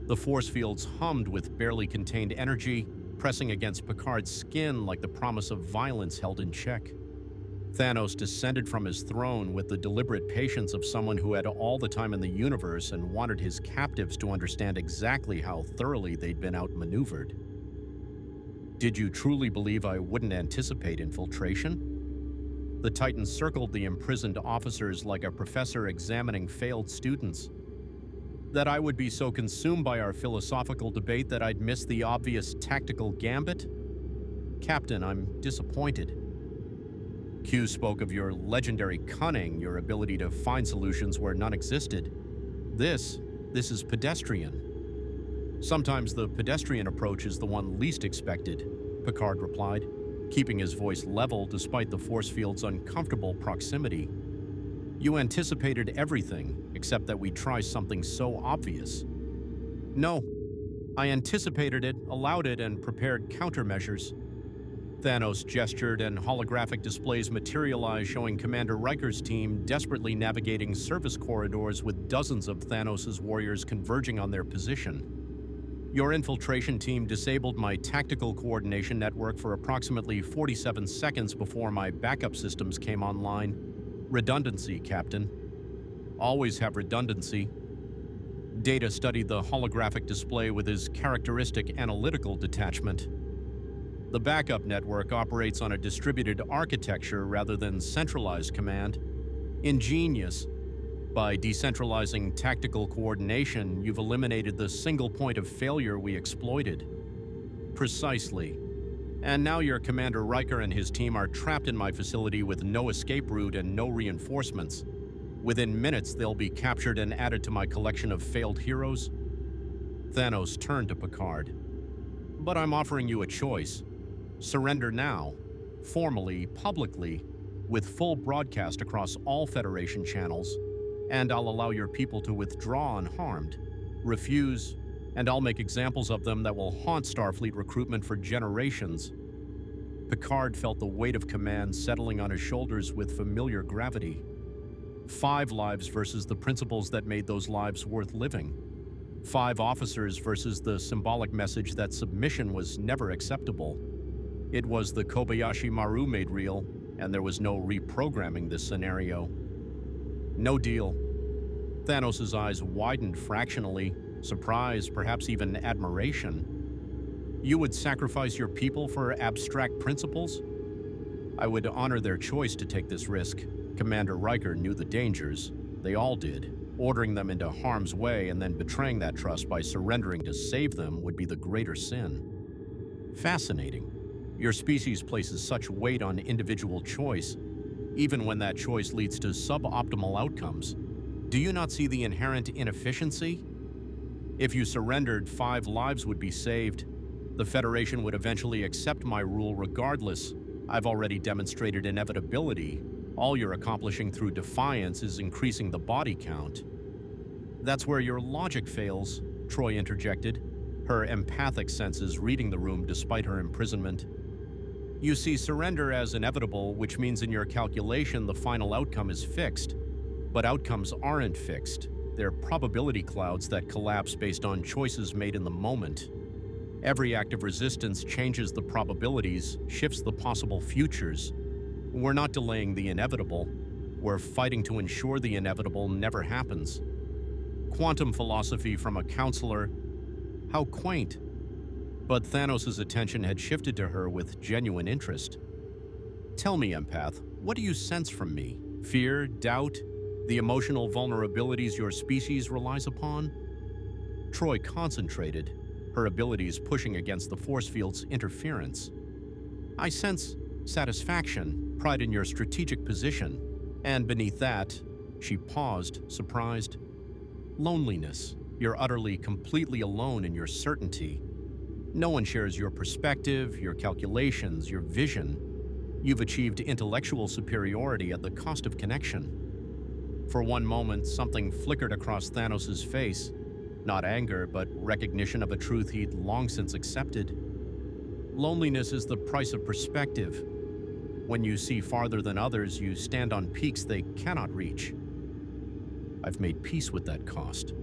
The force fields hummed with barely contained energy, pressing against Picard's skin like the promise of violence held in check. Thanos descended from his throne with the deliberate patience of someone who had all the time in the universe and wanted his captives to understand exactly how thoroughly they'd been outmaneuvered. Did you truly believe I wouldn't anticipate infiltration? The Titan circled the imprisoned officers like a professor examining failed students. That I would be so consumed by our philosophical debate that I'd miss the obvious tactical gambit? Captain, I'm disappointed. Q spoke of your legendary cunning, your ability to find solutions where none existed. This is pedestrian. Sometimes the pedestrian approach is the one least expected, Picard replied, keeping his voice level despite the force field's uncomfortable proximity. You anticipated everything, except that we try something so obvious. No, I anticipated it, allowed it, and prepared countermeasures. Thanos gestured and holographic displays materialized showing Commander Riker's team desperately navigating service corridors with dozens of Thanos' warriors converging on their position. Your infiltration team disabled my tactical coordination network for approximately 47 seconds before my backup systems came online. Redundancy, Captain. Always have redundancy. Data studied the holographic display with his characteristic analytical detachment. The backup network operates on a distributed architecture rather than centralized command. Ingenious. By decentralizing tactical coordination, you've eliminated the single point of failure we exploited. Precisely. And now your Commander Riker and his team are trapped in my facility with no escape route and no reinforcements. Within minutes, they'll be captured and added to my collection of failed heroes. Thanos turned to Picard. But I'm offering you a choice. Surrender now, formally, publicly, with full broadcast across all Federation channels, and I'll allow your people to withdraw unharmed. Refuse, and I'll make examples of them that will haunt Starfleet recruitment for generations. Picard felt the weight of command settling on his shoulders with familiar gravity. 5 lives versus the principles that made those lives worth living. 5 officers versus the symbolic message that submission was never acceptable. It was the Kobayashi Maru made real, and there was no reprogramming this scenario. No deal. Thanos' eyes widened fractionally, surprise, perhaps even admiration. You would sacrifice your people for abstract principles? I would honor their choice to take this risk. Commander Riker knew the dangers. They all did. Ordering them into harm's way and then betraying that trust by surrendering to save them would be the greater sin. Fascinating. Your species places such weight on individual choice, even when that choice leads to suboptimal outcomes. Do you not see the inherent inefficiency? If you surrendered, 5 lives would be saved. The Federation would eventually accept my rule regardless. I've already demonstrated inevitability. All you're accomplishing through defiance is increasing the body count. That's where your logic fails, Troy interjected, her empathic senses reading the room despite her imprisonment. You see surrender as inevitable, which means in your calculation the final outcome is fixed. But outcomes aren't fixed. They're probability clouds that collapse based on choices made in the moment. Every act of resistance changes the probabilities, shifts the possible futures. We're not delaying the inevitable. We're fighting to ensure the inevitable never happens. Quantum philosophy from a counselor. How quaint. But Thanos' attention had shifted to her with genuine interest. Tell me, empath, what do you sense from me? Fear, doubt, the emotional vulnerabilities your species relies upon? Troy concentrated, her abilities pushing against the force field's interference. I sense satisfaction, pride in your strategic position, and beneath that, she paused, surprised. Loneliness. You're utterly, completely alone in your certainty. No one shares your perspective, your calculations, your vision. You've achieved intellectual superiority at the cost of connection. For one moment, something flickered across Thanos' face. Not anger, but recognition of a truth he'd long since accepted. Loneliness is the price of perspective. When you see farther than others, you stand on peaks they cannot reach. I've made peace with that cost.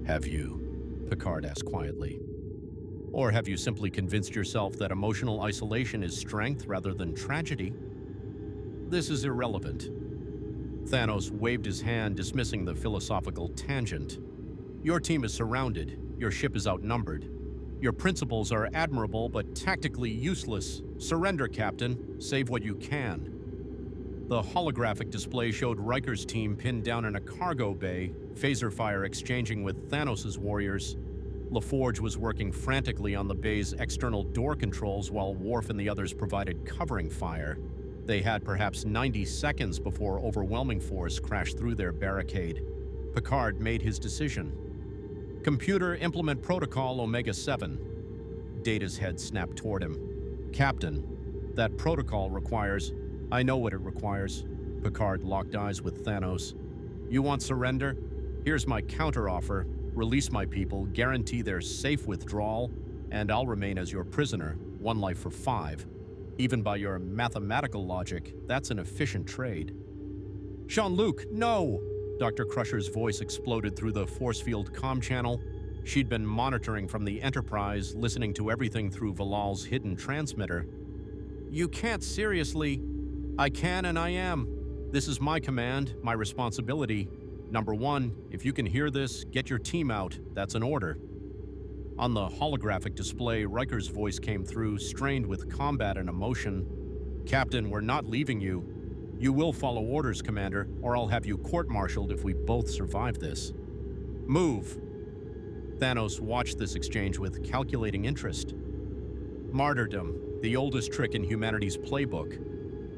Have you? Picard asked quietly. Or have you simply convinced yourself that emotional isolation is strength rather than tragedy? This is irrelevant. Thanos waved his hand, dismissing the philosophical tangent. Your team is surrounded. Your ship is outnumbered. Your principles are admirable, but tactically useless. Surrender, Captain. Save what you can. The holographic display showed Riker's team pinned down in a cargo bay, phaser fire exchanging with Thanos' warriors. LaForge was working frantically on the bay's external door controls while Worf and the others provided covering fire. They had perhaps 90 seconds before overwhelming force crashed through their barricade. Picard made his decision. Computer, implement protocol Omega-7. Data's head snapped toward him. Captain, that protocol requires... I know what it requires. Picard locked eyes with Thanos. You want surrender? Here's my counteroffer. Release my people, guarantee their safe withdrawal, and I'll remain as your prisoner, 1 life for 5. Even by your mathematical logic, that's an efficient trade. Jean-Luc, no! Dr. Crusher's voice exploded through the force field comm channel. She'd been monitoring from the Enterprise, listening to everything through Valal's hidden transmitter. You can't seriously... I can and I am. This is my command, my responsibility. Number 1, if you can hear this, get your team out. That's an order. On the holographic display, Riker's voice came through, strained with combat and emotion. Captain, we're not leaving you. You will follow orders, Commander, or I'll have you court-martialed if we both survive this. Move. Thanos watched this exchange with calculating interest. Martyrdom, the oldest trick in humanity's playbook.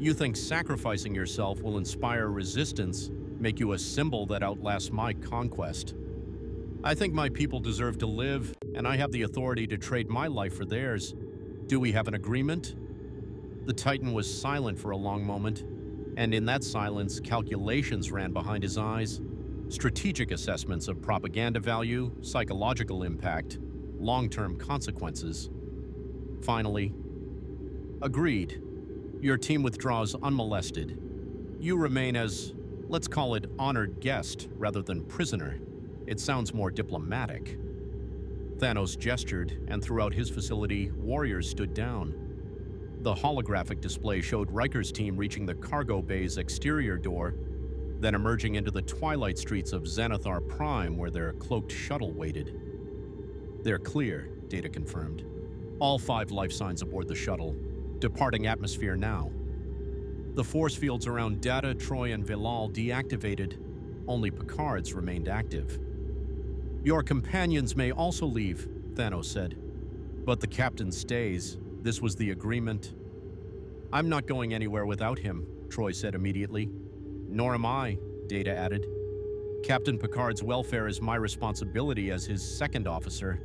You think sacrificing yourself will inspire resistance, make you a symbol that outlasts my conquest. I think my people deserve to live, and I have the authority to trade my life for theirs. Do we have an agreement? The Titan was silent for a long moment, and in that silence, calculations ran behind his eyes. Strategic assessments of propaganda value, psychological impact, long-term consequences. Finally, agreed. Your team withdraws unmolested. You remain as, let's call it, honored guest rather than prisoner. It sounds more diplomatic. Thanos gestured, and throughout his facility, warriors stood down. The holographic display showed Riker's team reaching the cargo bay's exterior door, then emerging into the twilight streets of Xanathar Prime where their cloaked shuttle waited. They're clear, Data confirmed. All 5 life signs aboard the shuttle, departing atmosphere now. The force fields around Data, Troy, and Velal deactivated. Only Picard's remained active. Your companions may also leave, Thanos said. But the captain stays. This was the agreement. I'm not going anywhere without him, Troy said immediately. Nor am I, Data added. Captain Picard's welfare is my responsibility as his second officer.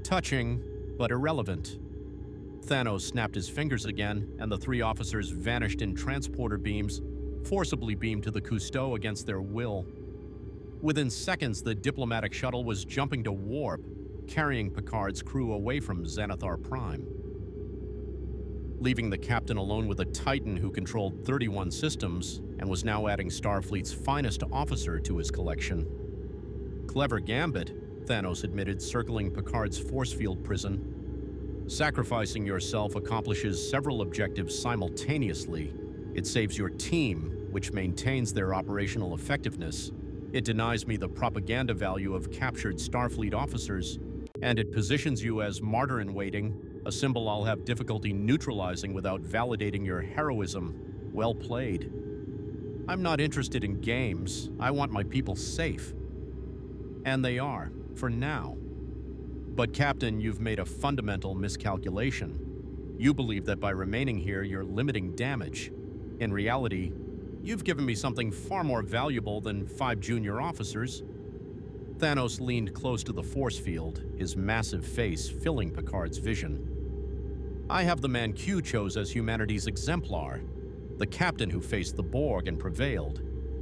Touching, but irrelevant. Thanos snapped his fingers again, and the 3 officers vanished in transporter beams, forcibly beamed to the Cousteau against their will. Within seconds, the diplomatic shuttle was jumping to warp, carrying Picard's crew away from Xanathar Prime. Leaving the captain alone with a Titan who controlled 31 systems and was now adding Starfleet's finest officer to his collection. Clever gambit, Thanos admitted, circling Picard's force field prison. Sacrificing yourself accomplishes several objectives simultaneously. It saves your team, which maintains their operational effectiveness. It denies me the propaganda value of captured Starfleet officers, and it positions you as martyr-in-waiting, a symbol I'll have difficulty neutralizing without validating your heroism. Well played. I'm not interested in games. I want my people safe. And they are, for now. But Captain, you've made a fundamental miscalculation. You believe that by remaining here, you're limiting damage. In reality, you've given me something far more valuable than 5 junior officers. Thanos leaned close to the force field, his massive face filling Picard's vision. I have the man Q chose as humanity's exemplar, the captain who faced the Borg and prevailed,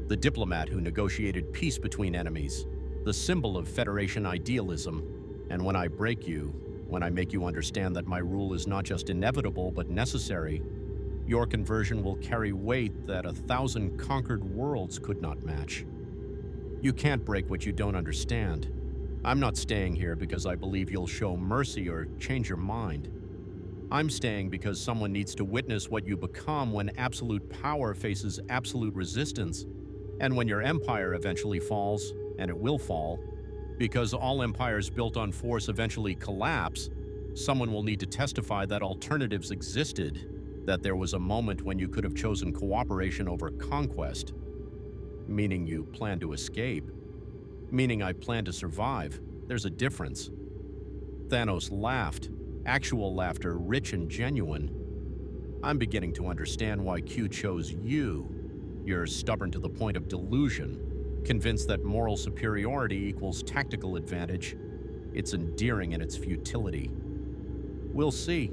the diplomat who negotiated peace between enemies, the symbol of Federation idealism. And when I break you, when I make you understand that my rule is not just inevitable but necessary, your conversion will carry weight that 1,000 conquered worlds could not match. You can't break what you don't understand. I'm not staying here because I believe you'll show mercy or change your mind. I'm staying because someone needs to witness what you become when absolute power faces absolute resistance, and when your empire eventually falls, and it will fall, because all empires built on force eventually collapse, someone will need to testify that alternatives existed, that there was a moment when you could have chosen cooperation over conquest. Meaning you plan to escape. Meaning I plan to survive. There's a difference. Thanos laughed, actual laughter, rich and genuine. I'm beginning to understand why Q chose you. You're stubborn to the point of delusion, convinced that moral superiority equals tactical advantage. It's endearing in its futility. We'll see.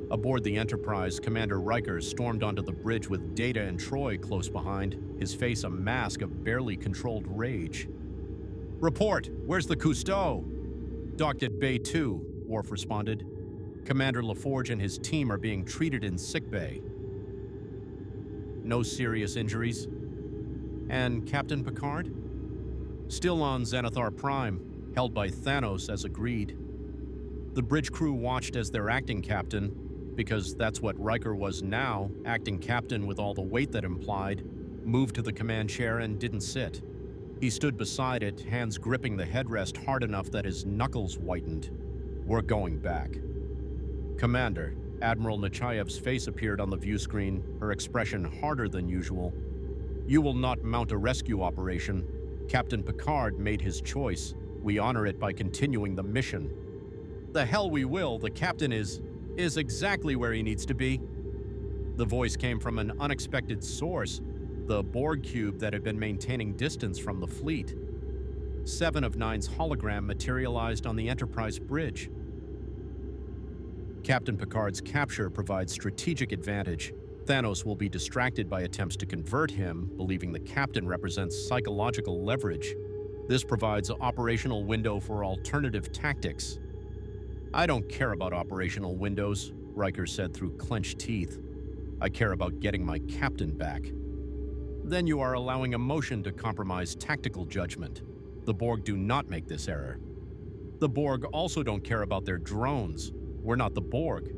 Aboard the Enterprise, Commander Riker stormed onto the bridge with Data and Troy close behind, his face a mask of barely controlled rage. Report! Where's the Cousteau? Docked at Bay 2, Worf responded. Commander LaForge and his team are being treated in sickbay. No serious injuries? And Captain Picard? Still on Xanathar Prime, held by Thanos as agreed. The bridge crew watched as their acting captain, because that's what Riker was now, acting captain with all the weight that implied, moved to the command chair and didn't sit. He stood beside it, hands gripping the headrest hard enough that his knuckles whitened. "We're going back." "Commander," Admiral Nechayev's face appeared on the view screen, her expression harder than usual. "You will not mount a rescue operation. Captain Picard made his choice. We honor it by continuing the mission." "The hell we will. The captain is exactly where he needs to be." The voice came from an unexpected source, the Borg cube that had been maintaining distance from the fleet. 7 of 9's hologram materialized on the Enterprise bridge. Captain Picard's capture provides strategic advantage. Thanos will be distracted by attempts to convert him, believing the captain represents psychological leverage. This provides an operational window for alternative tactics. "I don't care about operational windows," Riker said through clenched teeth. "I care about getting my captain back." "Then you are allowing emotion to compromise tactical judgment. The Borg do not make this error." "The Borg also don't care about their drones. We're not the Borg."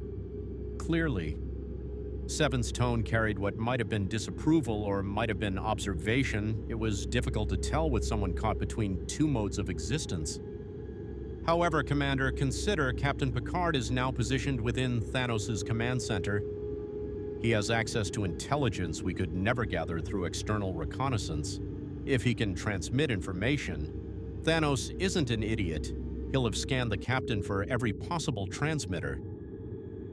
Clearly. Seven's tone carried what might have been disapproval or might have been observation. It was difficult to tell with someone caught between two modes of existence. "However, Commander, consider Captain Picard is now positioned within Thanos' command center. He has access to intelligence we could never gather through external reconnaissance. If he can transmit information, Thanos isn't an idiot. He'll have scanned the captain for every possible transmitter.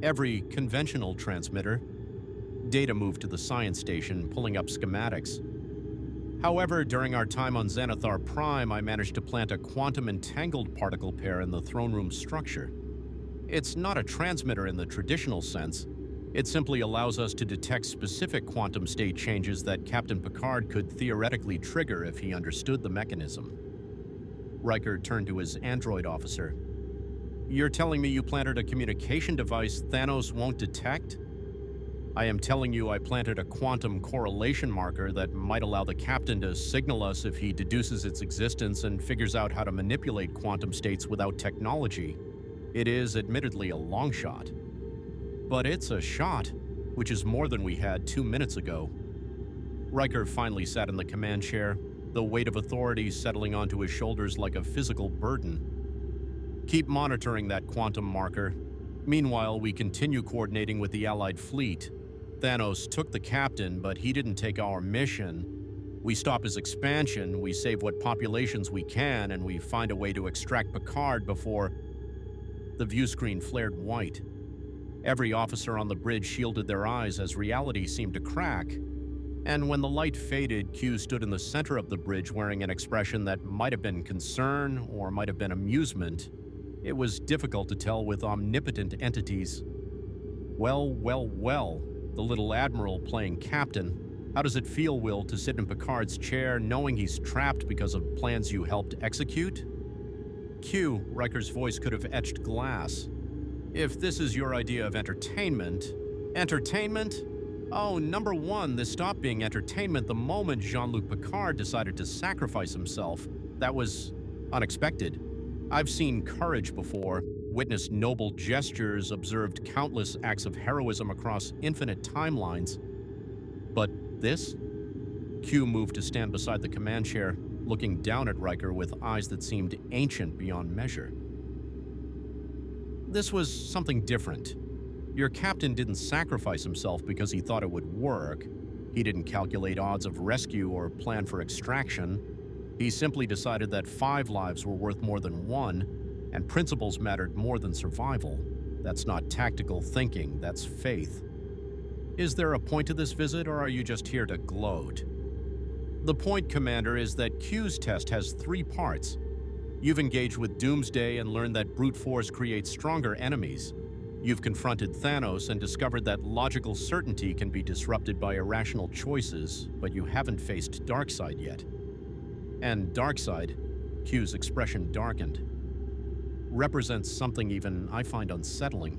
Every conventional transmitter." Data moved to the science station, pulling up schematics. "However, during our time on Xanathar Prime, I managed to plant a quantum-entangled particle pair in the throne room structure. It's not a transmitter in the traditional sense. It simply allows us to detect specific quantum state changes that Captain Picard could theoretically trigger if he understood the mechanism." Riker turned to his android officer. "You're telling me you planted a communication device Thanos won't detect?" "I am telling you I planted a quantum correlation marker that might allow the captain to signal us if he deduces its existence and figures out how to manipulate quantum states without technology. It is admittedly a long shot. But it's a shot, which is more than we had 2 minutes ago." Riker finally sat in the command chair, the weight of authority settling onto his shoulders like a physical burden. "Keep monitoring that quantum marker. Meanwhile, we continue coordinating with the Allied fleet. Thanos took the captain, but he didn't take our mission. We stop his expansion, we save what populations we can, and we find a way to extract Picard before..." The view screen flared white. Every officer on the bridge shielded their eyes as reality seemed to crack. And when the light faded, Q stood in the center of the bridge wearing an expression that might have been concern or might have been amusement. It was difficult to tell with omnipotent entities. "Well, well, well," the little admiral playing captain. "How does it feel, Will, to sit in Picard's chair knowing he's trapped because of plans you helped execute?" "Q," Riker's voice could have etched glass. "If this is your idea of entertainment..." "Entertainment? Oh, number one, this stopped being entertainment the moment Jean-Luc Picard decided to sacrifice himself. That was unexpected. I've seen courage before, witnessed noble gestures, observed countless acts of heroism across infinite timelines. But this?" Q moved to stand beside the command chair, looking down at Riker with eyes that seemed ancient beyond measure. "This was something different. Your captain didn't sacrifice himself because he thought it would work. He didn't calculate odds of rescue or plan for extraction. He simply decided that 5 lives were worth more than 1, and principles mattered more than survival. That's not tactical thinking, that's faith. Is there a point to this visit, or are you just here to gloat?" "The point, Commander, is that Q's test has 3 parts. You've engaged with Doomsday and learned that brute force creates stronger enemies. You've confronted Thanos and discovered that logical certainty can be disrupted by irrational choices, but you haven't faced Darkseid yet. And Darkseid," Q's expression darkened, "represents something even I find unsettling.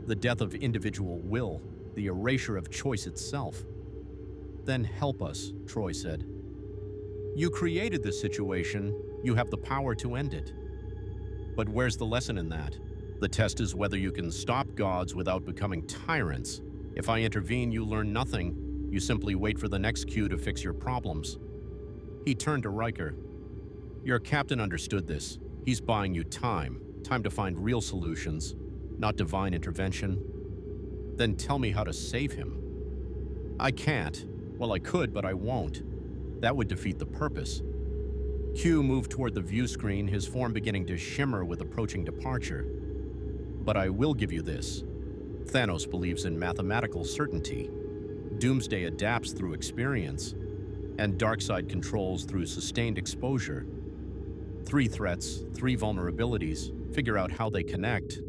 The death of individual will, the erasure of choice itself." "Then help us," Troy said. "You created this situation, you have the power to end it." "But where's the lesson in that? The test is whether you can stop gods without becoming tyrants. If I intervene, you learn nothing. You simply wait for the next Q to fix your problems." He turned to Riker. Your captain understood this. He's buying you time to find real solutions, not divine intervention. Then tell me how to save him. I can't. Well, I could, but I won't. That would defeat the purpose. Q moved toward the view screen, his form beginning to shimmer with approaching departure. But I will give you this. Thanos believes in mathematical certainty. Doomsday adapts through experience, and Darkseid controls through sustained exposure. 3 threats, 3 vulnerabilities, figure out how they connect,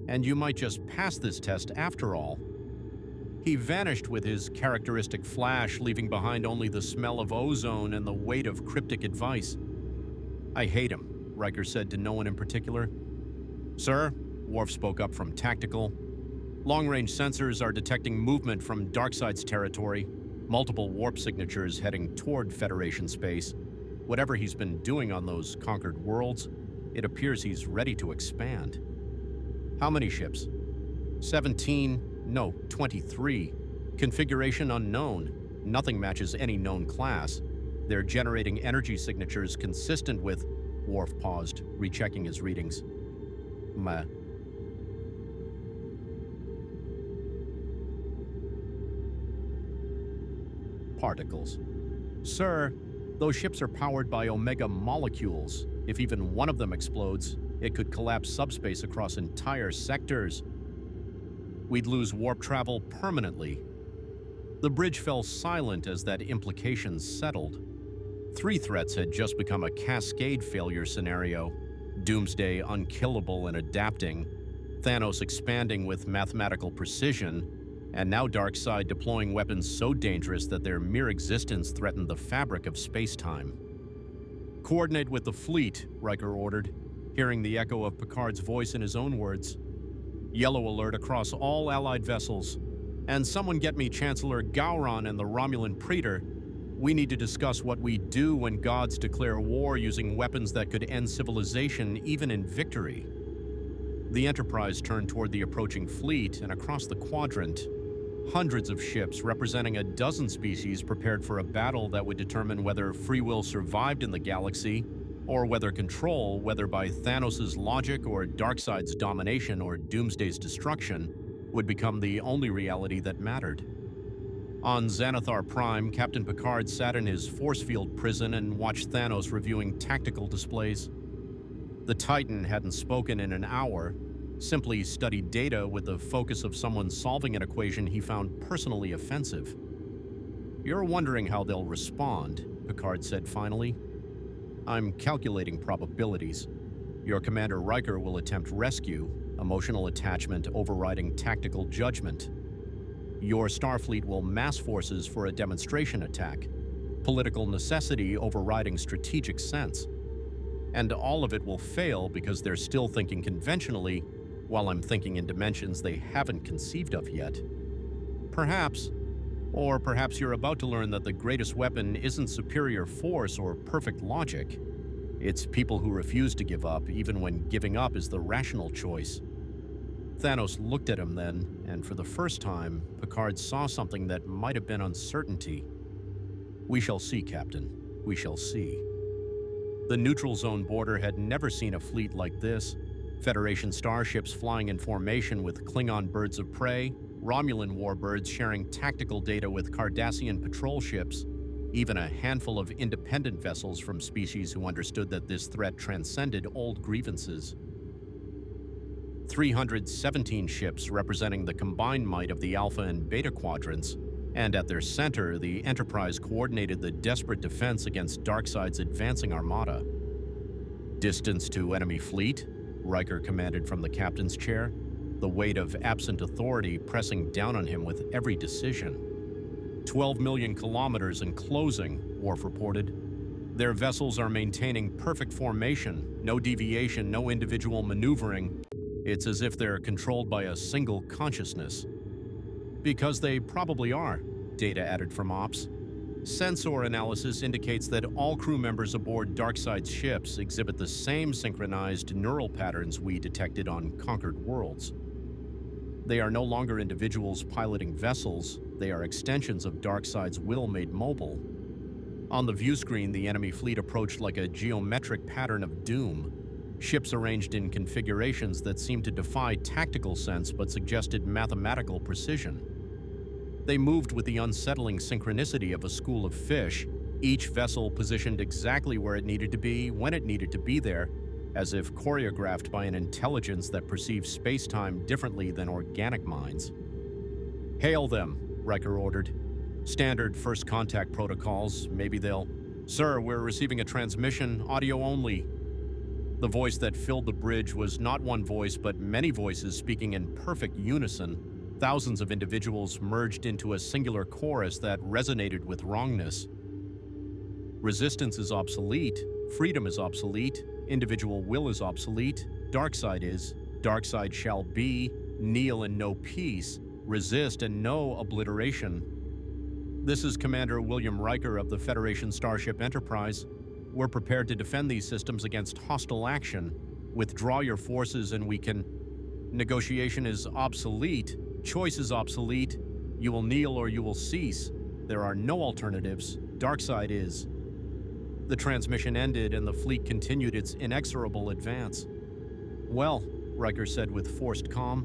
and you might just pass this test after all. He vanished with his characteristic flash, leaving behind only the smell of ozone and the weight of cryptic advice. I hate him, Riker said to no one in particular. Sir, Worf spoke up from tactical. Long-range sensors are detecting movement from Darkseid's territory, multiple warp signatures heading toward Federation space. Whatever he's been doing on those conquered worlds, it appears he's ready to expand. How many ships? 17, no, 23. Configuration unknown. Nothing matches any known class. They're generating energy signatures consistent with... Worf paused, rechecking his readings. Particles. Sir, those ships are powered by omega molecules. If even one of them explodes, it could collapse subspace across entire sectors. We'd lose warp travel permanently. The bridge fell silent as that implication settled. 3 threats had just become a cascade failure scenario. Doomsday unkillable and adapting, Thanos expanding with mathematical precision, and now Darkseid deploying weapons so dangerous that their mere existence threatened the fabric of space-time. Coordinate with the fleet, Riker ordered, hearing the echo of Picard's voice in his own words. Yellow alert across all Allied vessels. And someone get me Chancellor Gowron and the Romulan Praetor. We need to discuss what we do when gods declare war using weapons that could end civilization even in victory. The Enterprise turned toward the approaching fleet, and across the Quadrant, hundreds of ships representing a dozen species prepared for a battle that would determine whether free will survived in the galaxy, or whether control, whether by Thanos' logic or Darkseid's domination or Doomsday's destruction, would become the only reality that mattered. On Xanathar Prime, Captain Picard sat in his force field prison and watched Thanos reviewing tactical displays. The Titan hadn't spoken in an hour, simply studied data with the focus of someone solving an equation he found personally offensive. You're wondering how they'll respond, Picard said finally. I'm calculating probabilities. Your Commander Riker will attempt rescue, emotional attachment overriding tactical judgment. Your Starfleet will mass forces for a demonstration attack, political necessity overriding strategic sense. And all of it will fail because they're still thinking conventionally, while I'm thinking in dimensions they haven't conceived of yet. Perhaps, or perhaps you're about to learn that the greatest weapon isn't superior force or perfect logic. It's people who refuse to give up, even when giving up is the rational choice. Thanos looked at him then, and for the first time, Picard saw something that might have been uncertainty. We shall see, Captain. We shall see. The neutral zone border had never seen a fleet like this. Federation starships flying in formation with Klingon birds of prey, Romulan warbirds sharing tactical data with Cardassian patrol ships, even a handful of independent vessels from species who understood that this threat transcended old grievances. 317 ships representing the combined might of the Alpha and Beta quadrants, and at their center, the Enterprise coordinated the desperate defense against Darkseid's advancing armada. Distance to enemy fleet, Riker commanded from the captain's chair, the weight of absent authority pressing down on him with every decision. 12 million kilometers and closing, Worf reported. Their vessels are maintaining perfect formation, no deviation, no individual maneuvering. It's as if they're controlled by a single consciousness. Because they probably are, data added from Ops. Sensor analysis indicates that all crew members aboard Darkseid's ships exhibit the same synchronized neural patterns we detected on conquered worlds. They are no longer individuals piloting vessels, they are extensions of Darkseid's will made mobile. On the view screen, the enemy fleet approached like a geometric pattern of doom, ships arranged in configurations that seemed to defy tactical sense but suggested mathematical precision. They moved with the unsettling synchronicity of a school of fish, each vessel positioned exactly where it needed to be, when it needed to be there, as if choreographed by an intelligence that perceives space-time differently than organic minds. "Hail them," Riker ordered. "Standard first contact protocols, maybe they'll..." "Sir, we're receiving a transmission, audio only." The voice that filled the bridge was not one voice, but many voices speaking in perfect unison, thousands of individuals merged into a singular chorus that resonated with wrongness. Resistance is obsolete, freedom is obsolete, individual will is obsolete, Darkseid is, Darkseid shall be, kneel and no peace, resist and no obliteration. This is Commander William Riker of the Federation Starship Enterprise. We're prepared to defend these systems against hostile action. Withdraw your forces and we can... Negotiation is obsolete, choice is obsolete, you will kneel or you will cease. There are no alternatives, Darkseid is. The transmission ended and the fleet continued its inexorable advance. "Well," Riker said with forced calm,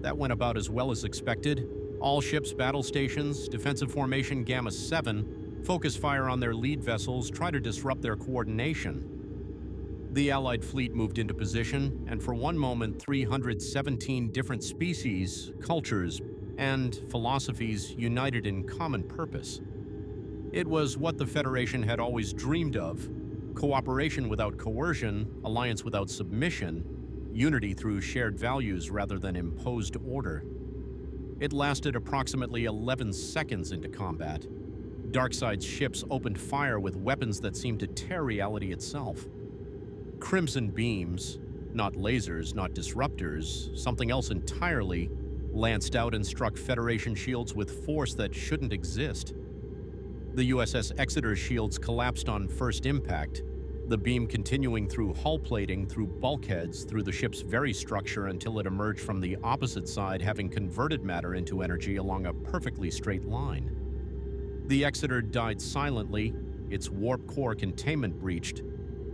"that went about as well as expected. All ships, battle stations, defensive formation Gamma 7, focus fire on their lead vessels, try to disrupt their coordination." The Allied fleet moved into position, and for one moment 317 different species, cultures, and philosophies united in common purpose. It was what the Federation had always dreamed of: cooperation without coercion, alliance without submission, unity through shared values rather than imposed order. It lasted approximately 11 seconds into combat. Darkseid's ships opened fire with weapons that seemed to tear reality itself. Crimson beams, not lasers, not disruptors, something else entirely, lanced out and struck Federation shields with force that shouldn't exist. The USS Exeter's shields collapsed on first impact, the beam continuing through hull plating, through bulkheads, through the ship's very structure until it emerged from the opposite side, having converted matter into energy along a perfectly straight line. The Exeter died silently, its warp core containment breached,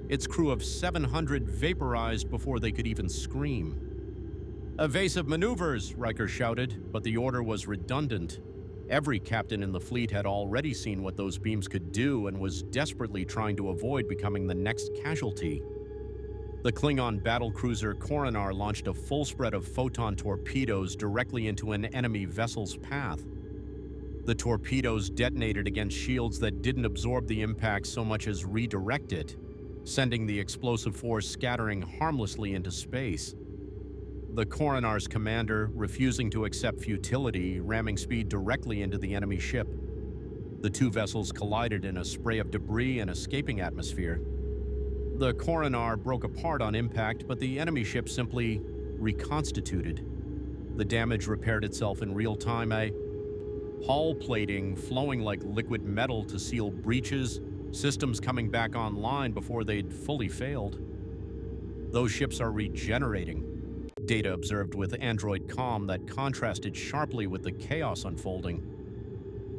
its crew of 700 vaporized before they could even scream. "Evasive maneuvers," Riker shouted, but the order was redundant. Every captain in the fleet had already seen what those beams could do and was desperately trying to avoid becoming the next casualty. The Klingon battlecruiser Coronar launched a full spread of photon torpedoes directly into an enemy vessel's path. The torpedoes detonated against shields that didn't absorb the impact so much as redirect it, sending the explosive force scattering harmlessly into space. The Coronar's commander, refusing to accept futility, ramming speed directly into the enemy ship. The two vessels collided in a spray of debris and escaping atmosphere. The Coronar broke apart on impact, but the enemy ship simply reconstituted. The damage repaired itself in real time, hull plating flowing like liquid metal to seal breaches, systems coming back online before they'd fully failed. Those ships are regenerating, Data observed with android comm that contrasted sharply with the chaos unfolding.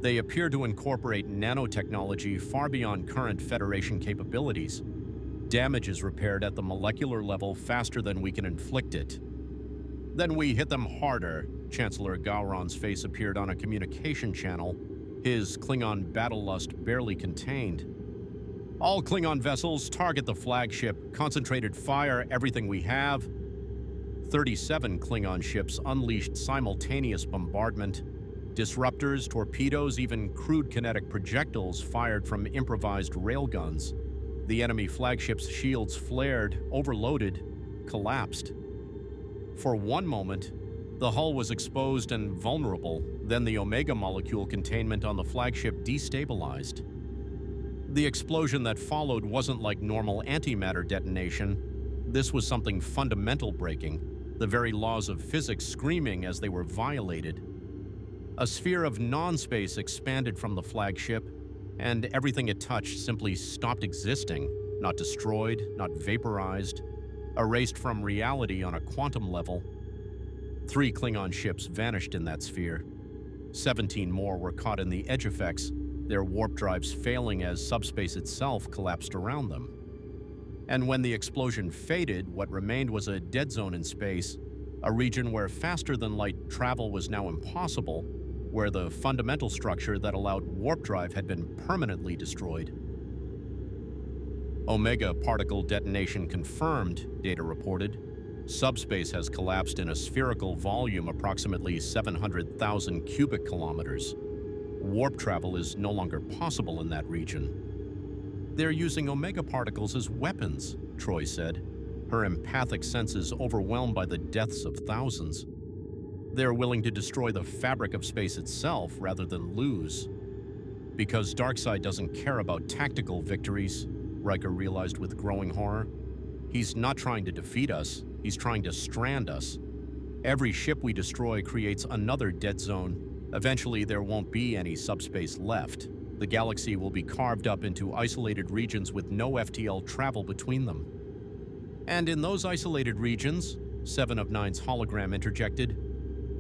They appear to incorporate nanotechnology far beyond current Federation capabilities. Damage is repaired at the molecular level faster than we can inflict it. "Then we hit them harder," Chancellor Gowron's face appeared on a communication channel, his Klingon battle lust barely contained. "All Klingon vessels, target the flagship, concentrated fire, everything we have." 37 Klingon ships unleashed simultaneous bombardment. Disruptors, torpedoes, even crude kinetic projectiles fired from improvised railguns. The enemy flagship's shields flared, overloaded, collapsed. For one moment, the hull was exposed and vulnerable, then the Omega molecule containment on the flagship destabilized. The explosion that followed wasn't like normal antimatter detonation. This was something fundamental breaking, the very laws of physics screaming as they were violated. A sphere of non-space expanded from the flagship, and everything it touched simply stopped existing, not destroyed, not vaporized, erased from reality on a quantum level. 3 Klingon ships vanished in that sphere. 17 more were caught in the edge effects, their warp drives failing as subspace itself collapsed around them. And when the explosion faded, what remained was a dead zone in space, a region where faster-than-light travel was now impossible, where the fundamental structure that allowed warp drive had been permanently destroyed. Omega particle detonation confirmed, Data reported. Subspace has collapsed in a spherical volume approximately 700,000 cubic kilometers. Warp travel is no longer possible in that region. They're using Omega particles as weapons, Troy said, her empathic senses overwhelmed by the deaths of thousands. They're willing to destroy the fabric of space itself rather than lose. Because Darkseid doesn't care about tactical victories, Riker realized with growing horror. He's not trying to defeat us, he's trying to strand us. Every ship we destroy creates another dead zone. Eventually, there won't be any subspace left. The galaxy will be carved up into isolated regions with no FTL travel between them. And in those isolated regions, 7 of 9's hologram interjected,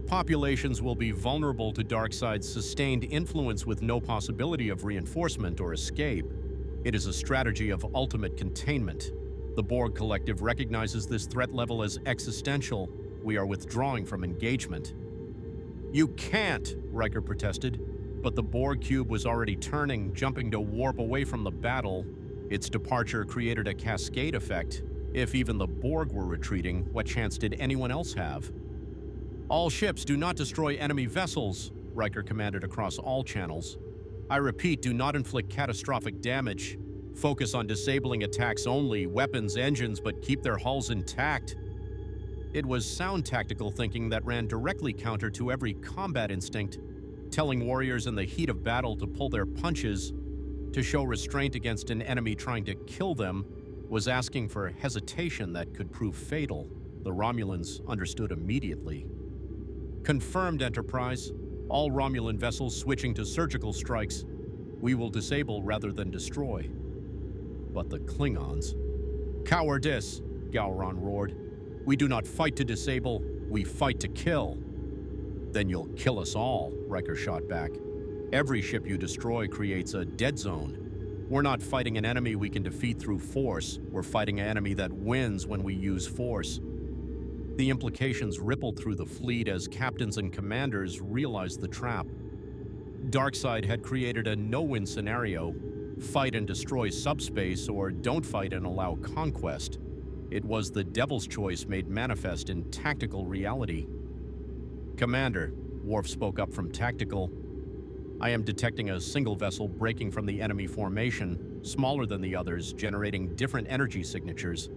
populations will be vulnerable to Darkseid's sustained influence with no possibility of reinforcement or escape. It is a strategy of ultimate containment. The Borg Collective recognizes this threat level as existential. We are withdrawing from engagement. You can't, Riker protested. But the Borg cube was already turning, jumping to warp away from the battle. Its departure created a cascade effect. If even the Borg were retreating, what chance did anyone else have? All ships do not destroy enemy vessels, Riker commanded across all channels. I repeat, do not inflict catastrophic damage. Focus on disabling attacks only, weapons, engines, but keep their hulls intact. It was sound tactical thinking that ran directly counter to every combat instinct. Telling warriors in the heat of battle to pull their punches, to show restraint against an enemy trying to kill them, was asking for hesitation that could prove fatal. The Romulans understood immediately. Confirmed, Enterprise. All Romulan vessels switching to surgical strikes. We will disable rather than destroy. But the Klingons... Cowardice, Gowron roared. We do not fight to disable, we fight to kill. Then you'll kill us all, Riker shot back. Every ship you destroy creates a dead zone. We're not fighting an enemy we can defeat through force. We're fighting an enemy that wins when we use force. The implications rippled through the fleet as captains and commanders realized the trap. Darkseid had created a no-win scenario. Fight and destroy subspace, or don't fight and allow conquest. It was the devil's choice made manifest in tactical reality. Commander, Worf spoke up from tactical. I am detecting a single vessel breaking from the enemy formation, smaller than the others, generating different energy signatures.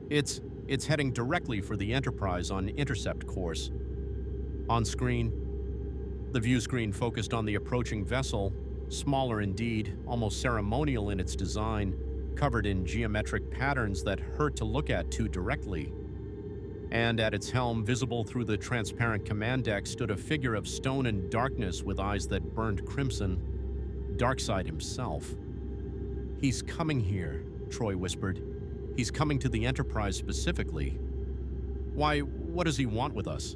It's heading directly for the Enterprise on intercept course. On screen, the view screen focused on the approaching vessel, smaller indeed, almost ceremonial in its design, covered in geometric patterns that hurt to look at too directly. And at its helm, visible through the transparent command deck, stood a figure of stone and darkness with eyes that burned crimson. Darkseid himself. He's coming here, Troy whispered. He's coming to the Enterprise specifically. Why, what does he want with us?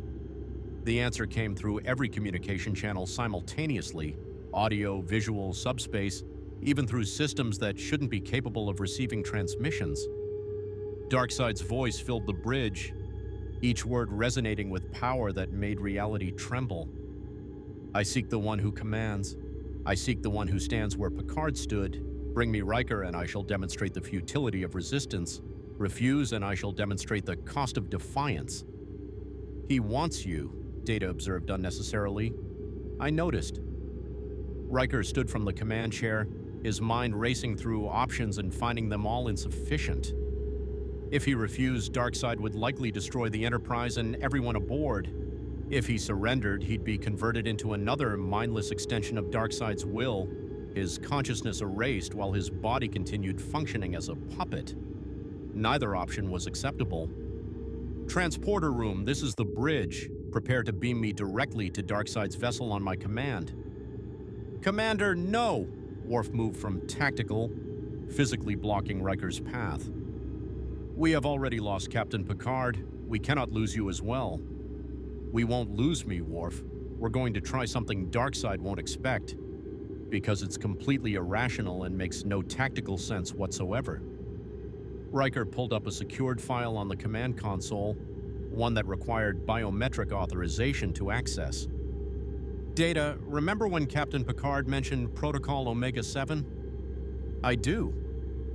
The answer came through every communication channel simultaneously, audio, visual, subspace, even through systems that shouldn't be capable of receiving transmissions. Darkseid's voice filled the bridge, each word resonating with power that made reality tremble. I seek the one who commands. I seek the one who stands where Picard stood. Bring me Riker and I shall demonstrate the futility of resistance. Refuse and I shall demonstrate the cost of defiance. He wants you, Data observed unnecessarily. I noticed. Riker stood from the command chair, his mind racing through options and finding them all insufficient. If he refused, Darkseid would likely destroy the Enterprise and everyone aboard. If he surrendered, he'd be converted into another mindless extension of Darkseid's will, his consciousness erased while his body continued functioning as a puppet. Neither option was acceptable. Transporter room, this is the bridge. Prepare to beam me directly to Darkseid's vessel on my command. Commander, no! Worf moved from tactical, physically blocking Riker's path. We have already lost Captain Picard. We cannot lose you as well. We won't lose me, Worf. We're going to try something Darkseid won't expect. because it's completely irrational and makes no tactical sense whatsoever. Riker pulled up a secured file on the command console, one that required biometric authorization to access. Data, remember when Captain Picard mentioned Protocol Omega-7? I do,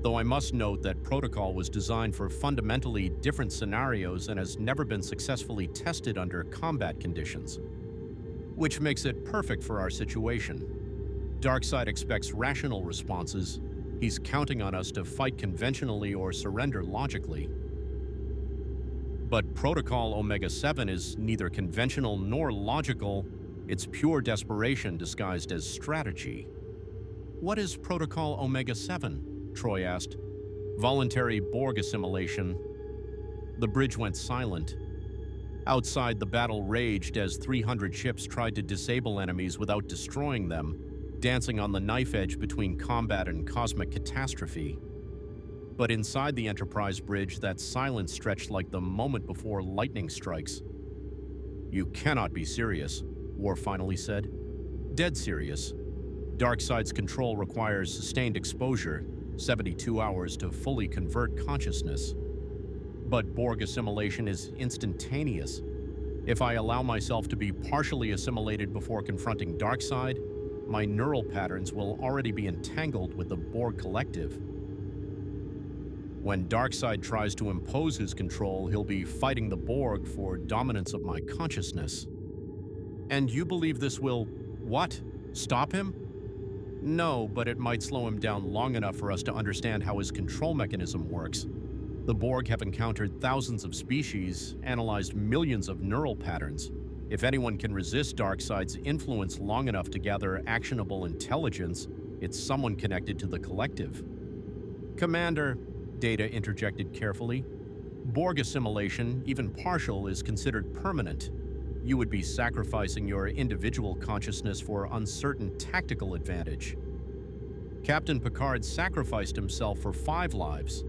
though I must note that Protocol was designed for fundamentally different scenarios and has never been successfully tested under combat conditions, which makes it perfect for our situation. Darkseid expects rational responses. He's counting on us to fight conventionally or surrender logically. But Protocol Omega-7 is neither conventional nor logical. It's pure desperation disguised as strategy. What is Protocol Omega-7? Troy asked. Voluntary Borg assimilation. The bridge went silent. Outside, the battle raged as 300 ships tried to disable enemies without destroying them, dancing on the knife edge between combat and cosmic catastrophe. But inside the Enterprise bridge, that silence stretched like the moment before lightning strikes. You cannot be serious, Worf finally said. Dead serious. Darkseid's control requires sustained exposure, 72 hours to fully convert consciousness. But Borg assimilation is instantaneous. If I allow myself to be partially assimilated before confronting Darkseid, my neural patterns will already be entangled with the Borg collective. When Darkseid tries to impose his control, he'll be fighting the Borg for dominance of my consciousness. And you believe this will, what? Stop him? No, but it might slow him down long enough for us to understand how his control mechanism works. The Borg have encountered thousands of species, analyzed millions of neural patterns. If anyone can resist Darkseid's influence long enough to gather actionable intelligence, it's someone connected to the collective. Commander, Data interjected carefully, Borg assimilation, even partial, is considered permanent. You would be sacrificing your individual consciousness for uncertain tactical advantage. Captain Picard sacrificed himself for 5 lives.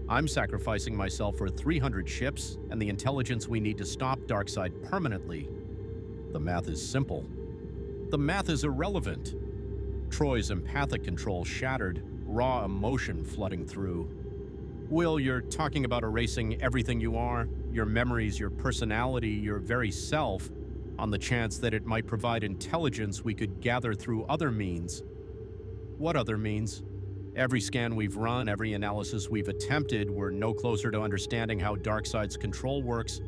I'm sacrificing myself for 300 ships and the intelligence we need to stop Darkseid permanently. The math is simple. The math is irrelevant. Troy's empathic control shattered, raw emotion flooding through. Will, you're talking about erasing everything you are, your memories, your personality, your very self, on the chance that it might provide intelligence we could gather through other means. What other means? Every scan we've run, every analysis we've attempted, we're no closer to understanding how Darkseid's control works.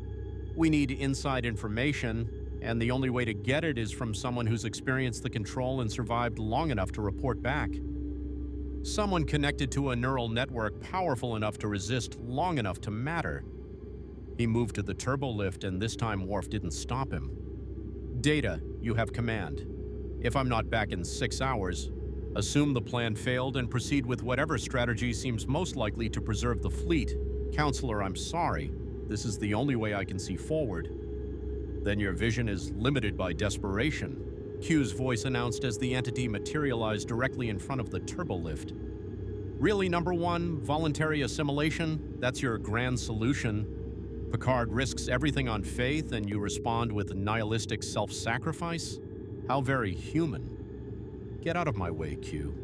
We need inside information, and the only way to get it is from someone who's experienced the control and survived long enough to report back. Someone connected to a neural network powerful enough to resist long enough to matter. He moved to the turbo lift, and this time Worf didn't stop him. Data, you have command. If I'm not back in 6 hours, assume the plan failed and proceed with whatever strategy seems most likely to preserve the fleet. Counselor, I'm sorry. This is the only way I can see forward. Then your vision is limited by desperation, Q's voice announced as the entity materialized directly in front of the turbolift. Really, number one, voluntary assimilation? That's your grand solution. Picard risks everything on faith and you respond with nihilistic self-sacrifice? How very human. Get out of my way, Q.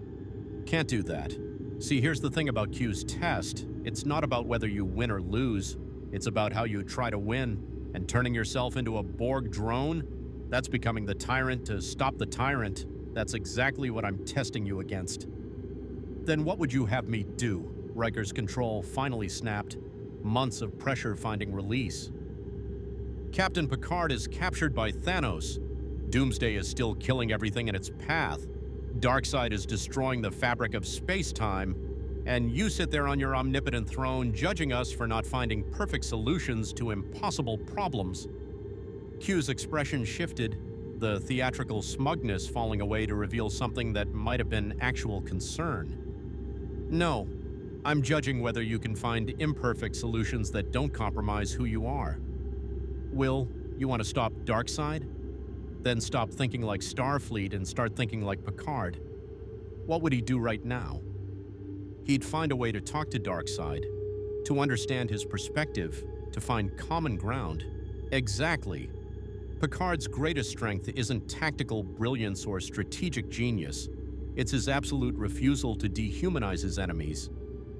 Can't do that. See, here's the thing about Q's test. It's not about whether you win or lose. It's about how you try to win. And turning yourself into a Borg drone? That's becoming the tyrant to stop the tyrant. That's exactly what I'm testing you against. Then what would you have me do? Riker's control finally snapped. Months of pressure finding release. Captain Picard is captured by Thanos. Doomsday is still killing everything in its path. Darkseid is destroying the fabric of space-time. And you sit there on your omnipotent throne judging us for not finding perfect solutions to impossible problems. Q's expression shifted, the theatrical smugness falling away to reveal something that might have been actual concern. No, I'm judging whether you can find imperfect solutions that don't compromise who you are. Will, you want to stop Darkseid? Then stop thinking like Starfleet and start thinking like Picard. What would he do right now? He'd find a way to talk to Darkseid, to understand his perspective, to find common ground. Exactly. Picard's greatest strength isn't tactical brilliance or strategic genius. It's his absolute refusal to dehumanize his enemies.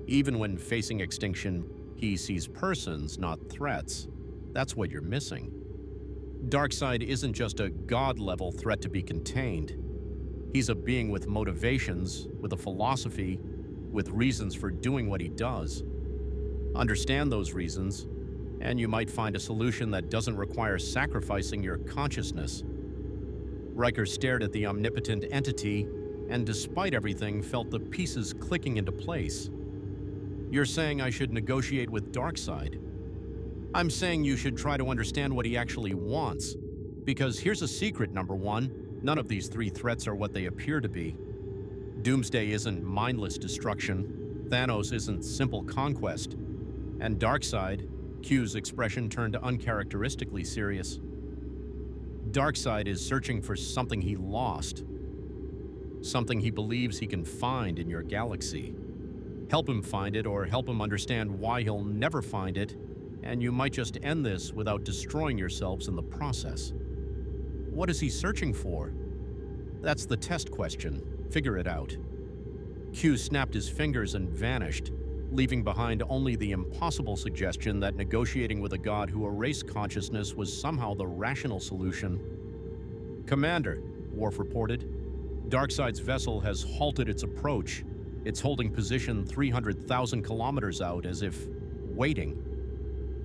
Even when facing extinction, he sees persons, not threats. That's what you're missing. Darkseid isn't just a god-level threat to be contained. He's a being with motivations, with a philosophy, with reasons for doing what he does. Understand those reasons, and you might find a solution that doesn't require sacrificing your consciousness. Riker stared at the omnipotent entity, and despite everything, felt the pieces clicking into place. You're saying I should negotiate with Darkseid. I'm saying you should try to understand what he actually wants. Because here's a secret, number one, none of these three threats are what they appear to be. Doomsday isn't mindless destruction. Thanos isn't simple conquest. And Darkseid, Q's expression turned uncharacteristically serious. Darkseid is searching for something he lost. Something he believes he can find in your galaxy. Help him find it, or help him understand why he'll never find it, and you might just end this without destroying yourselves in the process. What is he searching for? That's the test question. Figure it out. Q snapped his fingers and vanished, leaving behind only the impossible suggestion that negotiating with a god who erased consciousness was somehow the rational solution. Commander, Worf reported, Darkseid's vessel has halted its approach. It's holding position 300,000 kilometers out, as if waiting.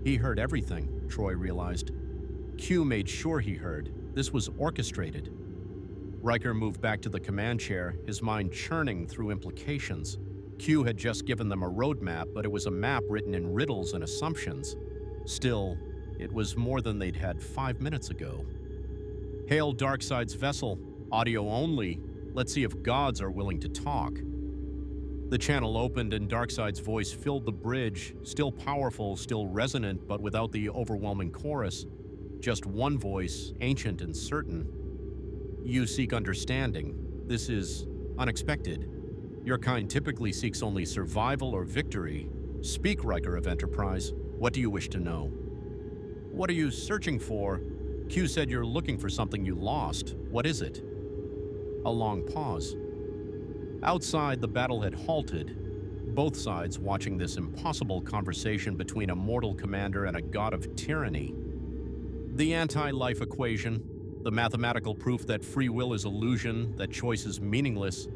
He heard everything, Troy realized. Q made sure he heard. This was orchestrated. Riker moved back to the command chair, his mind churning through implications. Q had just given them a roadmap, but it was a map written in riddles and assumptions. Still, it was more than they'd had 5 minutes ago. Hail Darkseid's vessel. Audio only. Let's see if gods are willing to talk. The channel opened and Darkseid's voice filled the bridge, still powerful, still resonant, but without the overwhelming chorus. Just one voice, ancient and certain. You seek understanding. This is unexpected. Your kind typically seeks only survival or victory. Speak, Riker of Enterprise. What do you wish to know? What are you searching for? Q said you're looking for something you lost. What is it? A long pause. Outside, the battle had halted, both sides watching this impossible conversation between a mortal commander and a god of tyranny. The anti-life equation, the mathematical proof that free will is illusion, that choice is meaningless,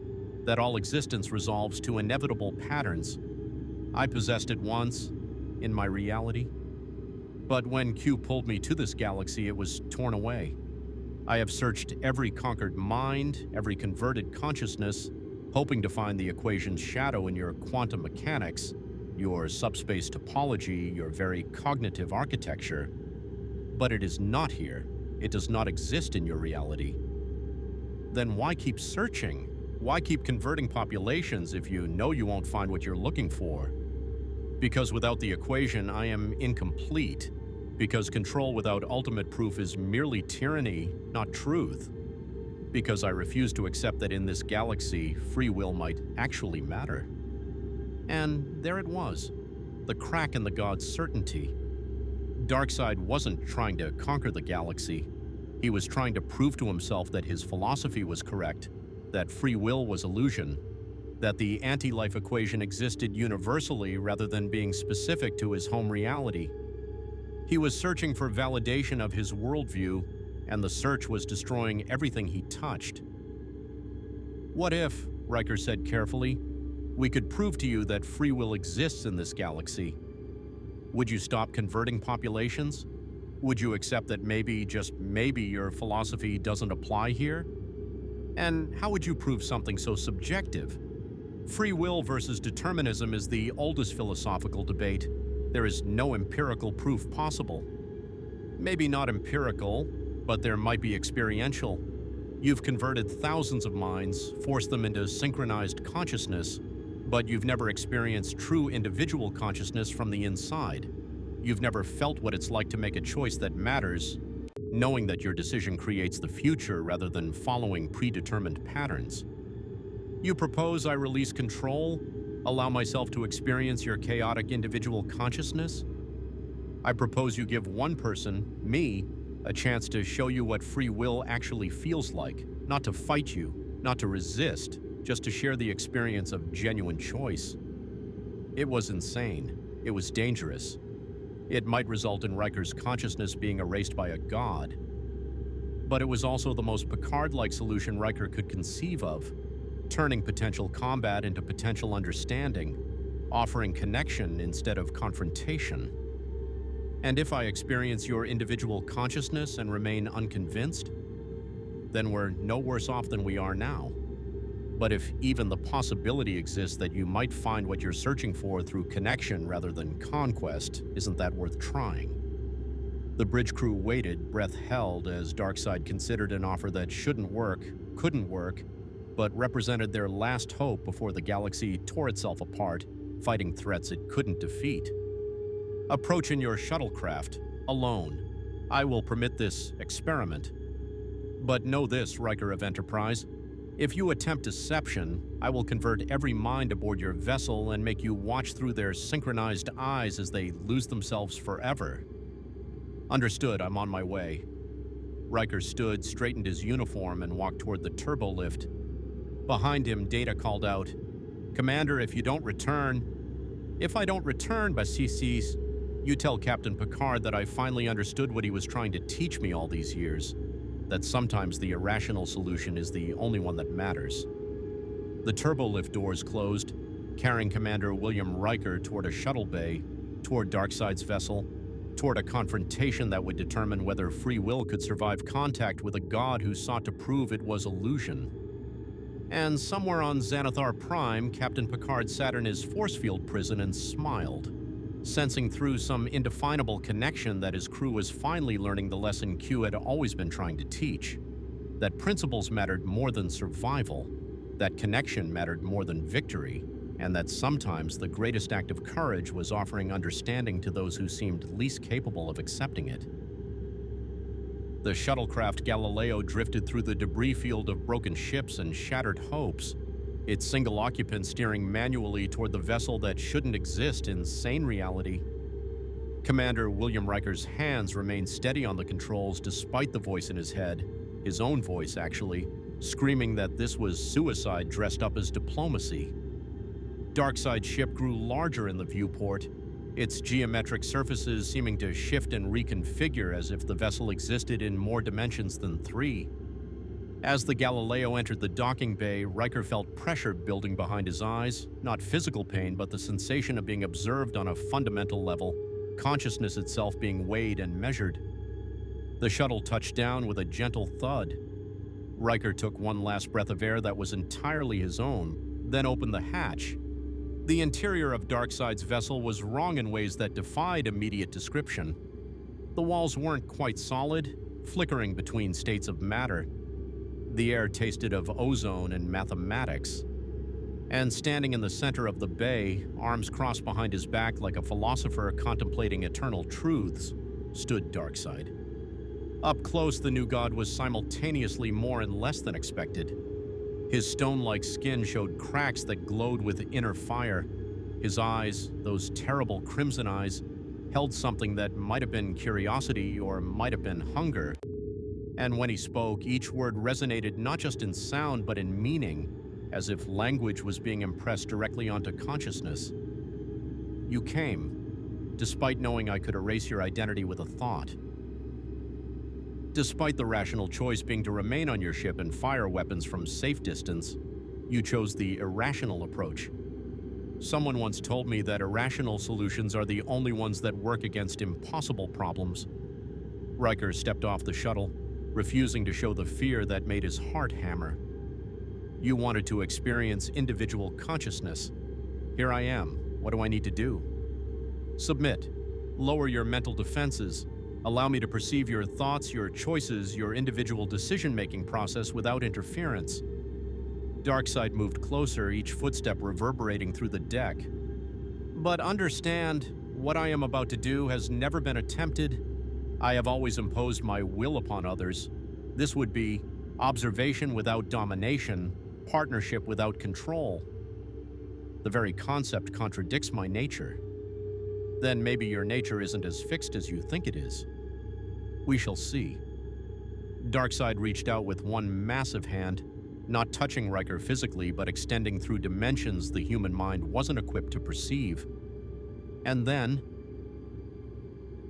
that all existence resolves to inevitable patterns. I possessed it once, in my reality. But when Q pulled me to this galaxy, it was torn away. I have searched every conquered mind, every converted consciousness, hoping to find the equation's shadow in your quantum mechanics, your subspace topology, your very cognitive architecture. But it is not here. It does not exist in your reality. Then why keep searching? Why keep converting populations if you know you won't find what you're looking for? Because without the equation, I am incomplete. Because control without ultimate proof is merely tyranny, not truth. Because I refuse to accept that in this galaxy, free will might actually matter. And there it was, the crack in the god's certainty. Darkseid wasn't trying to conquer the galaxy. He was trying to prove to himself that his philosophy was correct, that free will was illusion, that the anti-life equation existed universally rather than being specific to his home reality. He was searching for validation of his worldview, and the search was destroying everything he touched. What if, Riker said carefully, we could prove to you that free will exists in this galaxy? Would you stop converting populations? Would you accept that maybe, just maybe, your philosophy doesn't apply here? And how would you prove something so subjective? Free will versus determinism is the oldest philosophical debate. There is no empirical proof possible. Maybe not empirical, but there might be experiential. You've converted thousands of minds, forced them into synchronized consciousness, but you've never experienced true individual consciousness from the inside. You've never felt what it's like to make a choice that matters, knowing that your decision creates the future rather than following predetermined patterns. You propose I release control, allow myself to experience your chaotic individual consciousness? I propose you give one person, me, a chance to show you what free will actually feels like, not to fight you, not to resist, just to share the experience of genuine choice. It was insane. It was dangerous. It might result in Riker's consciousness being erased by a god. But it was also the most Picard-like solution Riker could conceive of, turning potential combat into potential understanding, offering connection instead of confrontation. And if I experience your individual consciousness and remain unconvinced, then we're no worse off than we are now. But if even the possibility exists that you might find what you're searching for through connection rather than conquest, isn't that worth trying? The bridge crew waited, breath held, as Darkseid considered an offer that shouldn't work, couldn't work, but represented their last hope before the galaxy tore itself apart, fighting threats it couldn't defeat. Approach in your shuttlecraft, alone. I will permit this experiment. But know this, Riker of Enterprise. If you attempt deception, I will convert every mind aboard your vessel and make you watch through their synchronized eyes as they lose themselves forever. Understood, I'm on my way. Riker stood, straightened his uniform, and walked toward the turbo lift. Behind him, Data called out, "Commander, if I don't return, Basisis, you tell Captain Picard that I finally understood what he was trying to teach me all these years. That sometimes the irrational solution is the only one that matters." The turbolift doors closed, carrying Commander William Riker toward a shuttle bay, toward Darkseid's vessel, toward a confrontation that would determine whether free will could survive contact with a god who sought to prove it was illusion. And somewhere on Xanathar Prime, Captain Picard sat in his force field prison and smiled, sensing through some indefinable connection that his crew was finally learning the lesson Q had always been trying to teach, that principles mattered more than survival, that connection mattered more than victory, and that sometimes the greatest act of courage was offering understanding to those who seemed least capable of accepting it. The shuttlecraft Galileo drifted through the debris field of broken ships and shattered hopes, its single occupant steering manually toward the vessel that shouldn't exist in sane reality. Commander William Riker's hands remained steady on the controls despite the voice in his head, his own voice actually, screaming that this was suicide dressed up as diplomacy. Darkseid's ship grew larger in the viewport, its geometric surfaces seeming to shift and reconfigure as if the vessel existed in more dimensions than 3. As the Galileo entered the docking bay, Riker felt pressure building behind his eyes, not physical pain, but the sensation of being observed on a fundamental level, consciousness itself being weighed and measured. The shuttle touched down with a gentle thud. Riker took one last breath of air that was entirely his own, then opened the hatch. The interior of Darkseid's vessel was wrong in ways that defied immediate description. The walls weren't quite solid, flickering between states of matter. The air tasted of ozone and mathematics. And standing in the center of the bay, arms crossed behind his back like a philosopher contemplating eternal truths, stood Darkseid. Up close, the new god was simultaneously more and less than expected. His stone-like skin showed cracks that glowed with inner fire. His eyes, those terrible crimson eyes, held something that might have been curiosity or might have been hunger. And when he spoke, each word resonated not just in sound but in meaning, as if language was being impressed directly onto consciousness. You came, despite knowing I could erase your identity with a thought. Despite the rational choice being to remain on your ship and fire weapons from safe distance, you chose the irrational approach. Someone once told me that irrational solutions are the only ones that work against impossible problems. Riker stepped off the shuttle, refusing to show the fear that made his heart hammer. You wanted to experience individual consciousness. Here I am. What do I need to do? Submit. Lower your mental defenses. Allow me to perceive your thoughts, your choices, your individual decision-making process without interference. Darkseid moved closer, each footstep reverberating through the deck. But understand, what I am about to do has never been attempted. I have always imposed my will upon others. This would be observation without domination, partnership without control. The very concept contradicts my nature. Then maybe your nature isn't as fixed as you think it is. We shall see. Darkseid reached out with one massive hand, not touching Riker physically, but extending through dimensions the human mind wasn't equipped to perceive. And then,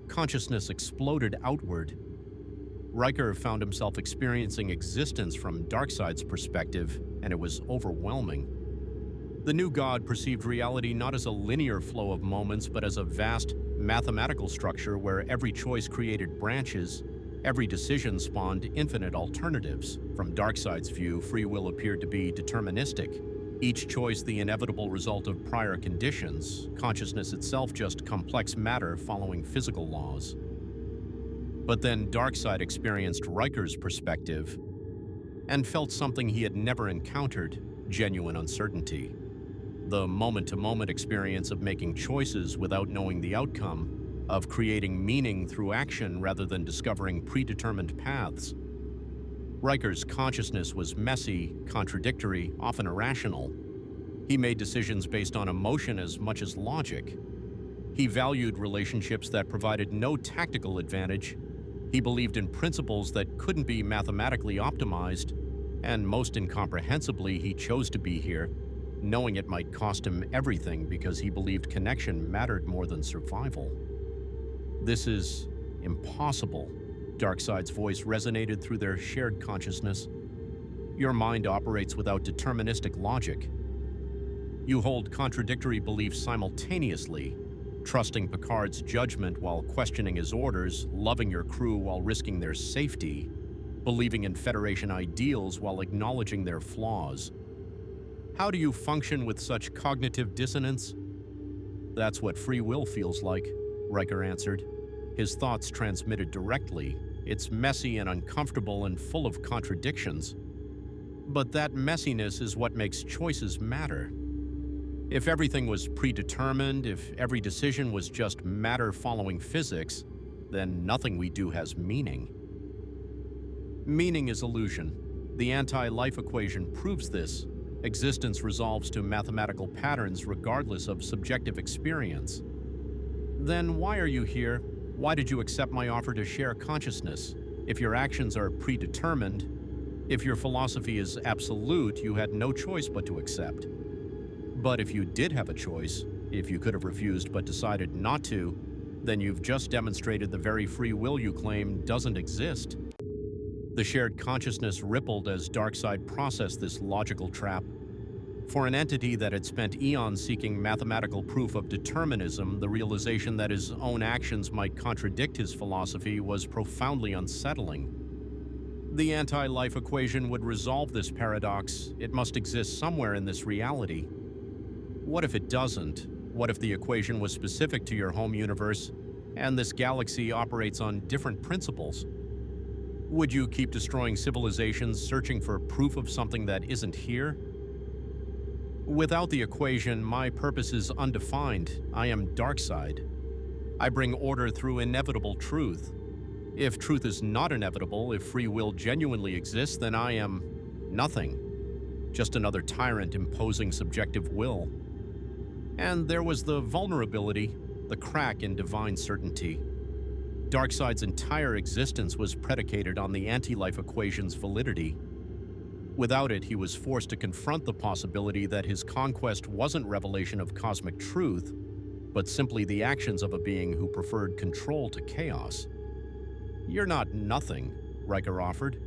consciousness exploded outward. Riker found himself experiencing existence from Darkseid's perspective, and it was overwhelming. The new god perceived reality not as a linear flow of moments, but as a vast mathematical structure where every choice created branches, every decision spawned infinite alternatives. From Darkseid's view, free will appeared to be deterministic, each choice the inevitable result of prior conditions, consciousness itself just complex matter following physical laws. But then Darkseid experienced Riker's perspective and felt something he had never encountered: genuine uncertainty. The moment-to-moment experience of making choices without knowing the outcome, of creating meaning through action rather than discovering predetermined paths. Riker's consciousness was messy, contradictory, often irrational. He made decisions based on emotion as much as logic. He valued relationships that provided no tactical advantage. He believed in principles that couldn't be mathematically optimized. And most incomprehensibly, he chose to be here, knowing it might cost him everything because he believed connection mattered more than survival. This is impossible. Darkseid's voice resonated through their shared consciousness. Your mind operates without deterministic logic. You hold contradictory beliefs simultaneously, trusting Picard's judgment while questioning his orders, loving your crew while risking their safety, believing in Federation ideals while acknowledging their flaws. How do you function with such cognitive dissonance? That's what free will feels like, Riker answered. His thoughts transmitted directly. It's messy and uncomfortable and full of contradictions. But that messiness is what makes choices matter. If everything was predetermined, if every decision was just matter following physics, then nothing we do has meaning. Meaning is illusion. The anti-life equation proves this. Existence resolves to mathematical patterns regardless of subjective experience. Then why are you here? Why did you accept my offer to share consciousness? If your actions are predetermined, if your philosophy is absolute, you had no choice but to accept. But if you did have a choice, if you could have refused but decided not to, then you've just demonstrated the very free will you claim doesn't exist. The shared consciousness rippled as Darkseid processed this logical trap. For an entity that had spent eons seeking mathematical proof of determinism, the realization that his own actions might contradict his philosophy was profoundly unsettling. The anti-life equation would resolve this paradox. It must exist somewhere in this reality. What if it doesn't? What if the equation was specific to your home universe, and this galaxy operates on different principles? Would you keep destroying civilizations, searching for proof of something that isn't here? Without the equation, my purpose is undefined. I am Darkseid. I bring order through inevitable truth. If truth is not inevitable, if free will genuinely exists, then I am nothing. Just another tyrant imposing subjective will. And there was the vulnerability, the crack in divine certainty. Darkseid's entire existence was predicated on the anti-life equation's validity. Without it, he was forced to confront the possibility that his conquest wasn't revelation of cosmic truth, but simply the actions of a being who preferred control to chaos. You're not nothing, Riker offered,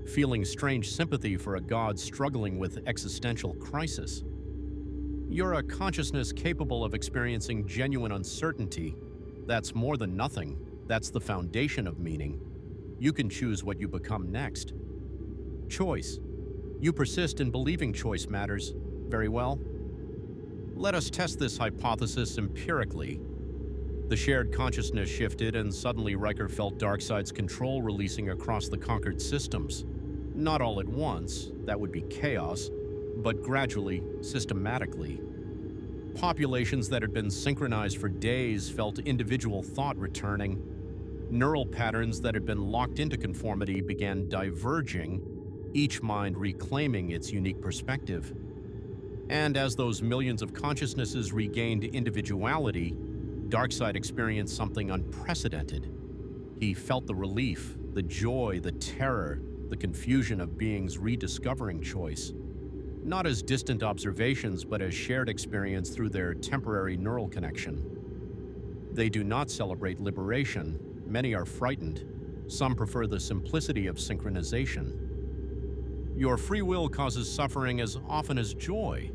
feeling strange sympathy for a god struggling with existential crisis. You're a consciousness capable of experiencing genuine uncertainty. That's more than nothing. That's the foundation of meaning. You can choose what you become next. Choice. You persist in believing choice matters. Very well. Let us test this hypothesis empirically. The shared consciousness shifted, and suddenly Riker felt Darkseid's control releasing across the conquered systems. Not all at once, that would be chaos, but gradually, systematically. Populations that had been synchronized for days felt individual thought returning. Neural patterns that had been locked into conformity began diverging, each mind reclaiming its unique perspective. And as those millions of consciousnesses regained individuality, Darkseid experienced something unprecedented. He felt the relief, the joy, the terror, the confusion of beings rediscovering choice, not as distant observations but as shared experience through their temporary neural connection. They do not celebrate liberation, many are frightened, some prefer the simplicity of synchronization. Your free will causes suffering as often as joy.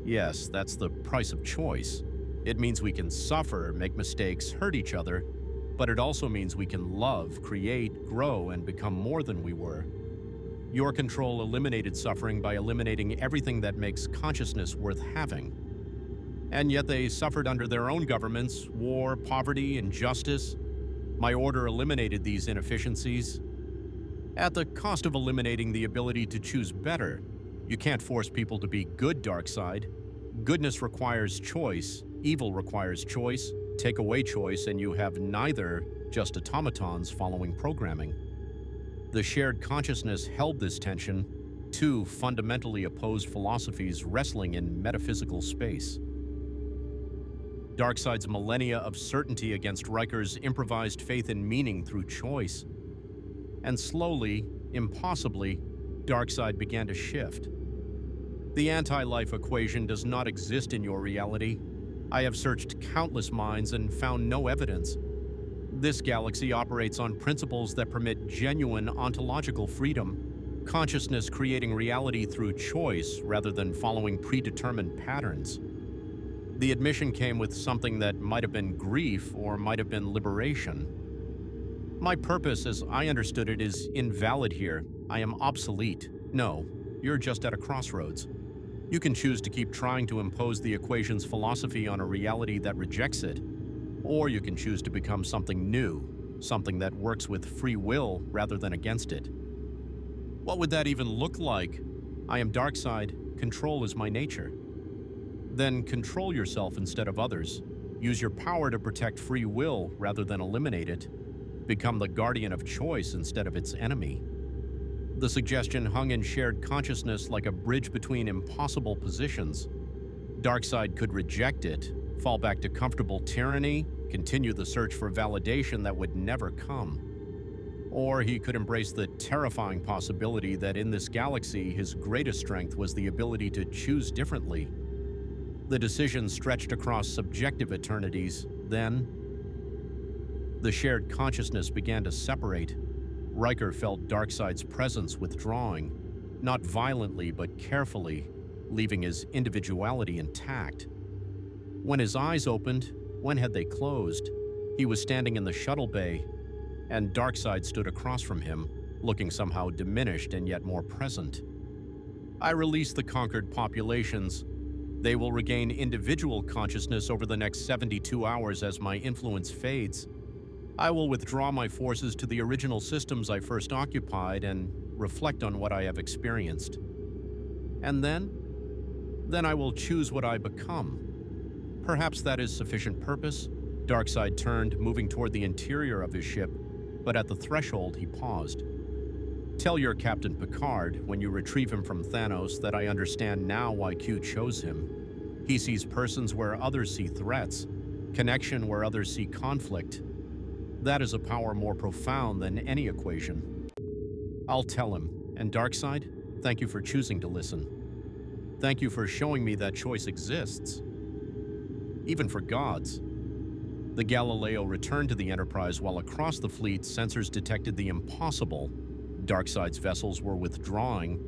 Yes, that's the price of choice. It means we can suffer, make mistakes, hurt each other, but it also means we can love, create, grow, and become more than we were. Your control eliminated suffering by eliminating everything that makes consciousness worth having. And yet they suffered under their own governments, war, poverty, injustice. My order eliminated these inefficiencies at the cost of eliminating the ability to choose better. You can't force people to be good, Darkseid. Goodness requires choice, evil requires choice. Take away choice and you have neither, just automatons following programming. The shared consciousness held this tension, two fundamentally opposed philosophies wrestling in metaphysical space. Darkseid's millennia of certainty against Riker's improvised faith in meaning through choice. And slowly, impossibly, Darkseid began to shift. The anti-life equation does not exist in your reality. I have searched countless minds and found no evidence. This galaxy operates on principles that permit genuine ontological freedom, consciousness creating reality through choice rather than following predetermined patterns. The admission came with something that might have been grief or might have been liberation. My purpose, as I understood it, is invalid here. I am obsolete. No, you're just at a crossroads. You can choose to keep trying to impose the equation's philosophy on a reality that rejects it, or you can choose to become something new, something that works with free will rather than against it. What would that even look like? I am Darkseid. Control is my nature. Then control yourself instead of others. Use your power to protect free will rather than eliminate it. Become the guardian of choice instead of its enemy. The suggestion hung in shared consciousness like a bridge between impossible positions. Darkseid could reject it, fall back to comfortable tyranny, continue the search for validation that would never come. Or he could embrace the terrifying possibility that in this galaxy his greatest strength was the ability to choose differently. The decision stretched across subjective eternities. Then, the shared consciousness began to separate. Riker felt Darkseid's presence withdrawing, not violently but carefully, leaving his individuality intact. When his eyes opened, when had they closed? He was standing in the shuttle bay, and Darkseid stood across from him, looking somehow diminished and yet more present. I released the conquered populations. They will regain individual consciousness over the next 72 hours as my influence fades. I will withdraw my forces to the original systems I first occupied and reflect on what I have experienced. And then I will choose what I become. Perhaps that is sufficient purpose. Darkseid turned, moving toward the interior of his ship, but at the threshold he paused. Tell your Captain Picard, when you retrieve him from Thanos, that I understand now why Q chose him. He sees persons where others see threats, connection where others see conflict. That is a power more profound than any equation. I'll tell him. And Darkseid, thank you for choosing to listen. Thank you for showing me that choice exists. Even for gods. The Galileo returned to the Enterprise while across the fleet sensors detected the impossible. Darkseid's vessels were withdrawing,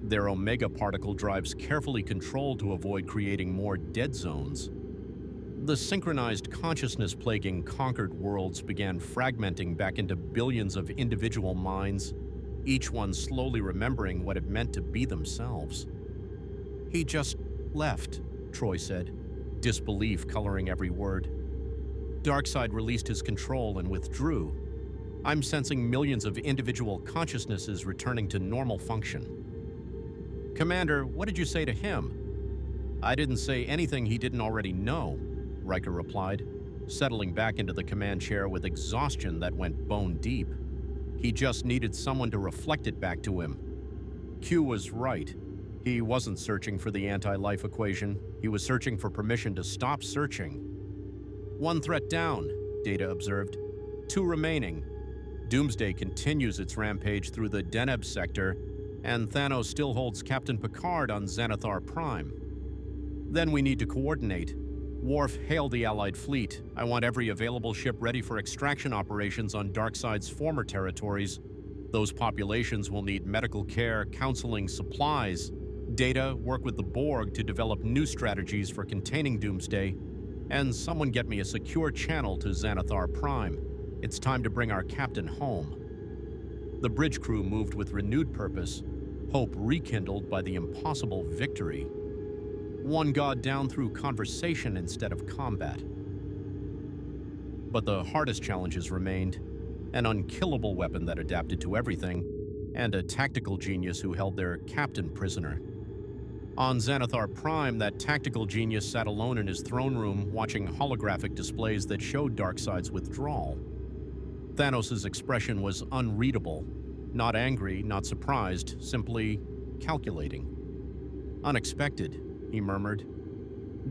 their Omega particle drives carefully controlled to avoid creating more dead zones. The synchronized consciousness plaguing conquered worlds began fragmenting back into billions of individual minds, each one slowly remembering what it meant to be themselves. He just left, Troy said, disbelief coloring every word. Darkseid released his control and withdrew. I'm sensing millions of individual consciousnesses returning to normal function. Commander, what did you say to him? I didn't say anything he didn't already know, Riker replied, settling back into the command chair with exhaustion that went bone deep. He just needed someone to reflect it back to him. Q was right. He wasn't searching for the anti-life equation. He was searching for permission to stop searching. One threat down, Data observed. 2 remaining. Doomsday continues its rampage through the Deneb sector, and Thanos still holds Captain Picard on Xanathar Prime. Then we need to coordinate. Worf, hail the Allied fleet. I want every available ship ready for extraction operations on Darkseid's former territories. Those populations will need medical care, counseling, supplies, data, work with the Borg to develop new strategies for containing Doomsday, and someone get me a secure channel to Xanathar Prime. It's time to bring our captain home. The bridge crew moved with renewed purpose, hope rekindled by the impossible victory. One god down through conversation instead of combat. But the hardest challenges remained: an unkillable weapon that adapted to everything, and a tactical genius who held their captain prisoner. On Xanathar Prime, that tactical genius sat alone in his throne room watching holographic displays that showed Darkseid's withdrawal. Thanos' expression was unreadable. Not angry, not surprised, simply calculating. "Unexpected," he murmured.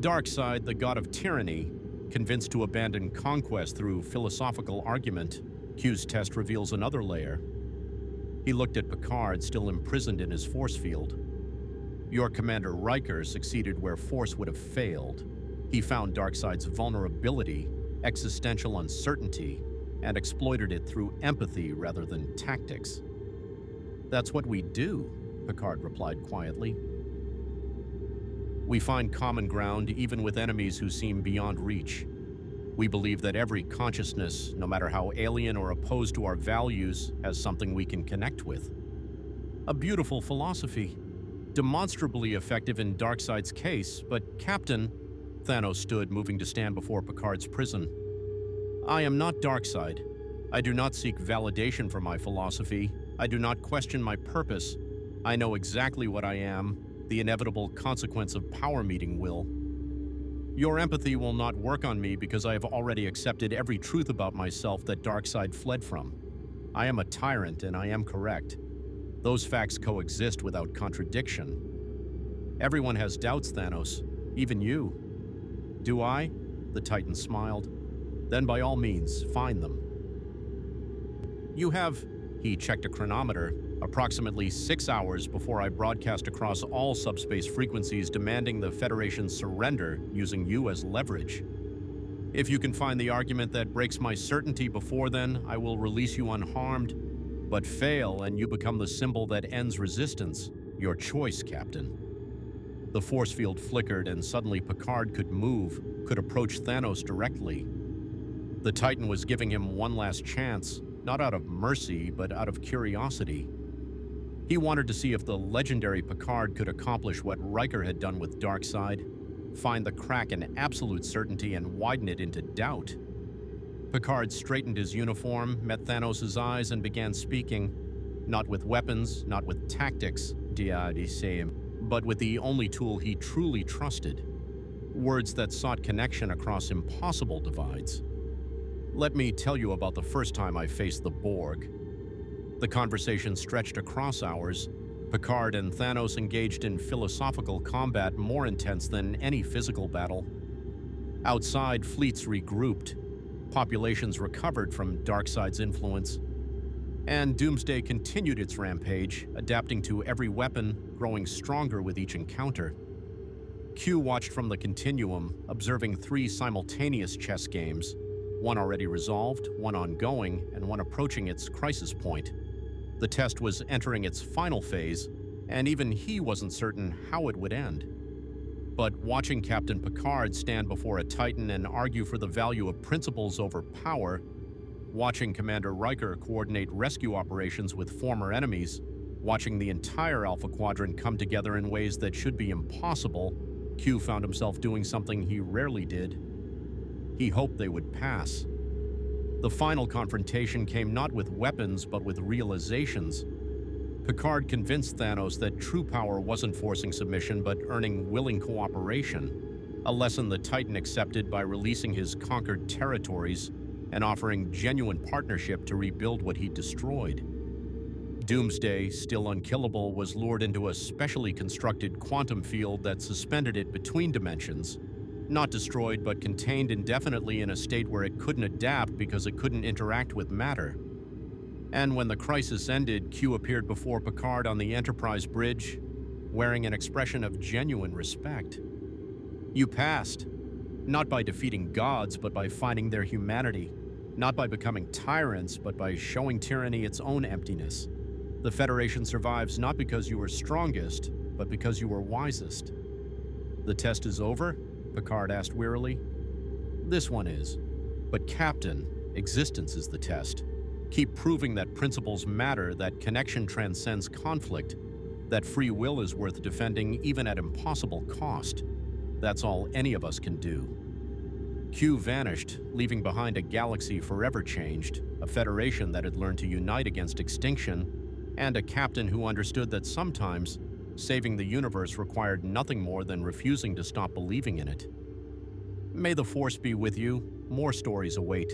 Darkseid, the god of tyranny, convinced to abandon conquest through philosophical argument. Q's test reveals another layer. He looked at Picard, still imprisoned in his force field. Your commander Riker succeeded where force would have failed. He found Darkseid's vulnerability, existential uncertainty, and exploited it through empathy rather than tactics. "That's what we do," Picard replied quietly. "We find common ground even with enemies who seem beyond reach. We believe that every consciousness, no matter how alien or opposed to our values, has something we can connect with." A beautiful philosophy, demonstrably effective in Darkseid's case, but Captain, Thanos stood, moving to stand before Picard's prison. "I am not Darkseid. I do not seek validation for my philosophy. I do not question my purpose. I know exactly what I am, the inevitable consequence of power meeting will. Your empathy will not work on me because I have already accepted every truth about myself that Darkseid fled from. I am a tyrant and I am correct. Those facts coexist without contradiction. Everyone has doubts, Thanos, even you." "Do I?" The Titan smiled. "Then by all means, find them." "You have," he checked a chronometer, "approximately 6 hours before I broadcast across all subspace frequencies demanding the Federation's surrender using you as leverage. If you can find the argument that breaks my certainty before then, I will release you unharmed. But fail and you become the symbol that ends resistance. Your choice, Captain." The force field flickered and suddenly Picard could move, could approach Thanos directly. The Titan was giving him one last chance, not out of mercy, but out of curiosity. He wanted to see if the legendary Picard could accomplish what Riker had done with Darkseid, find the crack in absolute certainty and widen it into doubt. Picard straightened his uniform, met Thanos' eyes, and began speaking, not with weapons, not with tactics, but with the only tool he truly trusted. Words that sought connection across impossible divides. "Let me tell you about the first time I faced the Borg." The conversation stretched across hours. Picard and Thanos engaged in philosophical combat more intense than any physical battle. Outside, fleets regrouped. Populations recovered from Darkseid's influence. And Doomsday continued its rampage, adapting to every weapon, growing stronger with each encounter. Q watched from the Continuum, observing 3 simultaneous chess games, one already resolved, one ongoing, and one approaching its crisis point. The test was entering its final phase, and even he wasn't certain how it would end. But watching Captain Picard stand before a Titan and argue for the value of principles over power, watching Commander Riker coordinate rescue operations with former enemies, watching the entire Alpha Quadrant come together in ways that should be impossible, Q found himself doing something he rarely did. He hoped they would pass. The final confrontation came not with weapons, but with realizations. Picard convinced Thanos that true power wasn't forcing submission, but earning willing cooperation, a lesson the Titan accepted by releasing his conquered territories and offering genuine partnership to rebuild what he'd destroyed. Doomsday, still unkillable, was lured into a specially constructed quantum field that suspended it between dimensions, not destroyed but contained indefinitely in a state where it couldn't adapt because it couldn't interact with matter. And when the crisis ended, Q appeared before Picard on the Enterprise bridge, wearing an expression of genuine respect. You passed, not by defeating gods, but by finding their humanity, not by becoming tyrants, but by showing tyranny its own emptiness. The Federation survives not because you were strongest, but because you were wisest. The test is over? Picard asked wearily. This one is. But Captain, existence is the test. Keep proving that principles matter, that connection transcends conflict, that free will is worth defending even at impossible cost. That's all any of us can do. Q vanished, leaving behind a galaxy forever changed, a federation that had learned to unite against extinction, and a captain who understood that sometimes saving the universe required nothing more than refusing to stop believing in it. May the Force be with you. More stories await.